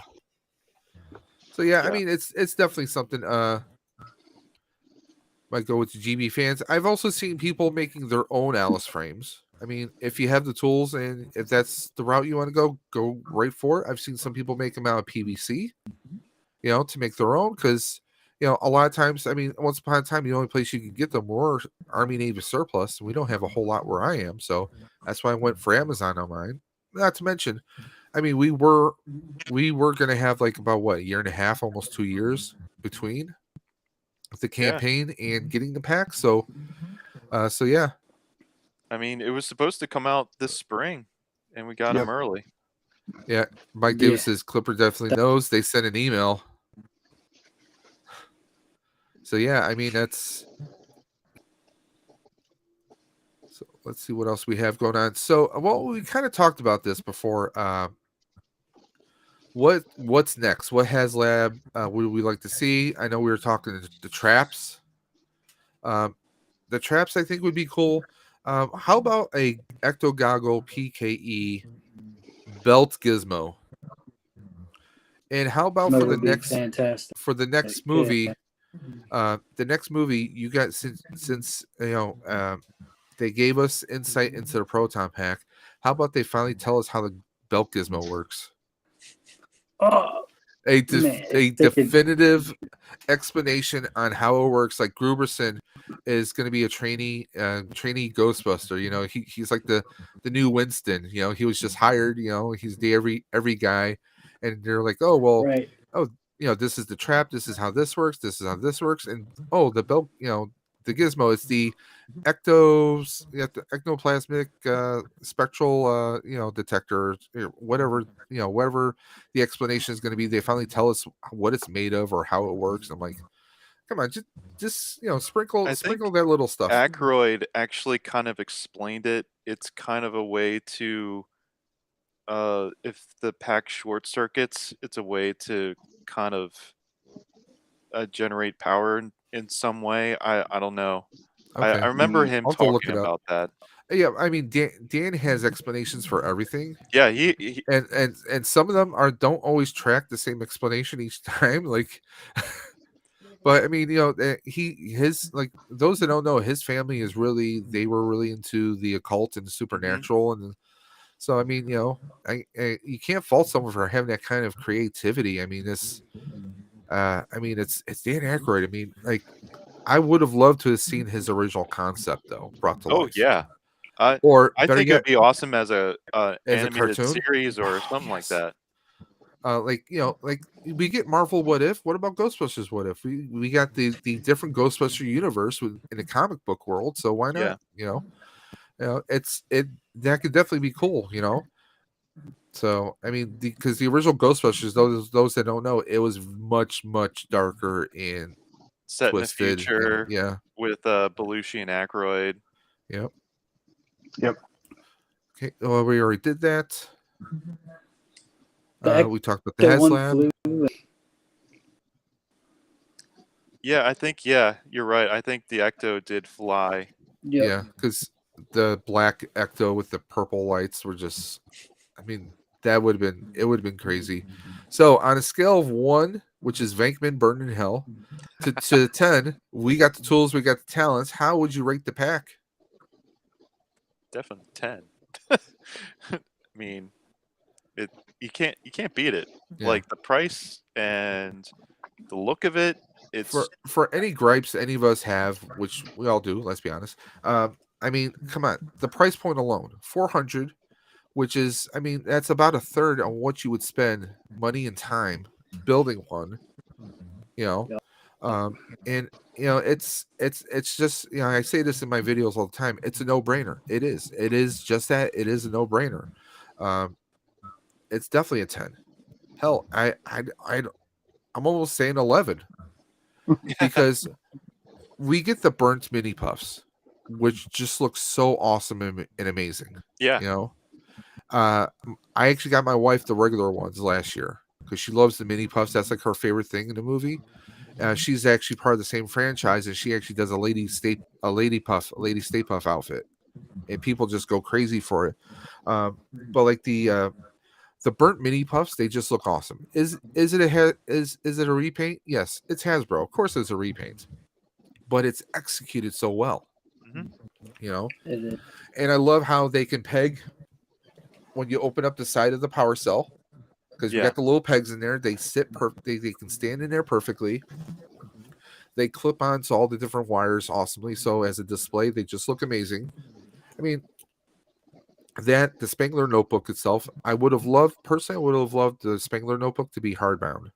So yeah, I mean it's definitely something. Might go with the GB fans. I've also seen people making their own Alice frames. I mean, if you have the tools and if that's the route you want to go right for it. I've seen some people make them out of PVC, to make their own because, a lot of times, I mean, once upon a time, the only place you could get them were Army Navy surplus. We don't have a whole lot where I am, so that's why I went for Amazon on mine. Not to mention, I mean, we were going to have like about what, a year and a half, almost 2 years between the campaign and getting the pack. So yeah. I mean, it was supposed to come out this spring, and we got them early. Yeah, Mike Davis says Clipper definitely knows. They sent an email. So yeah, I mean that's. So let's see what else we have going on. So well, we kind of talked about this before. What's next? What Haslab would we like to see? I know we were talking the traps. The traps I think would be cool. How about a Ecto Goggle PKE belt gizmo? And how about That for the would be next fantastic. movie? The next movie you got since they gave us insight into the proton pack. How about they finally tell us how the belt gizmo works? Oh, A man, definitive explanation on how it works. Like Gruberson is going to be a trainee Ghostbuster. He's like the new Winston. He was just hired. He's the every guy, and they're like, oh well, right. oh this is the trap. This is how this works. This is how this works. And oh, the belt, the gizmo is the ectoplasmic spectral detector, whatever the explanation is going to be. They finally tell us what it's made of or how it works. I'm like, come on, just sprinkle that little stuff. Aykroyd actually kind of explained it. It's kind of a way to if the pack short circuits, it's a way to kind of generate power in some way. I don't know. Okay. I remember him I'll have to look talking it up. about that. Yeah, I mean Dan has explanations for everything. Yeah, he and some of them don't always track the same explanation each time. Like, but I mean, his like those that don't know, his family is they were really into the occult and supernatural, and so I mean, you can't fault someone for having that kind of creativity. I mean, it's Dan Aykroyd. I mean, like, I would have loved to have seen his original concept though brought to life. Oh yeah. Or I think it'd be awesome as a animated cartoon series or something like that. Like we get Marvel What If. What about Ghostbusters What If? We got the different Ghostbuster universe in the comic book world. So why not? Yeah. That could definitely be cool. So I mean, because the original Ghostbusters, those that don't know, it was much darker and set twisted, in the future. Yeah, with Belushi and Aykroyd. Yep. Okay. Well, we already did that. The We talked about the Ecto one Haslab. flew. Yeah, I think you're right. I think the Ecto did fly. Yep. Yeah, because the black Ecto with the purple lights were just, I mean, it would have been crazy. So on a scale of 1, which is Venkman burned in hell, to 10, we got the tools, we got the talents. How would you rate the pack? Definitely 10. I mean, you can't beat it. Yeah. Like the price and the look of it. It's For any gripes any of us have, which we all do, let's be honest. I mean, come on, the price point alone, 400, which is, I mean, that's about a third on what you would spend money and time building one. You know, Yep. and you know, it's just, you know, I say this in my videos all the time. It's a no brainer. It is just that. It is a no brainer. It's definitely a 10. Hell, I'm almost saying 11. Because we get the burnt mini puffs, which just looks so awesome and amazing. yeah. You know, I actually got my wife the regular ones last year because she loves the mini puffs. That's like her favorite thing in the movie. She's actually part of the same franchise, and she actually does a lady Stay Puff outfit, and people just go crazy for it. But like the burnt mini puffs, they just look awesome. Is it a repaint? Yes, it's Hasbro. Of course, it's a repaint, but it's executed so well. Mhm. You know, It is. and I love how they can peg when you open up the side of the power cell, because we Yeah. got the little pegs in there. They sit they can stand in there perfectly. They clip onto all the different wires awesomely. So as a display, they just look amazing. I mean, that the Spengler notebook itself, I would have loved the Spengler notebook to be hardbound.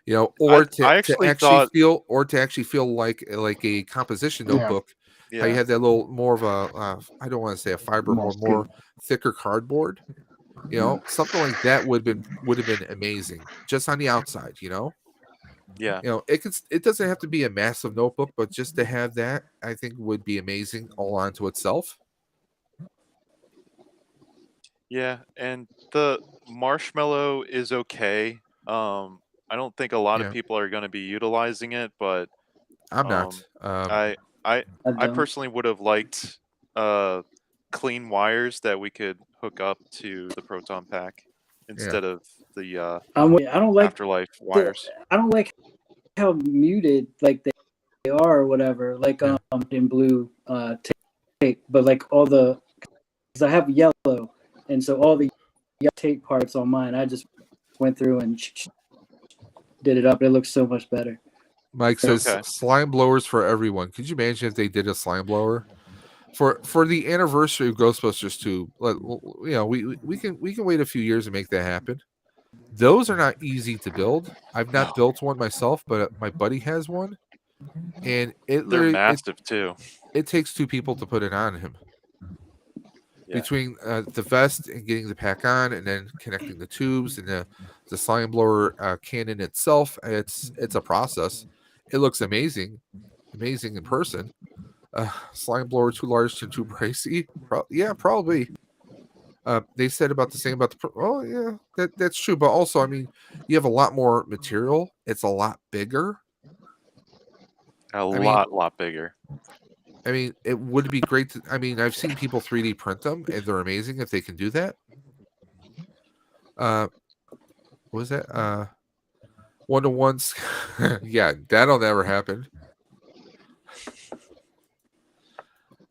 You know, or to actually feel like a composition Yeah. notebook. Yeah. How you have that little more of a I don't want to say a fiber, more thicker cardboard. You know, something like that would have been amazing just on the outside. You know, Yeah. it doesn't have to be a massive notebook, but just to have that, I think would be amazing all onto itself. Yeah, and the marshmallow is okay. I don't think a lot of Yeah. people are going to be utilizing it, but I'm not. I I don't. personally would have liked clean wires that we could hook up to the proton pack instead of the I don't like afterlife wires. I don't like how muted like they are or whatever. Like Yeah. in blue tape, but like all the, because I have yellow, and so all the yellow tape parts on mine, I just went through and did it up. It looks so much better. Mike says Okay. slime blowers for everyone. Could you imagine if they did a slime blower for the anniversary of Ghostbusters 2? You know, we can wait a few years and make that happen. Those are not easy to build. I've not built one myself, but my buddy has one, and They're massive too. It takes 2 people to put it on him. Yeah. Between the vest and getting the pack on, and then connecting the tubes and the slime blower cannon itself, it's a process. It looks amazing in person. Slime blower too large and too pricey? Yeah, probably. They said about the same about the. That's true. But also, I mean, you have a lot more material. It's a lot bigger. A lot bigger. I mean, it would be great to. I mean, I've seen people 3D print them, and they're amazing if they can do that. What was that? 1-to-1s. Yeah, that'll never happen.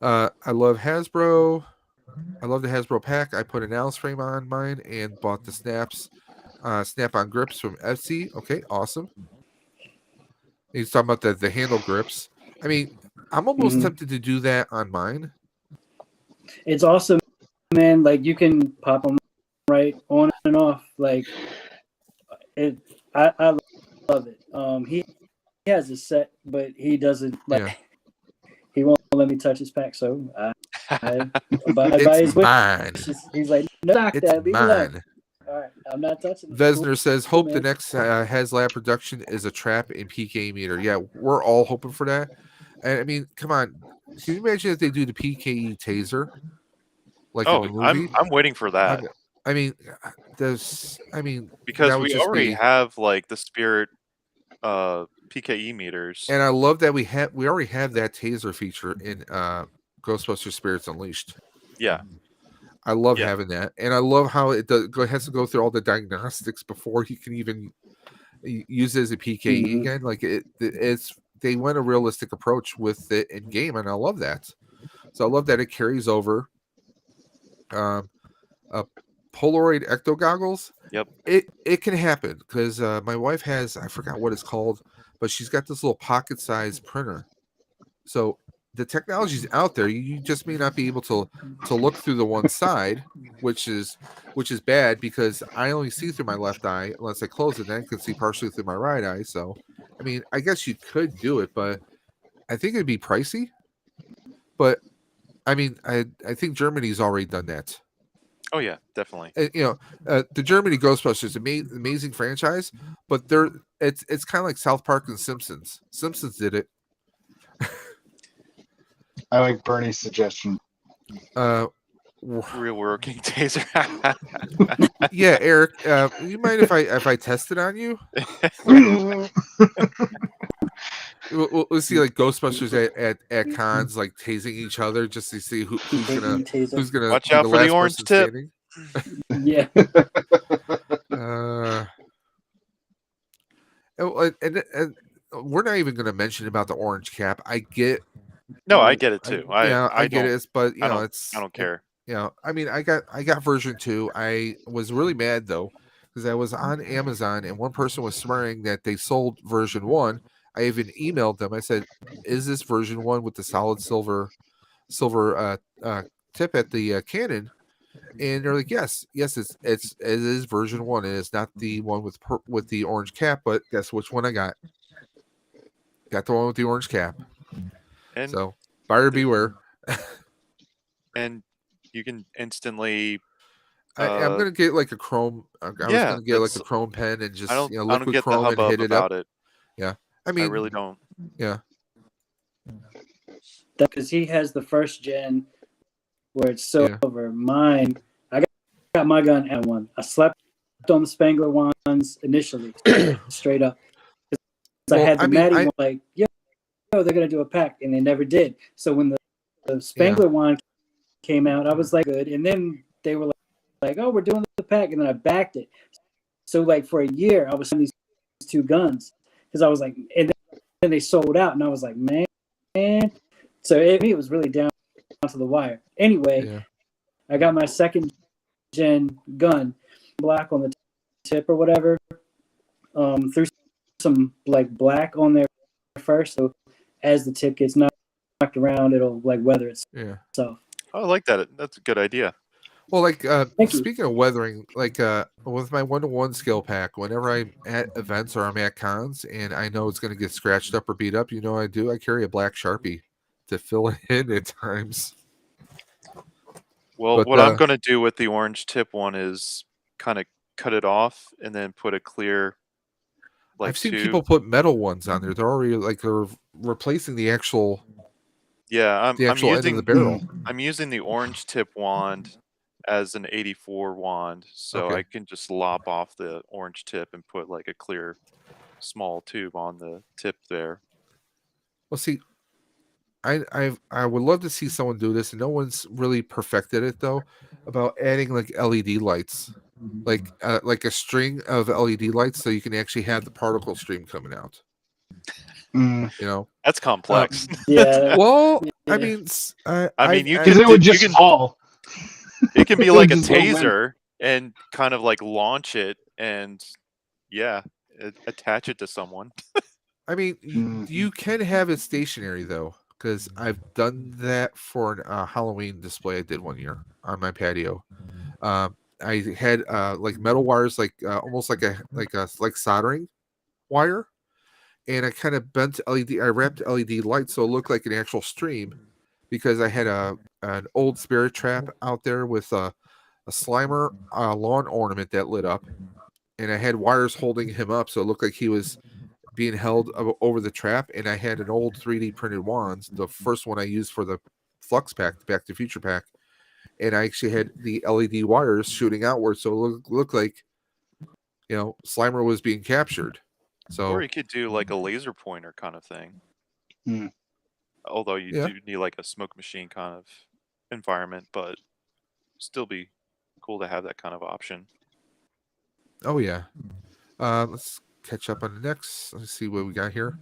I love Hasbro. I love the Hasbro pack. I put an Alice frame on mine and bought the snap-on grips from Etsy. Okay, awesome. He's talking about the handle grips. I mean, I'm almost tempted to do that on mine. It's awesome, man. Like you can pop them right on and off. Like it, I love it. He has a set, but he doesn't like. Yeah. He won't let me touch his pack, so I buy his It's mine. He's like, no, knock It's that. Leave it alone. mine. All right, I'm not touching it. Vesner Cool. says, hope the man. next Haslab production is a trap and PK meter. Yeah, we're all hoping for that. And I mean, come on. Can you imagine if they do the PKE taser? Like in the movie? I'm waiting for that. I mean, there's. I mean, because that would we just already be. have like the spirit PKE meters. And I love that we already have that taser feature in Ghostbusters Spirits Unleashed. Yeah. I love Yeah. having that, and I love how it has to go through all the diagnostics before you can even use it as a PKE again. Like it's they went a realistic approach with it in game, and I love that. So I love that it carries over. Polaroid ecto goggles. Yep. It can happen because my wife has, I forgot what it's called, but she's got this little pocket size printer. So the technology's out there. You just may not be able to look through the one side, which is bad because I only see through my left eye unless I close it. Then I can see partially through my right eye. So I mean, I guess you could do it, but I think it'd be pricey. But I mean, I think Germany's already done that. Oh yeah, definitely. The Germany Ghostbusters, amazing franchise, but it's kind of like South Park and Simpsons. Simpsons did it. I like Bernie's suggestion. Real working taser. Yeah, Eric, you mind if I test it on you? We'll see like Ghostbusters at cons, like tasing each other just to see who's gonna Watch be out the for the last orange person tip. standing. Yeah. And we're not even going to mention about the orange cap. I get. No, I get it too. I get it, but I don't care. I mean, I got version 2. I was really mad though because I was on Amazon and one person was swearing that they sold version 1. I even emailed them. I said, "Is this version 1 with the solid silver tip at the cannon?" And they're like, "Yes, it is version 1. It is not the one with the orange cap, but guess which one I got? Got the one with the orange cap." And so buyer beware. And you can instantly. I'm gonna get like a chrome. I was gonna get like a chrome pen and just I don't liquid get chrome the and hubbub hit it up. about it. Yeah, I mean, I really don't. Yeah, because he has the first gen where it's silver. Mine, I got my gun at one. I slept on the Spengler ones initially, straight up. I had the Maddie one, like, yo, they're gonna do a pack, and they never did. So when the Spengler one came out, I was like, good. And then they were like, oh, we're doing the pack, and then I backed it. So like for a year, I was selling these 2 guns because I was like, and then they sold out, and I was like, man. So it was really down to the wire. Anyway, I got my second gen gun, black on the tip or whatever. Threw some like black on there first, so as the tip gets knocked around, it'll like weather itself. Yeah. So I like that. That's a good idea. Well, like speaking of weathering, like with my 1-to-1 skill pack, whenever I'm at events or I'm at cons and I know it's going to get scratched up or beat up, I do. I carry a black Sharpie to fill it in at times. Well, what I'm going to do with the orange tip one is kind of cut it off and then put a clear. Like I've seen people put metal ones on there. They're already like they're replacing the actual. Yeah, I'm using end of the barrel. I'm using the orange tip wand as an 84 wand, so I can just lop off the orange tip and put like a clear small tube on the tip there. Well, see, I would love to see someone do this, and no one's really perfected it though. About adding like LED lights, like a string of LED lights, so you can actually have the particle stream coming out. That's complex. Yeah. Well, I mean, you can. It would just fall. It can be like a taser and kind of like launch it and attach it to someone. I mean, you can have it stationary though, because I've done that for a Halloween display I did one year on my patio. I had like metal wires, like almost like soldering wire, and I kind of bent LED. I wrapped LED lights so it looked like an actual stream, because I had an old spirit trap out there with a Slimer lawn ornament that lit up, and I had wires holding him up so it looked like he was being held over the trap, and I had an old 3D printed wand, the first one I used for the Flux pack, the Back to the Future pack, and I actually had the LED wires shooting outward, so it looked like, Slimer was being captured. So, Or you could do like a laser pointer kind of thing. Hmm. Although you Yeah. do need like a smoke machine kind of environment, but still be cool to have that kind of option. oh yeah. Let's catch up on the next. Let's see what we got here.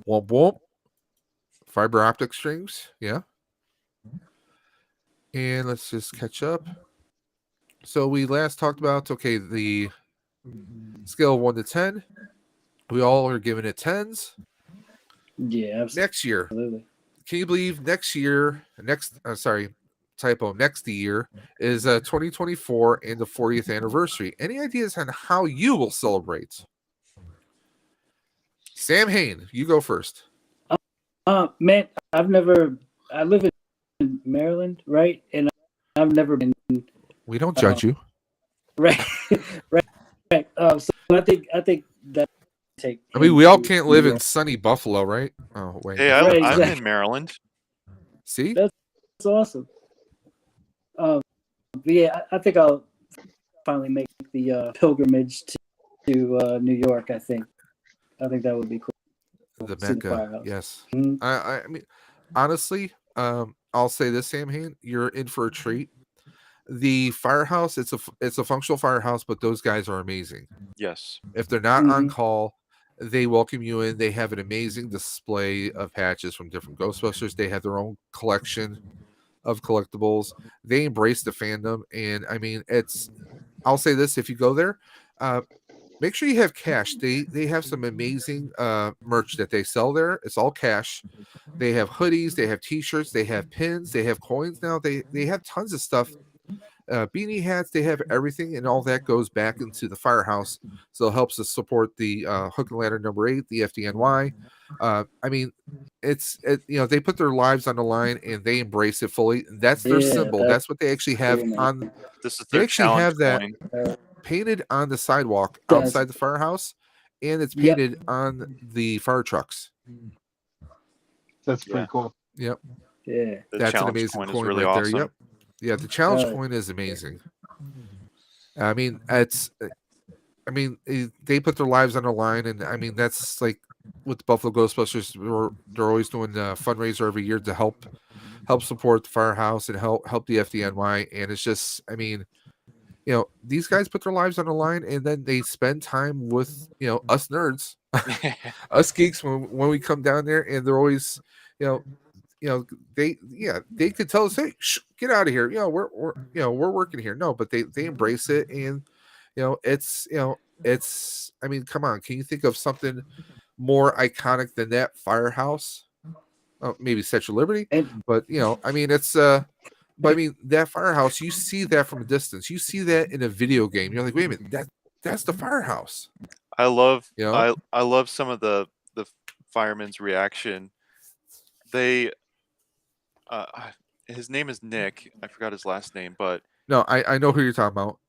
Womp womp. Fiber optic strings, yeah. And let's just catch up. So we last talked about the scale of 1 to 10. We all are giving it 10s. Yeah, Next year, absolutely. can you believe next year? Next year is 2024 and the 40th anniversary. Any ideas on how you will celebrate? Sam Hain, you go first. Man, I live in Maryland, right? And I've never been We don't judge you. right, right. So I think that take. I mean, we all can't live in sunny Buffalo, right? Oh wait. Hey, Right, I'm exactly. in Maryland. See? That's awesome. But yeah, I think I'll finally make the pilgrimage to New York. I think that would be cool. The See the Mecca. Firehouse. Yes. Mhm. I mean, honestly, I'll say this, Sam Hain, you're in for a treat. The Firehouse, it's a functional firehouse, but those guys are amazing. Yes. If they're not on Mhm. call, they welcome you in. They have an amazing display of patches from different Ghostbusters. They have their own collection of collectibles. They embrace the fandom, and I mean, I'll say this: if you go there, make sure you have cash. They have some amazing merch that they sell there. It's all cash. They have hoodies, they have T-shirts, they have pins, they have coins now. They have tons of stuff. Beanie hats, they have everything, and all that goes back into the Firehouse, so it helps us support the Hook and Ladder number 8, the FDNY. I mean, they put their lives on the line and they embrace it fully. That's their Yeah, symbol. That's what they actually have cool, man. on. This is They their actually challenge have that coin. painted on the sidewalk That's- outside the Firehouse, and it's Yep. painted on the fire trucks. That's pretty Yeah. cool. Yep. Yeah. The That's an challenge amazing coin is coin really right awesome. there. Yep. Yeah, the challenge Right. coin is amazing. I mean, they put their lives on the line, and I mean that's like with the Buffalo Ghostbusters. They're always doing a fundraiser every year to help support the Firehouse and help the FDNY. And it's just, I mean, these guys put their lives on the line, and then they spend time with us nerds, us geeks when we come down there, and they're always, they could tell us, hey, get out of here, we're working here. No, but they embrace it, and it's I mean, come on, can you think of something more iconic than that Firehouse? Oh, maybe Statue of Liberty, And but I mean, it's but I mean, that Firehouse, you see that from a distance. You see that in a video game. You're like, wait a minute, that's the Firehouse. I love You know? I love some of the firemen's reaction. They his name is Nick. I forgot his last name, but No, I know who you're talking about.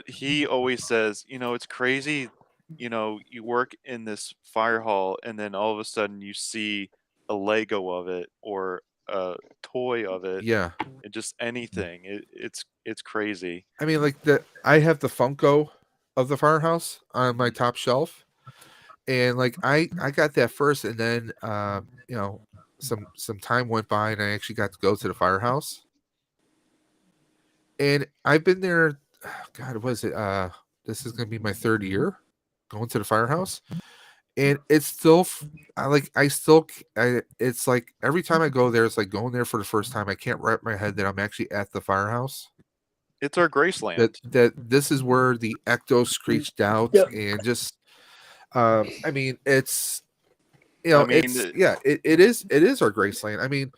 he always says, it's crazy, you work in this fire hall and then all of a sudden you see a Lego of it or a toy of it, Yeah, and just anything. It's crazy. I mean, like I have the Funko of the Firehouse on my top shelf, and like I got that first, and then some time went by, and I actually got to go to the Firehouse, and I've been there. God, was it? This is gonna be my 3rd year going to the Firehouse, and it's still it's like every time I go there, it's like going there for the first time. I can't wrap my head that I'm actually at the Firehouse. It's our Graceland. That this is where the Ecto screeched out. Yep. And just I mean, it's I mean, it is our Graceland. I mean,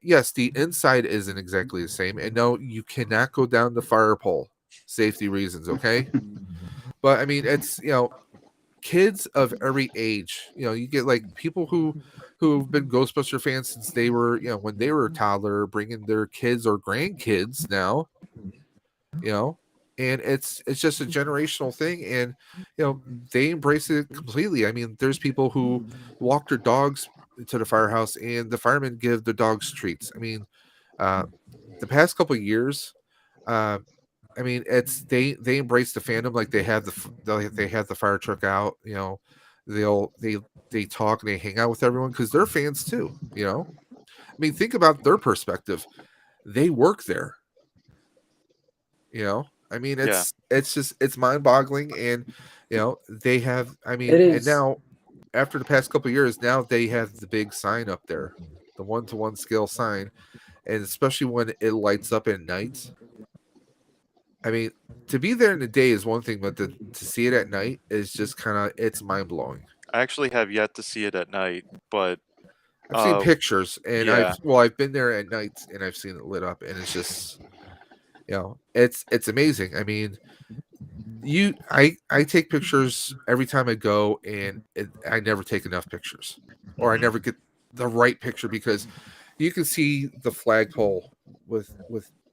yes, the inside isn't exactly the same, and no, you cannot go down the fire pole, safety reasons, okay? But I mean, it's kids of every age. You get like people who've been Ghostbuster fans since they were when they were a toddler, bringing their kids or grandkids now. And it's just a generational thing, and they embrace it completely. I mean, there's people who walk their dogs to the Firehouse, and the firemen give the dogs treats. I mean, the past couple of years, I mean, it's they embrace the fandom, like they have they have the fire truck out. You know, they talk and they hang out with everyone because they're fans too. You know, I mean, think about their perspective. They work there. You know, I mean, Yeah. it's just it's mind boggling, and you know they have. I mean, It and is. now after the past couple of years, now they have the big sign up there, the 1-to-1 scale sign, and especially when it lights up at night. I mean, to be there in the day is one thing, but to see it at night is just kind of it's mind blowing. I actually have yet to see it at night, but I've seen pictures, and yeah. I've been there at night, and I've seen it lit up, and it's just it's amazing. I mean, I take pictures every time I go, and I never take enough pictures, or I never get the right picture because you can see the flagpole with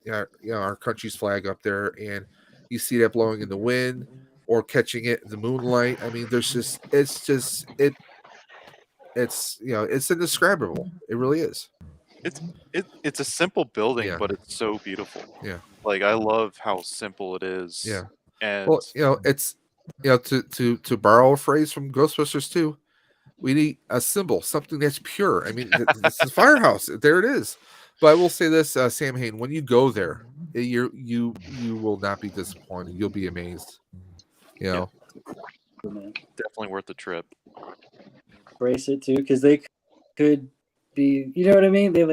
our country's flag up there, and you see that blowing in the wind or catching it in the moonlight. I mean, it's it's indescribable. It really is. It's a simple building, Yeah. but it's so beautiful. Yeah. Like I love how simple it is. Yeah. And Well, it's to borrow a phrase from Ghostbusters 2, we need a symbol, something that's pure. I mean, this is Firehouse. There it is. But I will say this, Sam Hain, when you go there, you will not be disappointed. You'll be amazed. You know. Man. definitely worth the trip. Brace it too, because they could be, you know what I mean? They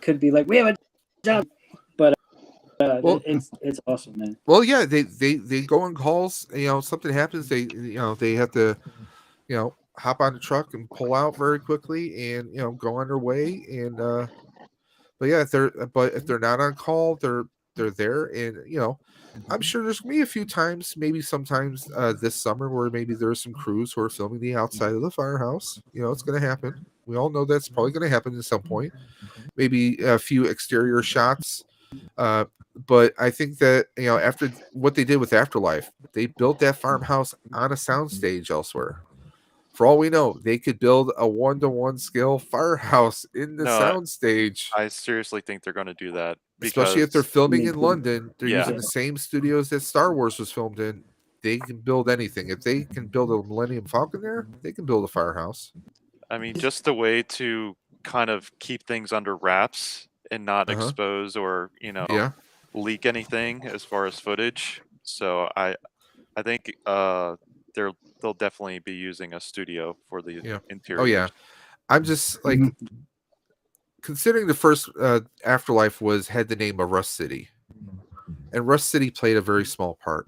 could be like, we have a job, but Well, it's awesome, man. Well, yeah, they go on calls. Something happens. They have to hop on the truck and pull out very quickly and go on their way. And but yeah, if they're not on call, they're there. And I'm sure there's gonna be a few times, maybe sometimes this summer, where maybe there's some crews who are filming the outside of the firehouse. It's gonna happen. We all know that's probably gonna happen at some point. Maybe a few exterior shots. But I think that after what they did with Afterlife, they built that farmhouse on a soundstage elsewhere. For all we know, they could build a 1-to-1 scale firehouse in the soundstage. I seriously think they're going to do that, Especially if they're filming in Maybe. London, they're Yeah. using the same studios that Star Wars was filmed in. They can build anything. If they can build a Millennium Falcon there, they can build a firehouse. I mean, just a way to kind of keep things under wraps and not expose or leak anything as far as footage. So I think they'll definitely be using a studio for the interior. Oh yeah, I'm just like considering the first Afterlife had the name of Rust City, and Rust City played a very small part.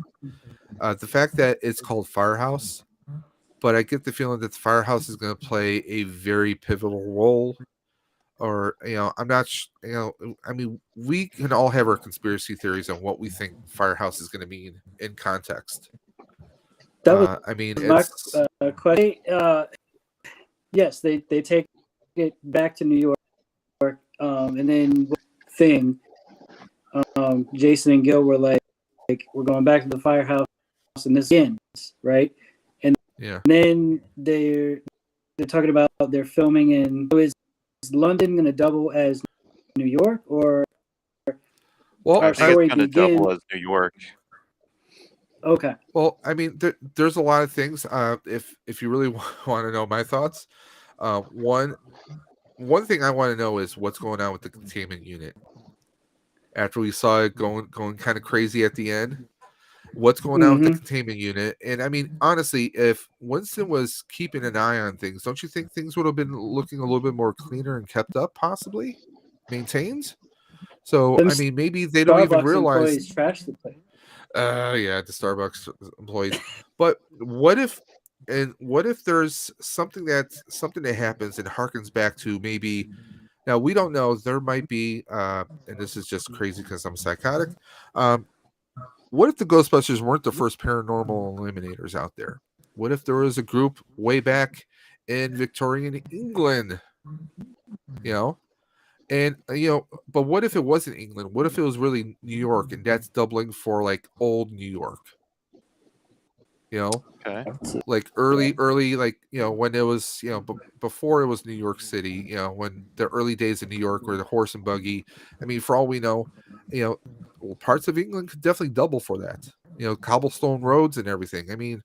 The fact that it's called Firehouse, but I get the feeling that the Firehouse is going to play a very pivotal role. Or I'm not. I mean, we can all have our conspiracy theories on what we think Firehouse is going to mean in context. That was I mean, my it's question. Yes, they take it back to New York, and then Jason and Gil were like, we're going back to the firehouse, and this ends, right? And then they're talking about they're filming in. Is London going to double as New York, or well, I think it's going to double as New York. Okay. Well, I mean, there's a lot of things. If you really want to know my thoughts, one thing I want to know is what's going on with the containment unit. After we saw it going kind of crazy at the end, what's going on with the containment unit? And I mean, honestly, if Winston was keeping an eye on things, don't you think things would have been looking a little bit more cleaner and kept up, possibly maintained? So I mean, maybe they don't even realize. Trash the place. Yeah, the Starbucks employees. But what if there's something that happens and harkens back to maybe. Now we don't know. There might be, and this is just crazy because I'm psychotic. What if the Ghostbusters weren't the first paranormal eliminators out there? What if there was a group way back in Victorian England? And but what if it wasn't England? What if it was really New York, and that's doubling for like old New York? You know, Okay. like early, like when it was before it was New York City. When the early days of New York were the horse and buggy. I mean, for all we know, parts of England could definitely double for that. Cobblestone roads and everything. I mean,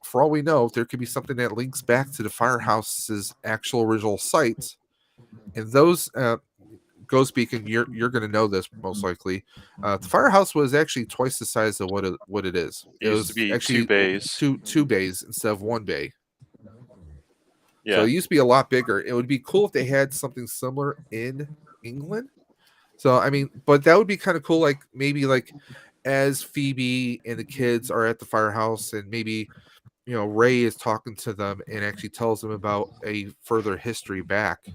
for all we know, there could be something that links back to the Firehouse's actual original sites, and those. Go speaking, you're going to know this most likely. The Firehouse was actually twice the size of what it is. It It used to was be actually 2 bays. two bays instead of 1 bay. So Yeah. it used to be a lot bigger. It would be cool if they had something similar in England. So I mean, but that would be kind of cool. Like maybe like as Phoebe and the kids are at the Firehouse, and maybe Ray is talking to them and actually tells them about a further history back.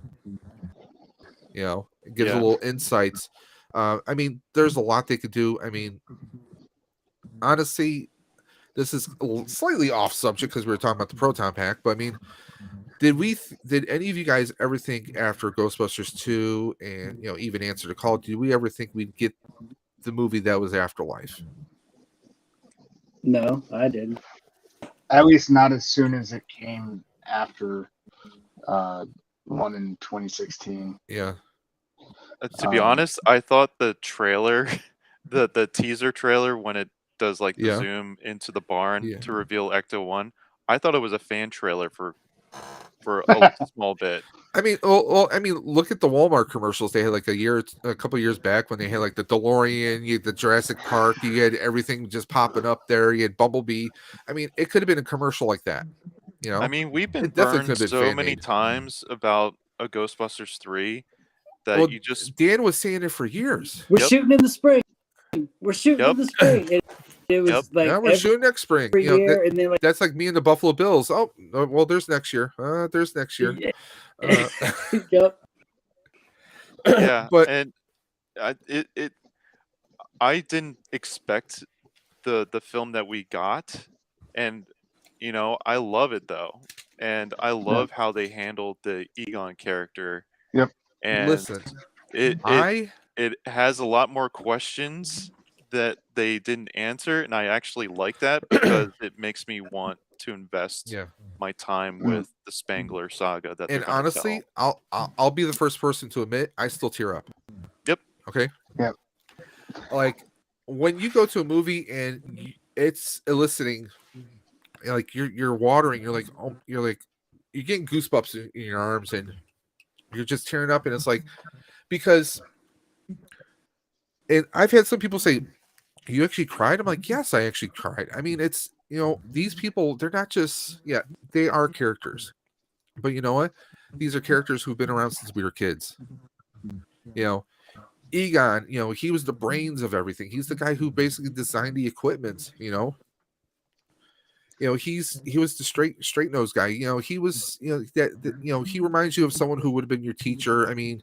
It gives a Yeah. little insights. I mean, there's a lot they could do. I mean, honestly, this is slightly off subject because we were talking about the Proton Pack, but I mean, did any of you guys ever think after Ghostbusters 2 and even Answer the Call, did we ever think we'd get the movie that was Afterlife? No, I didn't. At least not as soon as it came after one in 2016. Yeah. To be honest, I thought the trailer, the teaser trailer, when it does like the zoom into the barn to reveal Ecto 1, I thought it was a fan trailer for a small bit. I mean, well, I mean, look at the Walmart commercials. They had like a couple years back when they had like the DeLorean, you had the Jurassic Park, you had everything just popping up there. You had Bumblebee. I mean, it could have been a commercial like that. I mean, we've been It definitely burned could have been so fan many made. times about a Ghostbusters 3 that you just Dan was saying it for years. We're shooting in the spring. We're shooting in the spring. It was like we're shooting next spring. Every year, and then like that's like me and the Buffalo Bills. Oh, well, there's next year. There's next year. Yep. Yeah, but and I didn't expect the film that we got, and I love it though, and I love how they handled the Egon character. Yep. And listen, it has a lot more questions that they didn't answer, and I actually like that because it makes me want to invest my time with the Spengler saga. And honestly, I'll be the first person to admit I still tear up. Yep. Okay. Yep. Like when you go to a movie and it's eliciting, like you're watering, you're getting goosebumps in your arms and you're just tearing up, and it's like because. And I've had some people say, "You actually cried?" I'm like, "Yes, I actually cried." I mean, it's these people, they're not just they are characters, but you know what? These are characters who've been around since we were kids. Egon, he was the brains of everything. He's the guy who basically designed the equipment. He was the straight nosed guy. He was he reminds you of someone who would have been your teacher. I mean,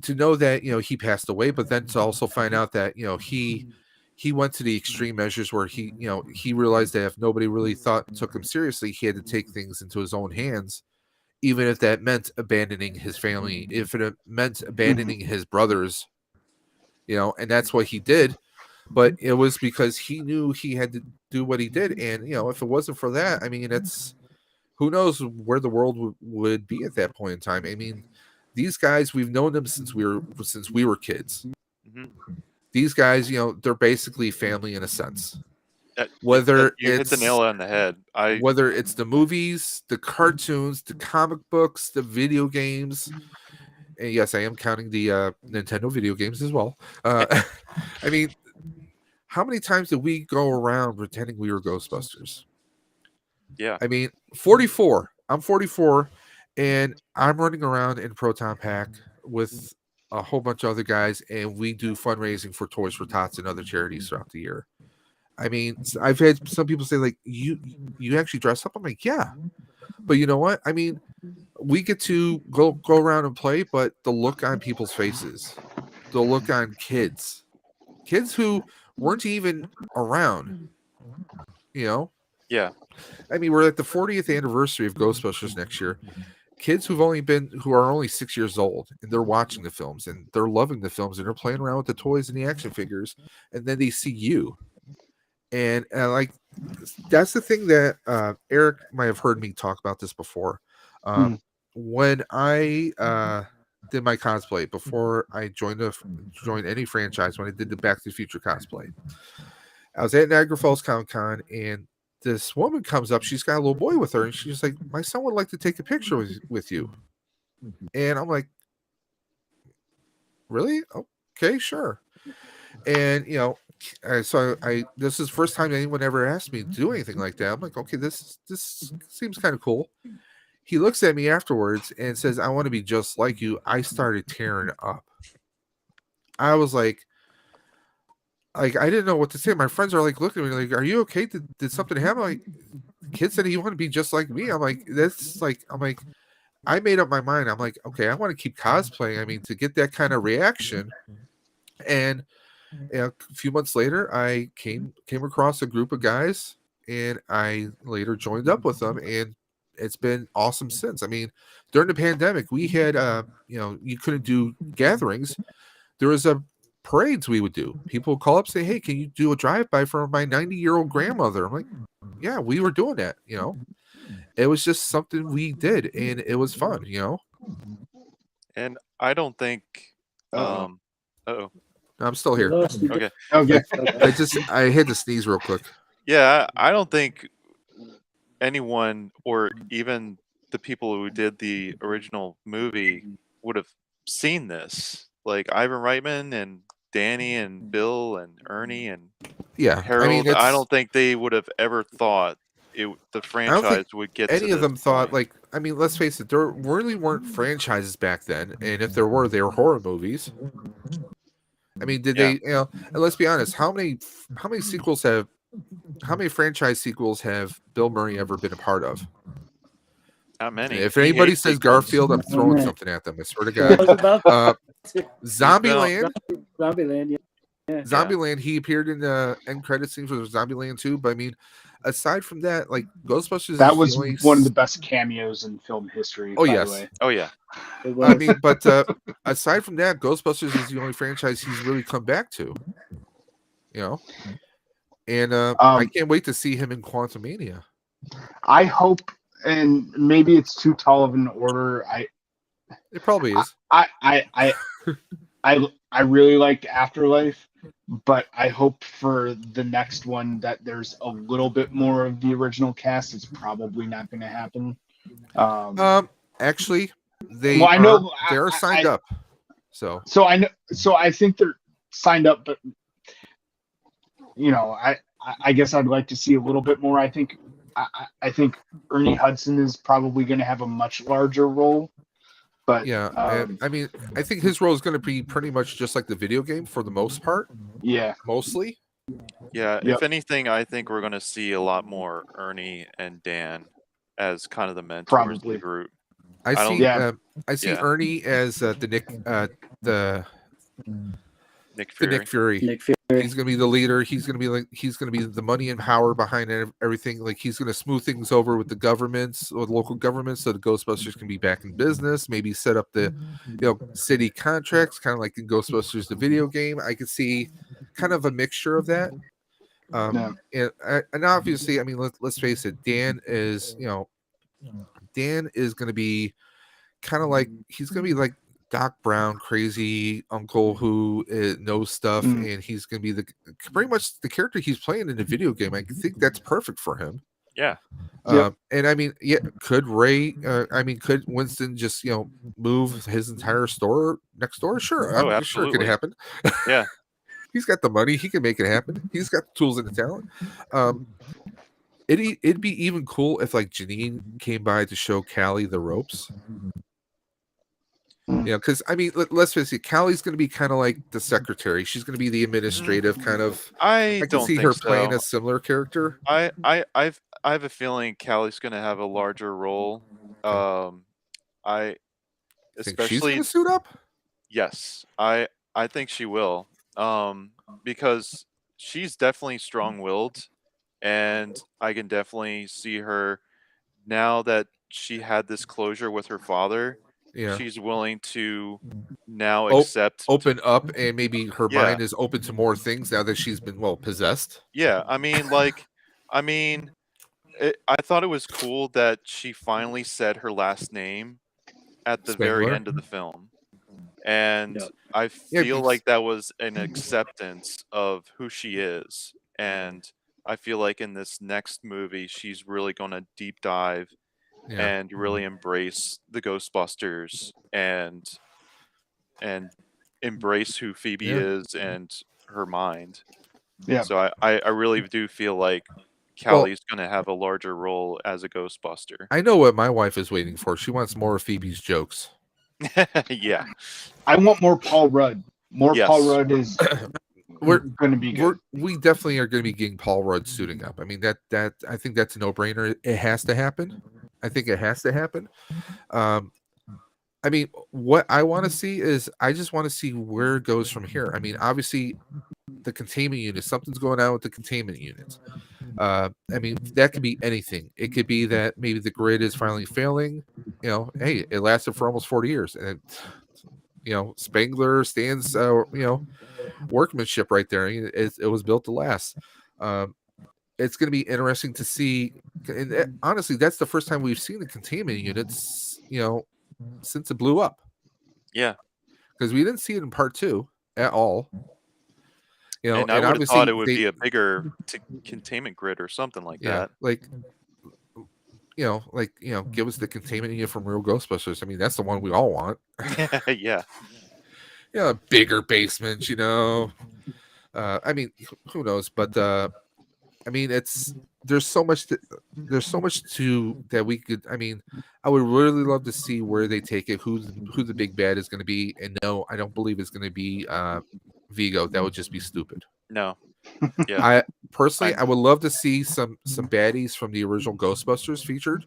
to know that he passed away, but then to also find out that he went to the extreme measures where he realized that if nobody really took him seriously, he had to take things into his own hands, even if that meant abandoning his family, if it meant abandoning his brothers, and that's what he did. But it was because he knew he had to do what he did, and if it wasn't for that, I mean, it's who knows where the world would be at that point in time. I mean, these guys, we've known them since we were kids. Mm-hmm. These guys, they're basically family in a sense. Whether you hit the nail on the head. Whether it's the movies, the cartoons, the comic books, the video games, and yes, I am counting the Nintendo video games as well. I mean, how many times did we go around pretending we were Ghostbusters? Yeah. I mean, 44. I'm 44. And I'm running around in Proton Pack with a whole bunch of other guys, and we do fundraising for Toys for Tots and other charities throughout the year. I mean, I've had some people say, like, you actually dress up? I'm like, yeah. But you know what? I mean, we get to go around and play, but the look on people's faces, the look on kids who weren't even around, Yeah. I mean, we're at the 40th anniversary of Ghostbusters next year. Kids who are only 6 years old, and they're watching the films and they're loving the films and they're playing around with the toys and the action figures, and then they see you, And like that's the thing that Eric might have heard me talk about this before. Mm. When I did my cosplay before I joined any franchise, when I did the Back to the Future cosplay, I was at Niagara Falls Comic Con, and this woman comes up. She's got a little boy with her, and she's like, "My son would like to take a picture with you." And I'm like, "Really? Okay, sure." And so I this is the first time anyone ever asked me to do anything like that. I'm like, okay, this seems kind of cool. He looks at me afterwards and says, "I want to be just like you." I started tearing up. I was like I didn't know what to say. My friends are like looking at me like, "Are you okay? Did something happen?" I'm like, the kid said he wanted to be just like me. I'm like, I made up my mind. I'm like, okay, I want to keep cosplaying. I mean, to get that kind of reaction. And a few months later, I came across a group of guys, and I later joined up with them, and it's been awesome since. I mean, during the pandemic, we had you couldn't do gatherings. There was a parades we would do. People would call up, say, "Hey, can you do a drive-by for my 90-year-old grandmother?" I'm like, "Yeah, we were doing that." It was just something we did, and it was fun. And I don't think. Uh-oh. Uh-oh. I'm still here. Lost you. Okay. Okay. I had to sneeze real quick. Yeah, I don't think anyone, or even the people who did the original movie, would have seen this. Like Ivan Reitman and Danny and Bill and Ernie and Yeah, Harold, I mean, I don't think they would have ever thought the I don't franchise think would get any to of this them thought point. I mean, let's face it, there really weren't franchises back then, and if there were, they were horror movies. I mean, did Yeah. they? And let's be honest, how many franchise sequels have Bill Murray ever been a part of? Not many. If He anybody hates says sequels. Garfield, I'm Oh, throwing man. something at them. I swear to I was God. about to. Zombieland, Zombieland, yeah. Zombieland. He appeared in the end credit scene for Zombieland 2. But I mean, aside from that, like Ghostbusters That is was the only. one of the best cameos in film history, Oh by yes. the way. Oh yeah. It I was. mean, but aside from that, Ghostbusters is the only franchise he's really come back to. And I can't wait to see him in Quantumania. I hope, and maybe it's too tall of an order. It probably is. I really liked Afterlife, but I hope for the next one that there's a little bit more of the original cast. It's probably not going to happen. Actually, Well, I know they're signed up. So I know. So I think they're signed up, but I guess I'd like to see a little bit more. I think Ernie Hudson is probably going to have a much larger role. But yeah, I mean, I think his role is going to be pretty much just like the video game for the most part. Yeah, mostly. Yeah, Yep. if anything, I think we're going to see a lot more Ernie and Dan as kind of the mentors of Probably. the group. I don't- see. Yeah. I see Yeah. Ernie as the Nick Nick the Fury. Nick Fury. Nick Fury. He's gonna be the leader. He's gonna be the money and power behind everything. Like he's gonna smooth things over with the governments or the local governments, so the Ghostbusters can be back in business. Maybe set up the city contracts, kind of like in Ghostbusters the video game. I could see kind of a mixture of that. And obviously, I mean, let's face it, Dan is going to be kind of like he's going to be like Doc Brown, crazy uncle who knows stuff, and he's going to be pretty much the character he's playing in the video game. I think that's perfect for him. Yeah. And I mean, could Winston just move his entire store next door? Sure, I'm sure it could absolutely. happen. Yeah. He's got the money; he can make it happen. He's got the tools and the talent. It'd be even cool if like Janine came by to show Callie the ropes. Because I mean, let's face it, Callie's going to be kind of like the secretary. She's going to be the administrative kind of. I can don't see think her playing so. a similar character. I have a feeling Callie's going to have a larger role. I Think she's especially going to suit up. Yes, I think she will. Because she's definitely strong-willed, and I can definitely see her now that she had this closure with her father. Yeah. she's willing to now Oh, accept. open up, and maybe her Yeah. mind is open to more things now that she's been possessed. Yeah, I mean, I thought it was cool that she finally said her last name at the very Spengler. end of the film. And Yep. I Yeah, feel because- like that was an acceptance of who she is. And I feel like in this next movie, she's really going to deep dive Yeah. and really embrace the Ghostbusters and embrace who Phoebe Yeah. is and her mind. Yeah. So I really do feel like Callie's going to have a larger role as a Ghostbuster. I know what my wife is waiting for. She wants more of Phoebe's jokes. Yeah. I want more Paul Rudd. More Yes. Paul Rudd is We're going to be good. we definitely are going to be getting Paul Rudd suiting up. I mean that I think that's a no-brainer. It has to happen. I think it has to happen. I mean, what I want to see is I just want to see where it goes from here. I mean, obviously, the containment unit, something's going on with the containment units. I mean, that could be anything. It could be that maybe the grid is finally failing. You know, hey, it lasted for almost 40 years, and Spengler stands, workmanship right there. It was built to last. It's going to be interesting to see. And honestly, that's the first time we've seen the containment units, since it blew up. Yeah. Because we didn't see it in part 2 at all. And I would have thought it would be a bigger containment grid or something like that. Give us the containment unit from Real Ghostbusters. I mean, that's the one we all want. Yeah. Bigger basements, I mean, who knows? But I mean, there's so much to that we could. I mean, I would really love to see where they take it, who the big bad is going to be. And no, I don't believe it's going to be Vigo. That would just be stupid. No. Yeah. I personally, I would love to see some baddies from the original Ghostbusters featured,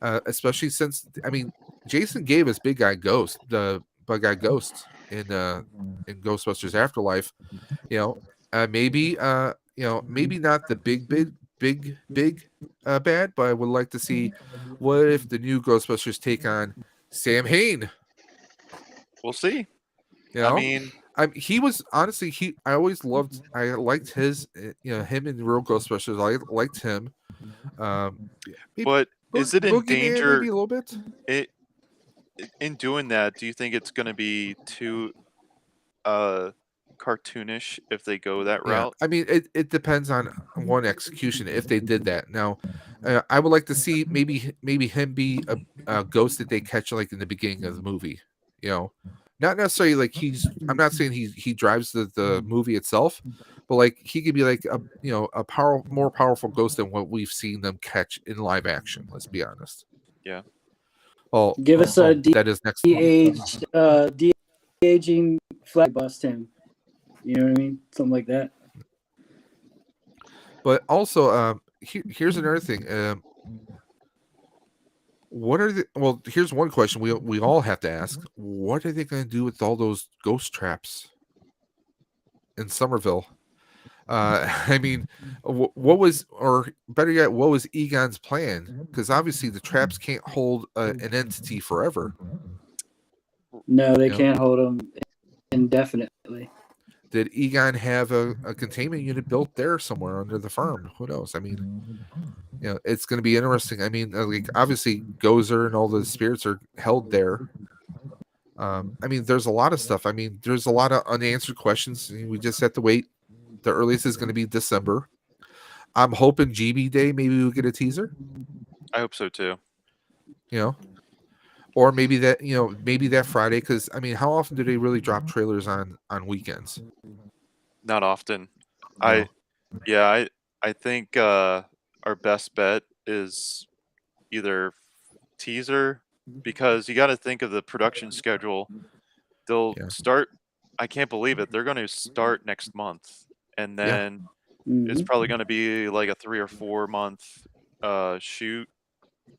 especially since, I mean, Jason gave us Big Guy Ghost, the Bug Guy Ghost in Ghostbusters Afterlife. Maybe maybe not the big bad, but I would like to see what if the new Ghostbusters take on Sam Hain. We'll see. I mean, he was honestly I liked his him in Real Ghostbusters. I liked him. But is it in Boogeyman danger maybe a little bit? In doing that? Do you think it's going to be too cartoonish if they go that route? I mean, it depends on one execution if they did that. Now, I would like to see maybe him be a ghost that they catch like in the beginning of the movie. Not necessarily like I'm not saying he drives the movie itself, but like he could be like a more powerful ghost than what we've seen them catch in live action. Let's be honest. Yeah. Well, Give us a that is next month. de-aging flag bust him. You know what I mean? Something like that. But also, here's another thing. Here's one question we all have to ask. What are they going to do with all those ghost traps in Somerville? I mean, what was, or better yet, what was Egon's plan? Because obviously the traps can't hold an entity forever. No, they can't hold them indefinitely. Did Egon have a containment unit built there somewhere under the farm? Who knows? I mean, it's going to be interesting. I mean, like obviously Gozer and all the spirits are held there. I mean, there's a lot of stuff. I mean, there's a lot of unanswered questions. We just have to wait. The earliest is going to be December. I'm hoping GB Day, maybe we'll get a teaser. I hope so too. Or maybe that Friday, because I mean, how often do they really drop trailers on weekends? Not often. No. I think our best bet is either teaser, because you got to think of the production schedule. They'll start. I can't believe it. They're going to start next month, and then it's probably going to be like a 3 or 4 month shoot.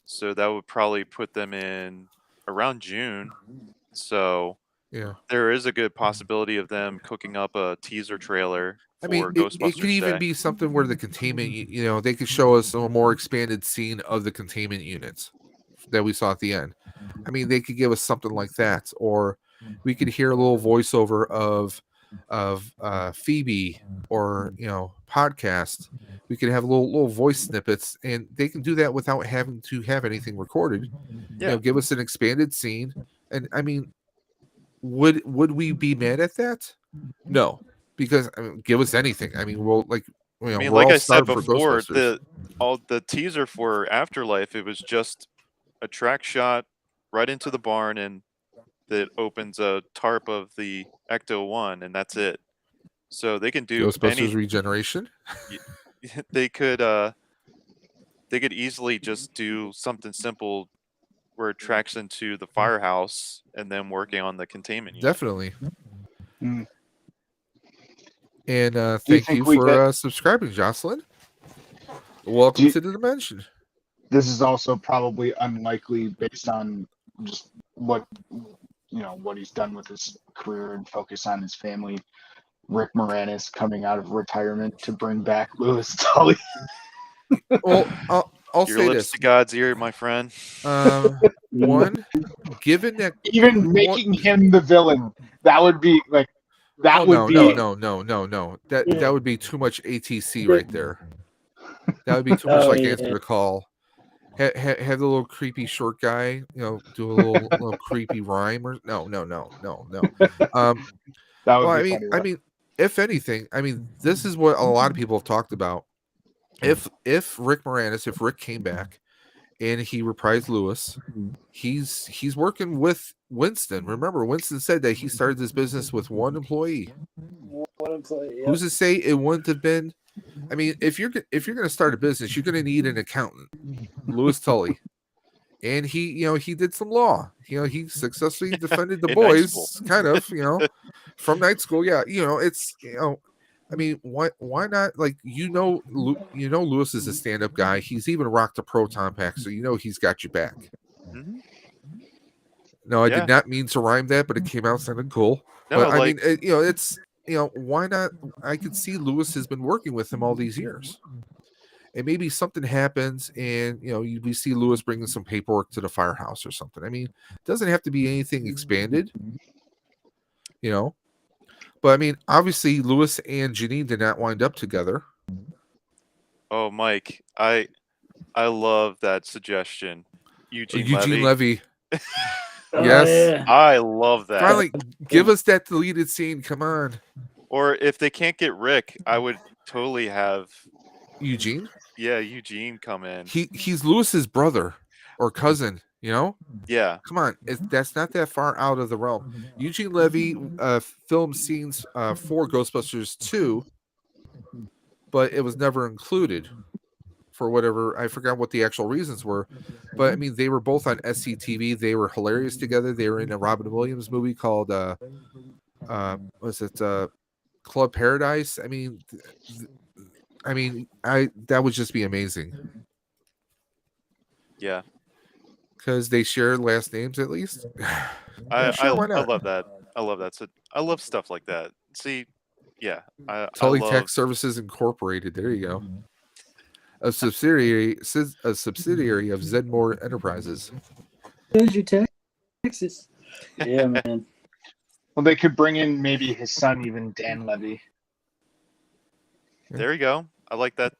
So that would probably put them in around June. So there is a good possibility of them cooking up a teaser trailer for Ghostbusters it could even Day. be something where the containment, they could show us a more expanded scene of the containment units that we saw at the end. I mean, they could give us something like that, or we could hear a little voiceover of Phoebe, or podcast. We could have little voice snippets, and they can do that without having to have anything recorded. Yeah. Give us an expanded scene, and I mean, would we be mad at that? No, because give us anything. I mean, we'll like. I mean, we're like all I said starved for before, Ghostbusters. the teaser for Afterlife, it was just a track shot right into the barn, and that opens a tarp of the Ecto-1, and that's it. So they can do Ghostbusters Regeneration. they could easily just do something simple where it tracks into the firehouse and then working on the containment unit. Definitely. Mm. And Do you thank you think we for subscribing, Jocelyn. Welcome Do you- to the Dimension. This is also probably unlikely based on just what he's done with his career and focus on his family. Rick Moranis coming out of retirement to bring back Louis Tully. Well, I'll Your say lips this. to God's ear, my friend. One, given that Even making him the villain, that would be like that oh, would no, be no. That would be too much ATC right there. That would be too much Oh, like yeah. answer the call. Have the little creepy short guy, do a little creepy rhyme or no. that would Well, be funny. I mean, if anything, this is what a lot of people have talked about. If Rick Moranis, if Rick came back and he reprised Lewis, he's working with Winston. Remember, Winston said that he started this business with one employee. Who's to say it wouldn't have been? I mean, if you're going to start a business, you're going to need an accountant, Louis Tully, and he did some law. He successfully defended the In night boys, school. kind of, from night school. Yeah, it's I mean, why not? Like Lewis is a stand-up guy. He's even rocked a proton pack, so he's got your back. Mhm. No, I Yeah. did not mean to rhyme that, but it came out sounding cool. No, But I like, mean, it's why not? I could see Lewis has been working with him all these years, and maybe something happens, and we see Lewis bringing some paperwork to the firehouse or something. I mean, it doesn't have to be anything expanded, But I mean, obviously, Lewis and Janine did not wind up together. oh, Mike, I love that suggestion. Eugene Levy. Oh, Yes. yeah. I love that. Finally, give us that deleted scene. Come on, Or if they can't get Rick, I would totally have Eugene. Eugene come in. He's Lewis's brother or cousin. Yeah. Come on, that's not that far out of the realm. Eugene Levy filmed scenes for Ghostbusters 2, but it was never included for whatever, I forgot what the actual reasons were. But I mean, they were both on SCTV. They were hilarious together. They were in a Robin Williams movie called Club Paradise. I mean, that would just be amazing. Yeah. Because they share last names at least. I why not? love that. I love that. So I love stuff like that. See, yeah. I Tully love Tech Services Incorporated. There you go. A subsidiary of Zedmore Enterprises. There's your Texas. Yeah, man. Well, they could bring in maybe his son, even Dan Levy. There you go. I like that.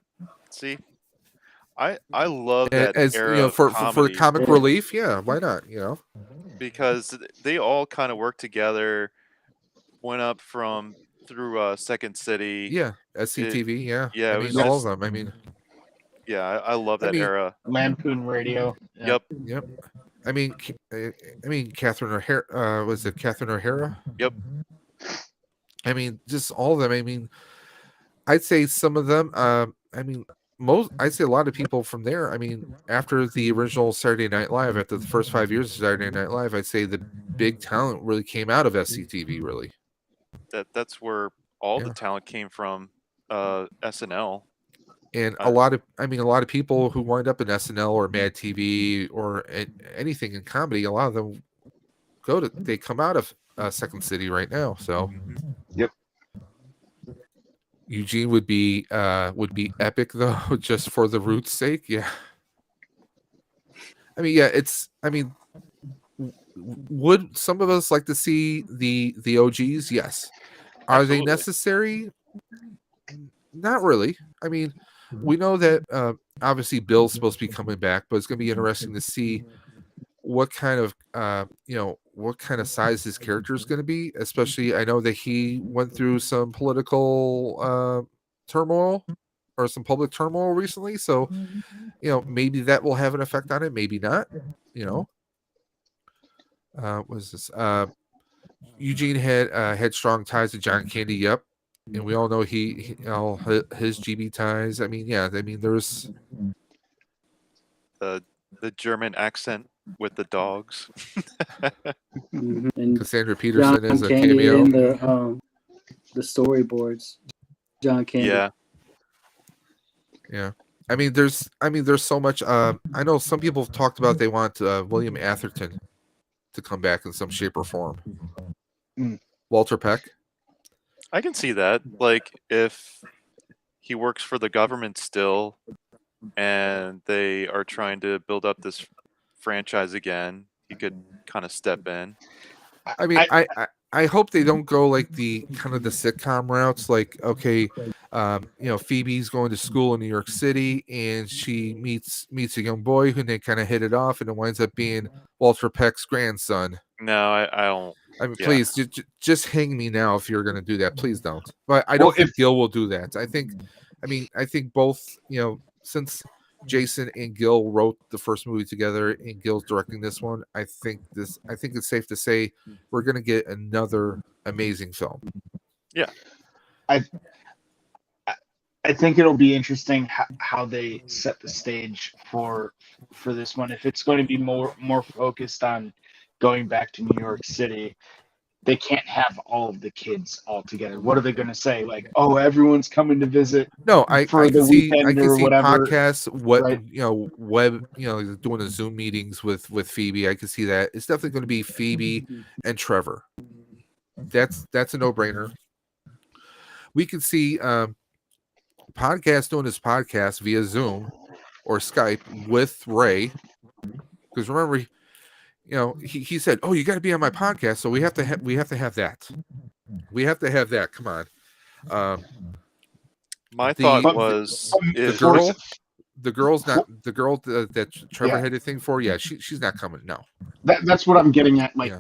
See, I love that As era for of comedy comic relief, yeah, why not? because they all kind of worked together. Went up through Second City. Yeah, SCTV, yeah. yeah, I it mean was all just- of them. I mean, Yeah, I love that mean, era. Lampoon Radio. Yeah. Yep. I mean, Catherine O'Hara. Was it Catherine O'Hara? Yep. I mean, just all of them. I mean, I'd say some of them. I'd say a lot of people from there. I mean, after the original Saturday Night Live, after the first 5 years of Saturday Night Live, I'd say the big talent really came out of SCTV. Really, That's where all Yeah. the talent came from. SNL. and a lot of people who wind up in SNL or Mad TV or anything in comedy, a lot of them they come out of Second City right now. So, Yep. Eugene would be epic though, just for the roots' sake. Yeah. I mean, yeah, it's. I mean, would some of us like to see the OGs? Yes. Are Absolutely. they necessary? Not really. I mean, we know that obviously Bill's supposed to be coming back, but it's going to be interesting to see what kind of what kind of size his character is going to be. Especially, I know that he went through some political turmoil or some public turmoil recently, so maybe that will have an effect on it. Maybe not. What was this? Eugene had strong ties to John Candy. Yep. And we all know he his GB ties. I mean, yeah. I mean, there's The German accent with the dogs. And Cassandra Peterson John as a Candy cameo. in the storyboards. John Candy. Yeah. Yeah. I mean, there's so much. I know some people have talked about they want William Atherton to come back in some shape or form. Walter Peck. I can see that. Like, if he works for the government still and they are trying to build up this franchise again, he could kind of step in. I mean, I hope they don't go like the kind of the sitcom routes. Like, okay, Phoebe's going to school in New York City, and she meets a young boy who they kind of hit it off, and it winds up being Walter Peck's grandson. No, I don't. I mean, Yeah. please, just hang me now if you're going to do that. Please don't. But I don't think Gil will do that. I think both, since Jason and Gil wrote the first movie together and Gil's directing this one, I think it's safe to say we're going to get another amazing film. Yeah. I think it'll be interesting how they set the stage for this one. If it's going to be more focused on going back to New York City, they can't have all of the kids all together. What are they going to say? Like, oh, everyone's coming to visit. No, I for can the see weekend or whatever. podcasts, right? web, doing the Zoom meetings with Phoebe. I can see that. It's definitely going to be Phoebe and Trevor. That's a no-brainer. We can see podcast doing his podcast via Zoom or Skype with Ray, because remember, he said, "Oh, you got to be on my podcast," so we have to have that. We have to have that. Come on. My thought was the girl that Trevor had a thing for. Yeah, she's not coming. No. That's what I'm getting at. Like,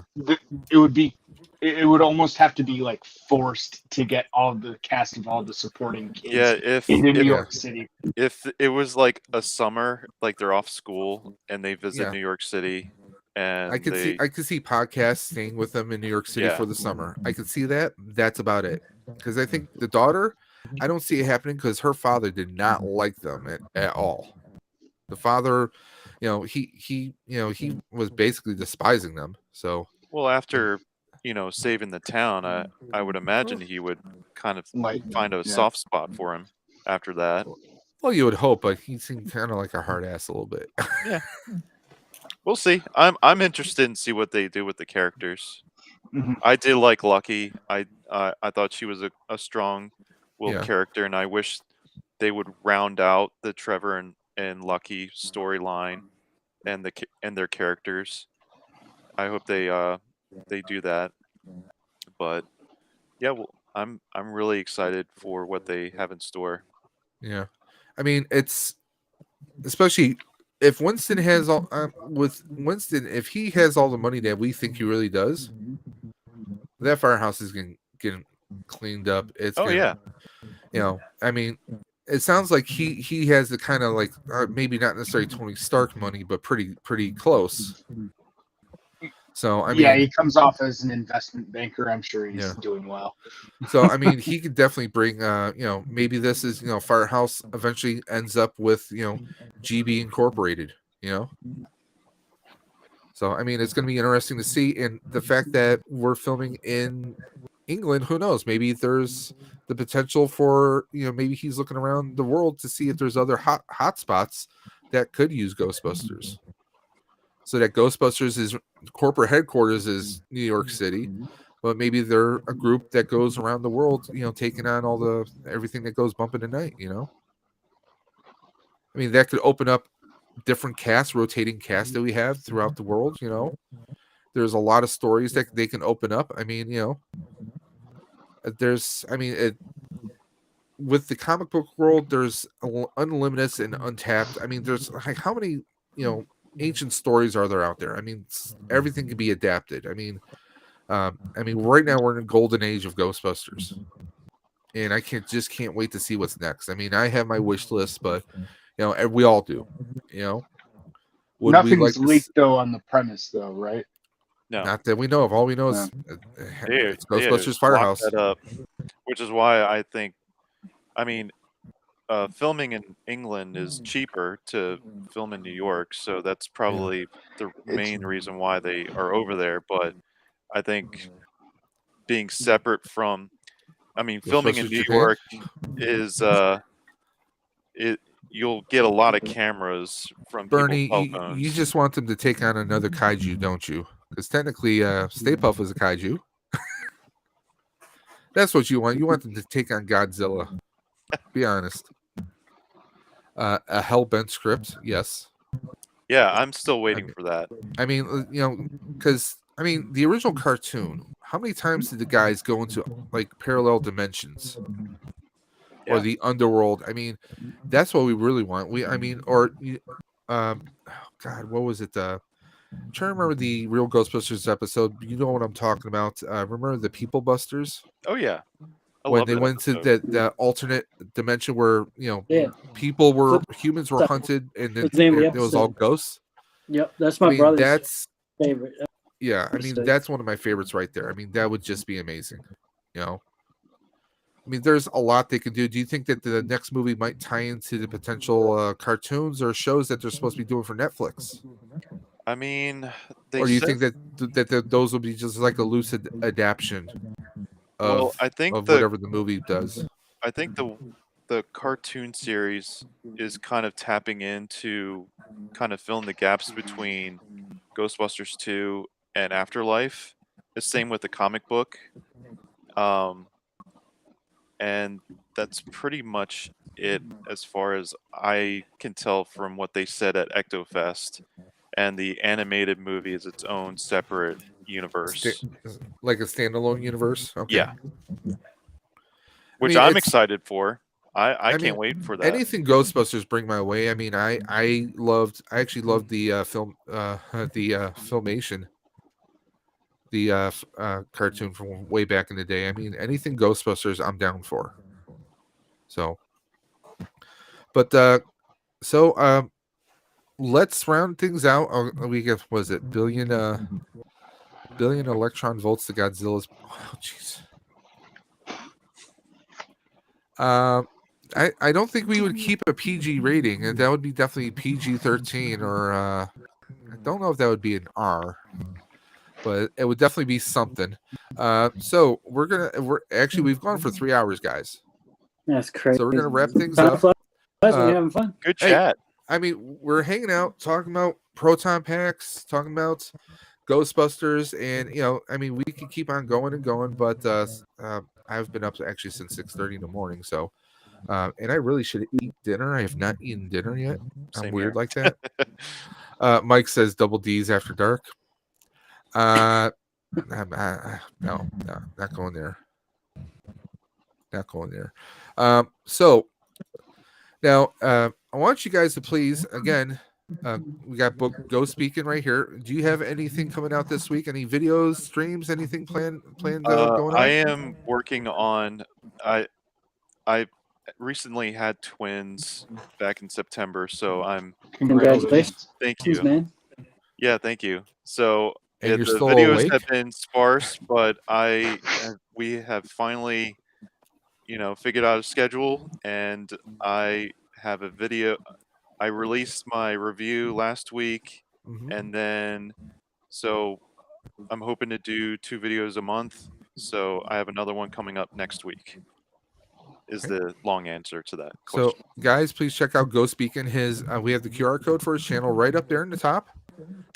it would almost have to be like forced to get all the cast of all the supporting kids in New York City. If it was like a summer, like they're off school and they visit New York City, and I could see podcasts staying with them in New York City for the summer. I could see that. That's about it. Because I think the daughter, I don't see it happening because her father did not like them at all. The father, he was basically despising them. So after saving the town, I would imagine he would kind of find a soft spot for him after that. Well, you would hope, but he seemed kind of like a hard ass a little bit. Yeah, we'll see. I'm interested in see what they do with the characters. Mm-hmm. I did like Lucky. I thought she was a strong-willed character, and I wish they would round out the Trevor and Lucky storyline and their characters. I hope they do that. But yeah, I'm really excited for what they have in store. Yeah, I mean, it's especially if Winston has all if he has all the money that we think he really does, that Firehouse is getting cleaned up. It's I mean, it sounds like he has the kind of like maybe not necessarily Tony Stark money, but pretty close. So I mean, he comes off as an investment banker. I'm sure he's doing well. So I mean, he could definitely bring maybe this is Firehouse eventually ends up with GB Incorporated. So I mean, it's going to be interesting to see, and the fact that we're filming in England, who knows? Maybe there's the potential for maybe he's looking around the world to see if there's other hot spots that could use Ghostbusters. So that Ghostbusters is corporate headquarters is New York City, but maybe they're a group that goes around the world, taking on everything that goes bump in the night. I mean, that could open up different casts, rotating casts that we have throughout the world. There's a lot of stories that they can open up. I mean, with the comic book world, there's unlimited and untapped. I mean, there's like how many ancient stories are there out there? I mean, everything can be adapted. I mean, right now we're in a golden age of Ghostbusters, and I can't wait to see what's next. I mean, I have my wish list, but we all do. Would Nothing's we like leaked though on the premise, though, right? No, Not that we know of. All we know is it's Ghostbusters Firehouse. Lock that up, which is why I think, I mean, filming in England is cheaper to film in New York, so that's probably the main reason why they are over there. But I think being separate from, filming in Ghostbusters New Japan? York is you'll get a lot of cameras from Bernie, people's cell phones. you just want them to take on another kaiju, don't you? Because technically, Stay Puft is a kaiju. That's what you want. You want them to take on Godzilla. Be honest. A Hellbent script, yes. Yeah, I'm still waiting for that. I mean, because the original cartoon. How many times did the guys go into like parallel dimensions or the underworld? I mean, that's what we really want. God, what was it? I'm trying to remember the real Ghostbusters episode. You know what I'm talking about? Remember the People Busters? Oh yeah. When they went to the alternate dimension where humans were hunted and then it was all ghosts. Yep, that's my brother's that's favorite. Yeah, that's one of my favorites right there. I mean, that would just be amazing. There's a lot they could do. Do you think that the next movie might tie into the potential cartoons or shows that they're supposed to be doing for Netflix? I mean, or do you think that those will be just like a loose adaptation of whatever the movie does? I think the cartoon series is kind of tapping into kind of filling the gaps between Ghostbusters 2 and Afterlife. The same with the comic book. And that's pretty much it as far as I can tell from what they said at EctoFest. And the animated movie is its own separate universe. Like a standalone universe? Okay. Yeah. Which I'm excited for. I can't wait for that. Anything Ghostbusters bring my way. I mean, I actually loved the film, Filmation, the cartoon from way back in the day. I mean, anything Ghostbusters, I'm down for. So, but let's round things out. We get, was it billion electron volts to Godzilla's? Oh, jeez. I don't think we would keep a PG rating, and that would be definitely PG-13, or I don't know if that would be an R, but it would definitely be something. So we've gone for 3 hours, guys. That's crazy. So we're gonna wrap things up. We're having fun. Good chat. I mean, we're hanging out, talking about proton packs, talking about Ghostbusters, and we can keep on going and going, but I've been up actually since 6:30 in the morning, so and I really should eat dinner. I have not eaten dinner yet. I'm weird like that. Mike says double D's after dark. No, not going there. Not going there. So now I want you guys to please, again, we got book Go Speaking right here. Do you have anything coming out this week? Any videos, streams, anything planned going on? I am working on. I recently had twins back in September, so I'm. Congratulations. Thank you, man. Yeah, thank you. So and the still videos awake? have been sparse, but we have finally, figured out a schedule, and I have a video. I released my review last week, and then so I'm hoping to do 2 videos a month. So I have another one coming up next week. Is the long answer to that question. So, guys, please check out Go Speaking. We have the QR code for his channel right up there in the top.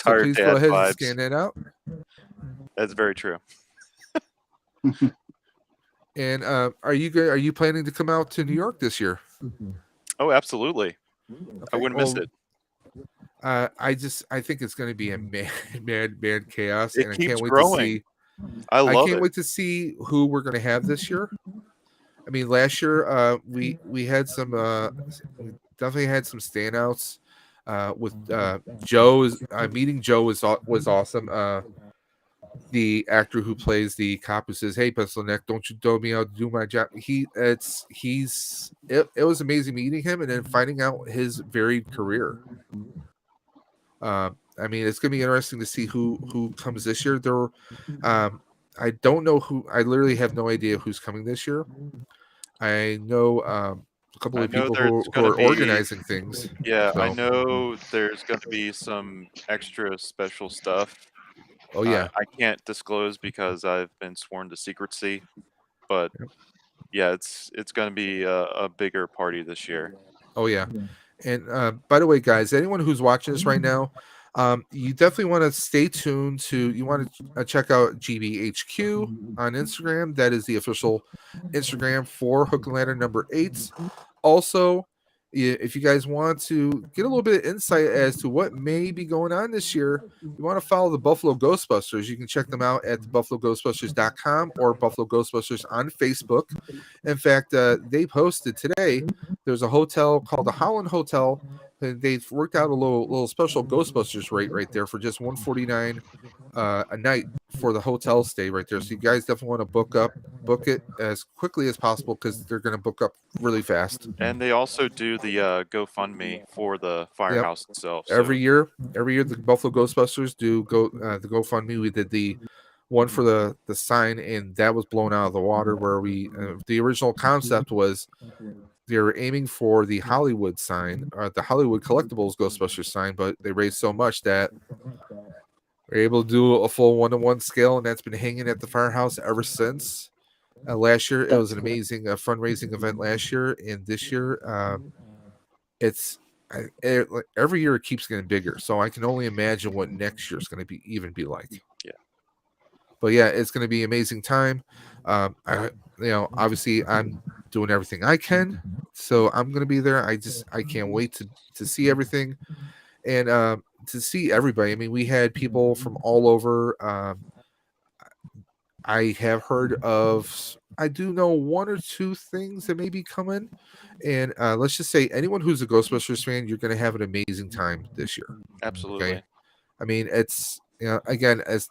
So please go ahead and scan that out. That's very true. And are you planning to come out to New York this year? Oh, absolutely. I wouldn't miss it. I think it's going to be a mad chaos, It and I keeps can't wait growing. to see. I I love can't it. wait to see who we're going to have this year. I mean, last year we had some we definitely had some standouts. With Joe is meeting Joe was awesome. The actor who plays the cop who says, "Hey, pencil neck, don't you throw me out to do my job." It was amazing meeting him and then finding out his varied career. I mean, it's gonna be interesting to see who comes this year. I don't know who. I literally have no idea who's coming this year. I know a couple I of know people there's who going to are be, organizing things. yeah, I So, know there's going to be some extra special stuff. oh yeah, I can't disclose because I've been sworn to secrecy, but yeah, it's going to be a bigger party this year. oh yeah. And by the way, guys, anyone who's watching this right now, you definitely want to stay tuned to. You want to check out GBHQ on Instagram. That is the official Instagram for Hook and Ladder number 8. Also, if you guys want to get a little bit of insight as to what may be going on this year, you want to follow the Buffalo Ghostbusters. You can check them out at buffaloghostbusters.com or Buffalo Ghostbusters on Facebook. In fact, they posted today. There's a hotel called the Holland Hotel. And they've worked out a little special Ghostbusters rate right there for just $149 a night for the hotel stay right there. So you guys definitely want to book it as quickly as possible because they're going to book up really fast. And they also do the GoFundMe for the Firehouse itself. So Every year, the Buffalo Ghostbusters do the GoFundMe. We did the one for the sign, and that was blown out of the water. Where the original concept was they were aiming for the Hollywood sign, the Hollywood Collectibles Ghostbusters sign, but they raised so much that we're able to do a full 1-to-1 scale, and that's been hanging at the Firehouse ever since. Last year, it was an amazing fundraising event last year, and this year, every year it keeps getting bigger. So I can only imagine what next year is going to even be like. Yeah. But yeah, it's going to be an amazing time. Obviously I'm doing everything I can, so I'm going to be there. I can't wait to see everything and to see everybody. I mean, we had people from all over. I have heard of. I do know 1 or 2 things that may be coming, and let's just say anyone who's a Ghostbusters fan, you're going to have an amazing time this year. absolutely. Okay, I mean it's again as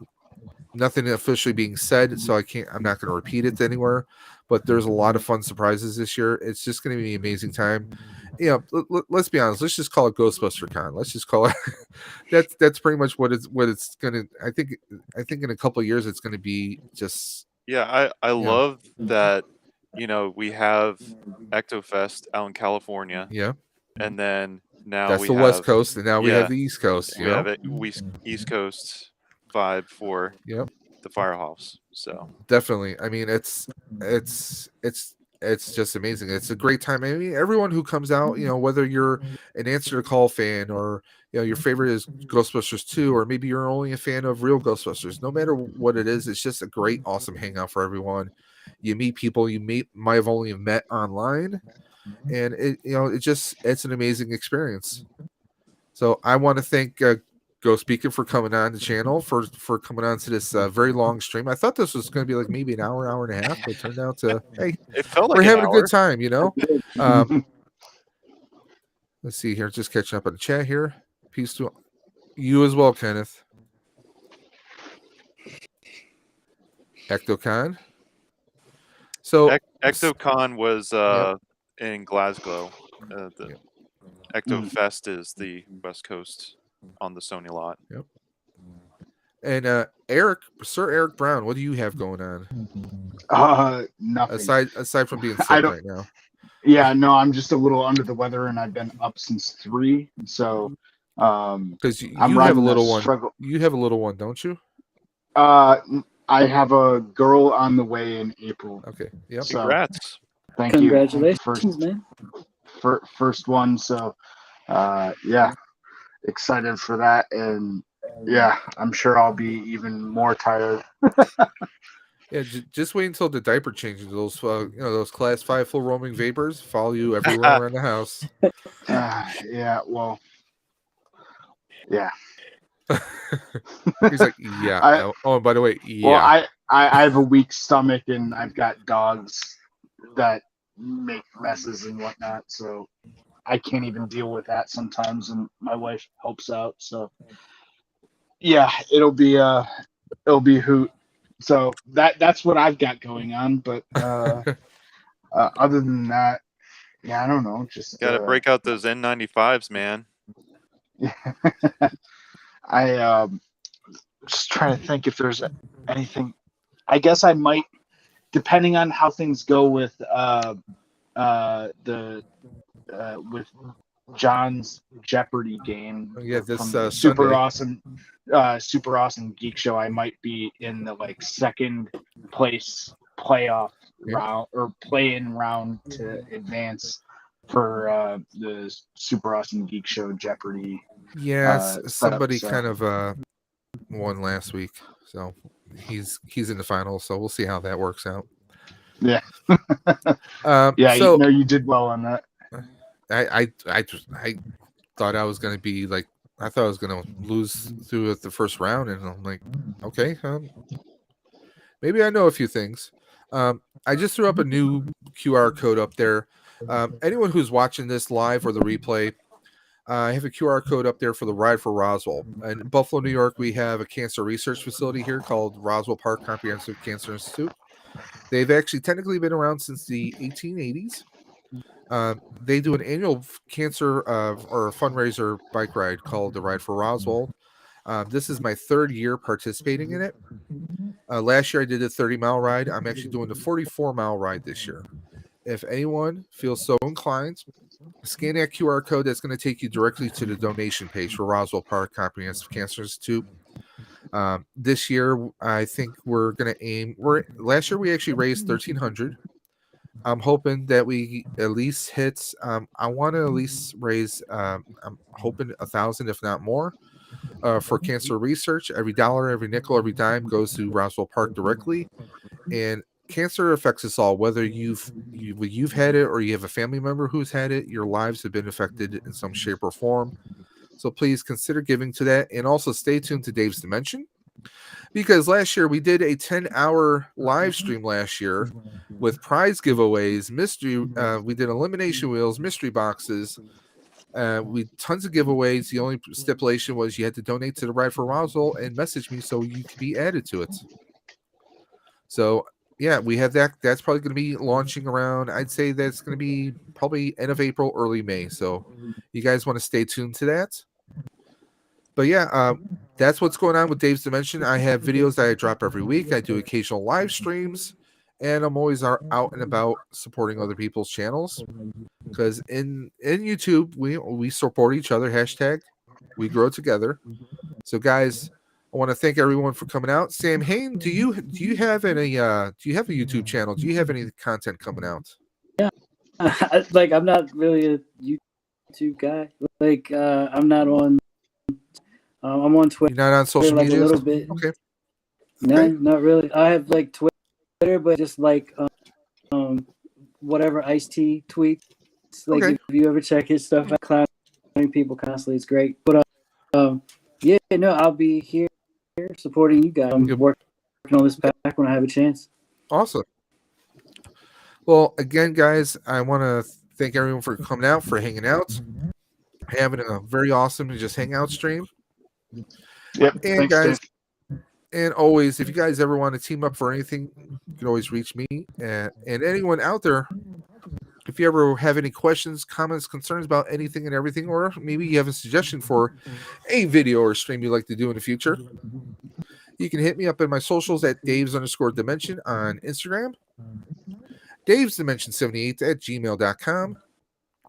nothing officially being said, so I'm not going to repeat it anywhere. But there's a lot of fun surprises this year. It's just going to be an amazing time. Let's be honest. Let's just call it Ghostbuster Con. Let's just call it. that's pretty much what it's going to. I think in a couple of years it's going to be just. Yeah, I love that. We have Ectofest out in California, Yeah, and then now that's we the have, West Coast, and now we yeah, have the East Coast. we have it East Coast vibe for the Firehouse. So definitely. I mean, it's just amazing. It's a great time. I mean, everyone who comes out, whether you're an Answer to Call fan or your favorite is Ghostbusters 2, or maybe you're only a fan of real Ghostbusters. No matter what it is, it's just a great, awesome hangout for everyone. You meet people might have only met online, and it's an amazing experience. So I want to thank Ghost Speaking for coming on the channel, for coming on to this very long stream. I thought this was going to be like maybe an hour and a half, but it turned out to it felt like we're an having a hour. good time, Let's see here, just catching up on the chat here. Peace to you as well, Kenneth. Ectocon. So Ectocon was in Glasgow. The Ectofest is the West Coast on the Sony lot. Yep. And Sir Eric Brown, what do you have going on? Nothing. Aside from being sick right now. Yeah, no, I'm just a little under the weather, and I've been up since 3. So, because you I'm have a little one. Struggle. You have a little one, don't you? I have a girl on the way in April. Okay. Yep. So, congrats. Thank Congratulations, you. man. First one. So, yeah, excited for that, and yeah, I'm sure I'll be even more tired. Yeah, just wait until the diaper changes. Those those class 5 full roaming vapors follow you everywhere around the house. Yeah, well, Yeah. He's like, yeah. I- oh, by the way, yeah. Well, I have a weak stomach and I've got dogs that make messes and whatnot, so I can't even deal with that sometimes, and my wife helps out. So yeah, it'll be a hoot. So that's what I've got going on. But other than that, yeah, I don't know. Just Got to break out those N95s, man. I just trying to think if there's anything. I guess I might, depending on how things go with with John's Jeopardy game. Yeah, this from the Sunday. Super Awesome Geek Show. I might be in the second place playoff round or play-in round to advance for the Super Awesome Geek Show Jeopardy. Yes, somebody so. kind of won last week, so he's in the finals. So we'll see how that works out. Yeah. Yeah. So you did well on that. I thought I was gonna be I thought I was gonna lose through the first round, and I'm like, okay, maybe I know a few things. I just threw up a new QR code up there. Anyone who's watching this live or the replay, I have a QR code up there for the Ride for Roswell. In Buffalo, New York, we have a cancer research facility here called Roswell Park Comprehensive Cancer Institute. They've actually technically been around since the 1880s. They do an annual cancer or fundraiser bike ride called the Ride for Roswell. This is my third year participating in it. Last year I did a 30-mile ride. I'm actually doing the 44-mile ride this year. If anyone feels so inclined, scan that QR code. That's going to take you directly to the donation page for Roswell Park Comprehensive Cancer Institute. This year, I think we're going to aim. Last year we actually raised $1,300. I'm hoping that we at least hit. I want to at least raise. I'm hoping 1,000, if not more, for cancer research. Every dollar, every nickel, every dime goes to Roswell Park directly, and cancer affects us all. Whether you've had it or you have a family member who's had it, your lives have been affected in some shape or form. So please consider giving to that, and also stay tuned to Dave's Dimension, because last year we did a 10-hour live stream last year with prize giveaways, mystery. We did elimination wheels, mystery boxes. We tons of giveaways. The only stipulation was you had to donate to the Ride for Roswell and message me so you could be added to it. So yeah, we have that. That's probably going to be launching around. I'd say that's going to be probably end of April, early May. So you guys want to stay tuned to that. But yeah, that's what's going on with Dave's Dimension. I have videos that I drop every week. I do occasional live streams, and I'm always out and about supporting other people's channels. Because in YouTube, we support each other. Hashtag we grow together. So guys, I want to thank everyone for coming out. Sam Hain, do you have any do you have a YouTube channel? Do you have any content coming out? Yeah, I'm not really a YouTube guy. I'm not on. I'm on Twitter. You're not on social media? A little bit. Okay. No, not really. I have Twitter, but just whatever Ice-T tweets. If you ever check his stuff, I clowning people constantly. It's great. But yeah, no, I'll be here supporting you guys. I'm working on this pack when I have a chance. Awesome. Well, again, guys, I want to thank everyone for coming out, for hanging out, having a very awesome just hangout stream. Yep. And Thanks, guys, Dave. and always, if you guys ever want to team up for anything, you can always reach me and anyone out there. If you ever have any questions, comments, concerns about anything and everything, or maybe you have a suggestion for a video or stream you'd like to do in the future, you can hit me up in my socials at Daves_Dimension on Instagram, DavesDimension78 at gmail.com,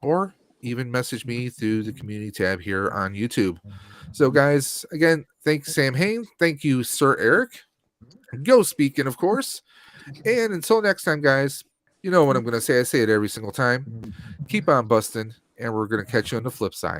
or even message me through the community tab here on YouTube. So, guys, again, thanks, Sam Hain. Thank you, Sir Eric. Go speaking, of course. And until next time, guys, you know what I'm going to say. I say it every single time. Keep on busting, and we're going to catch you on the flip side.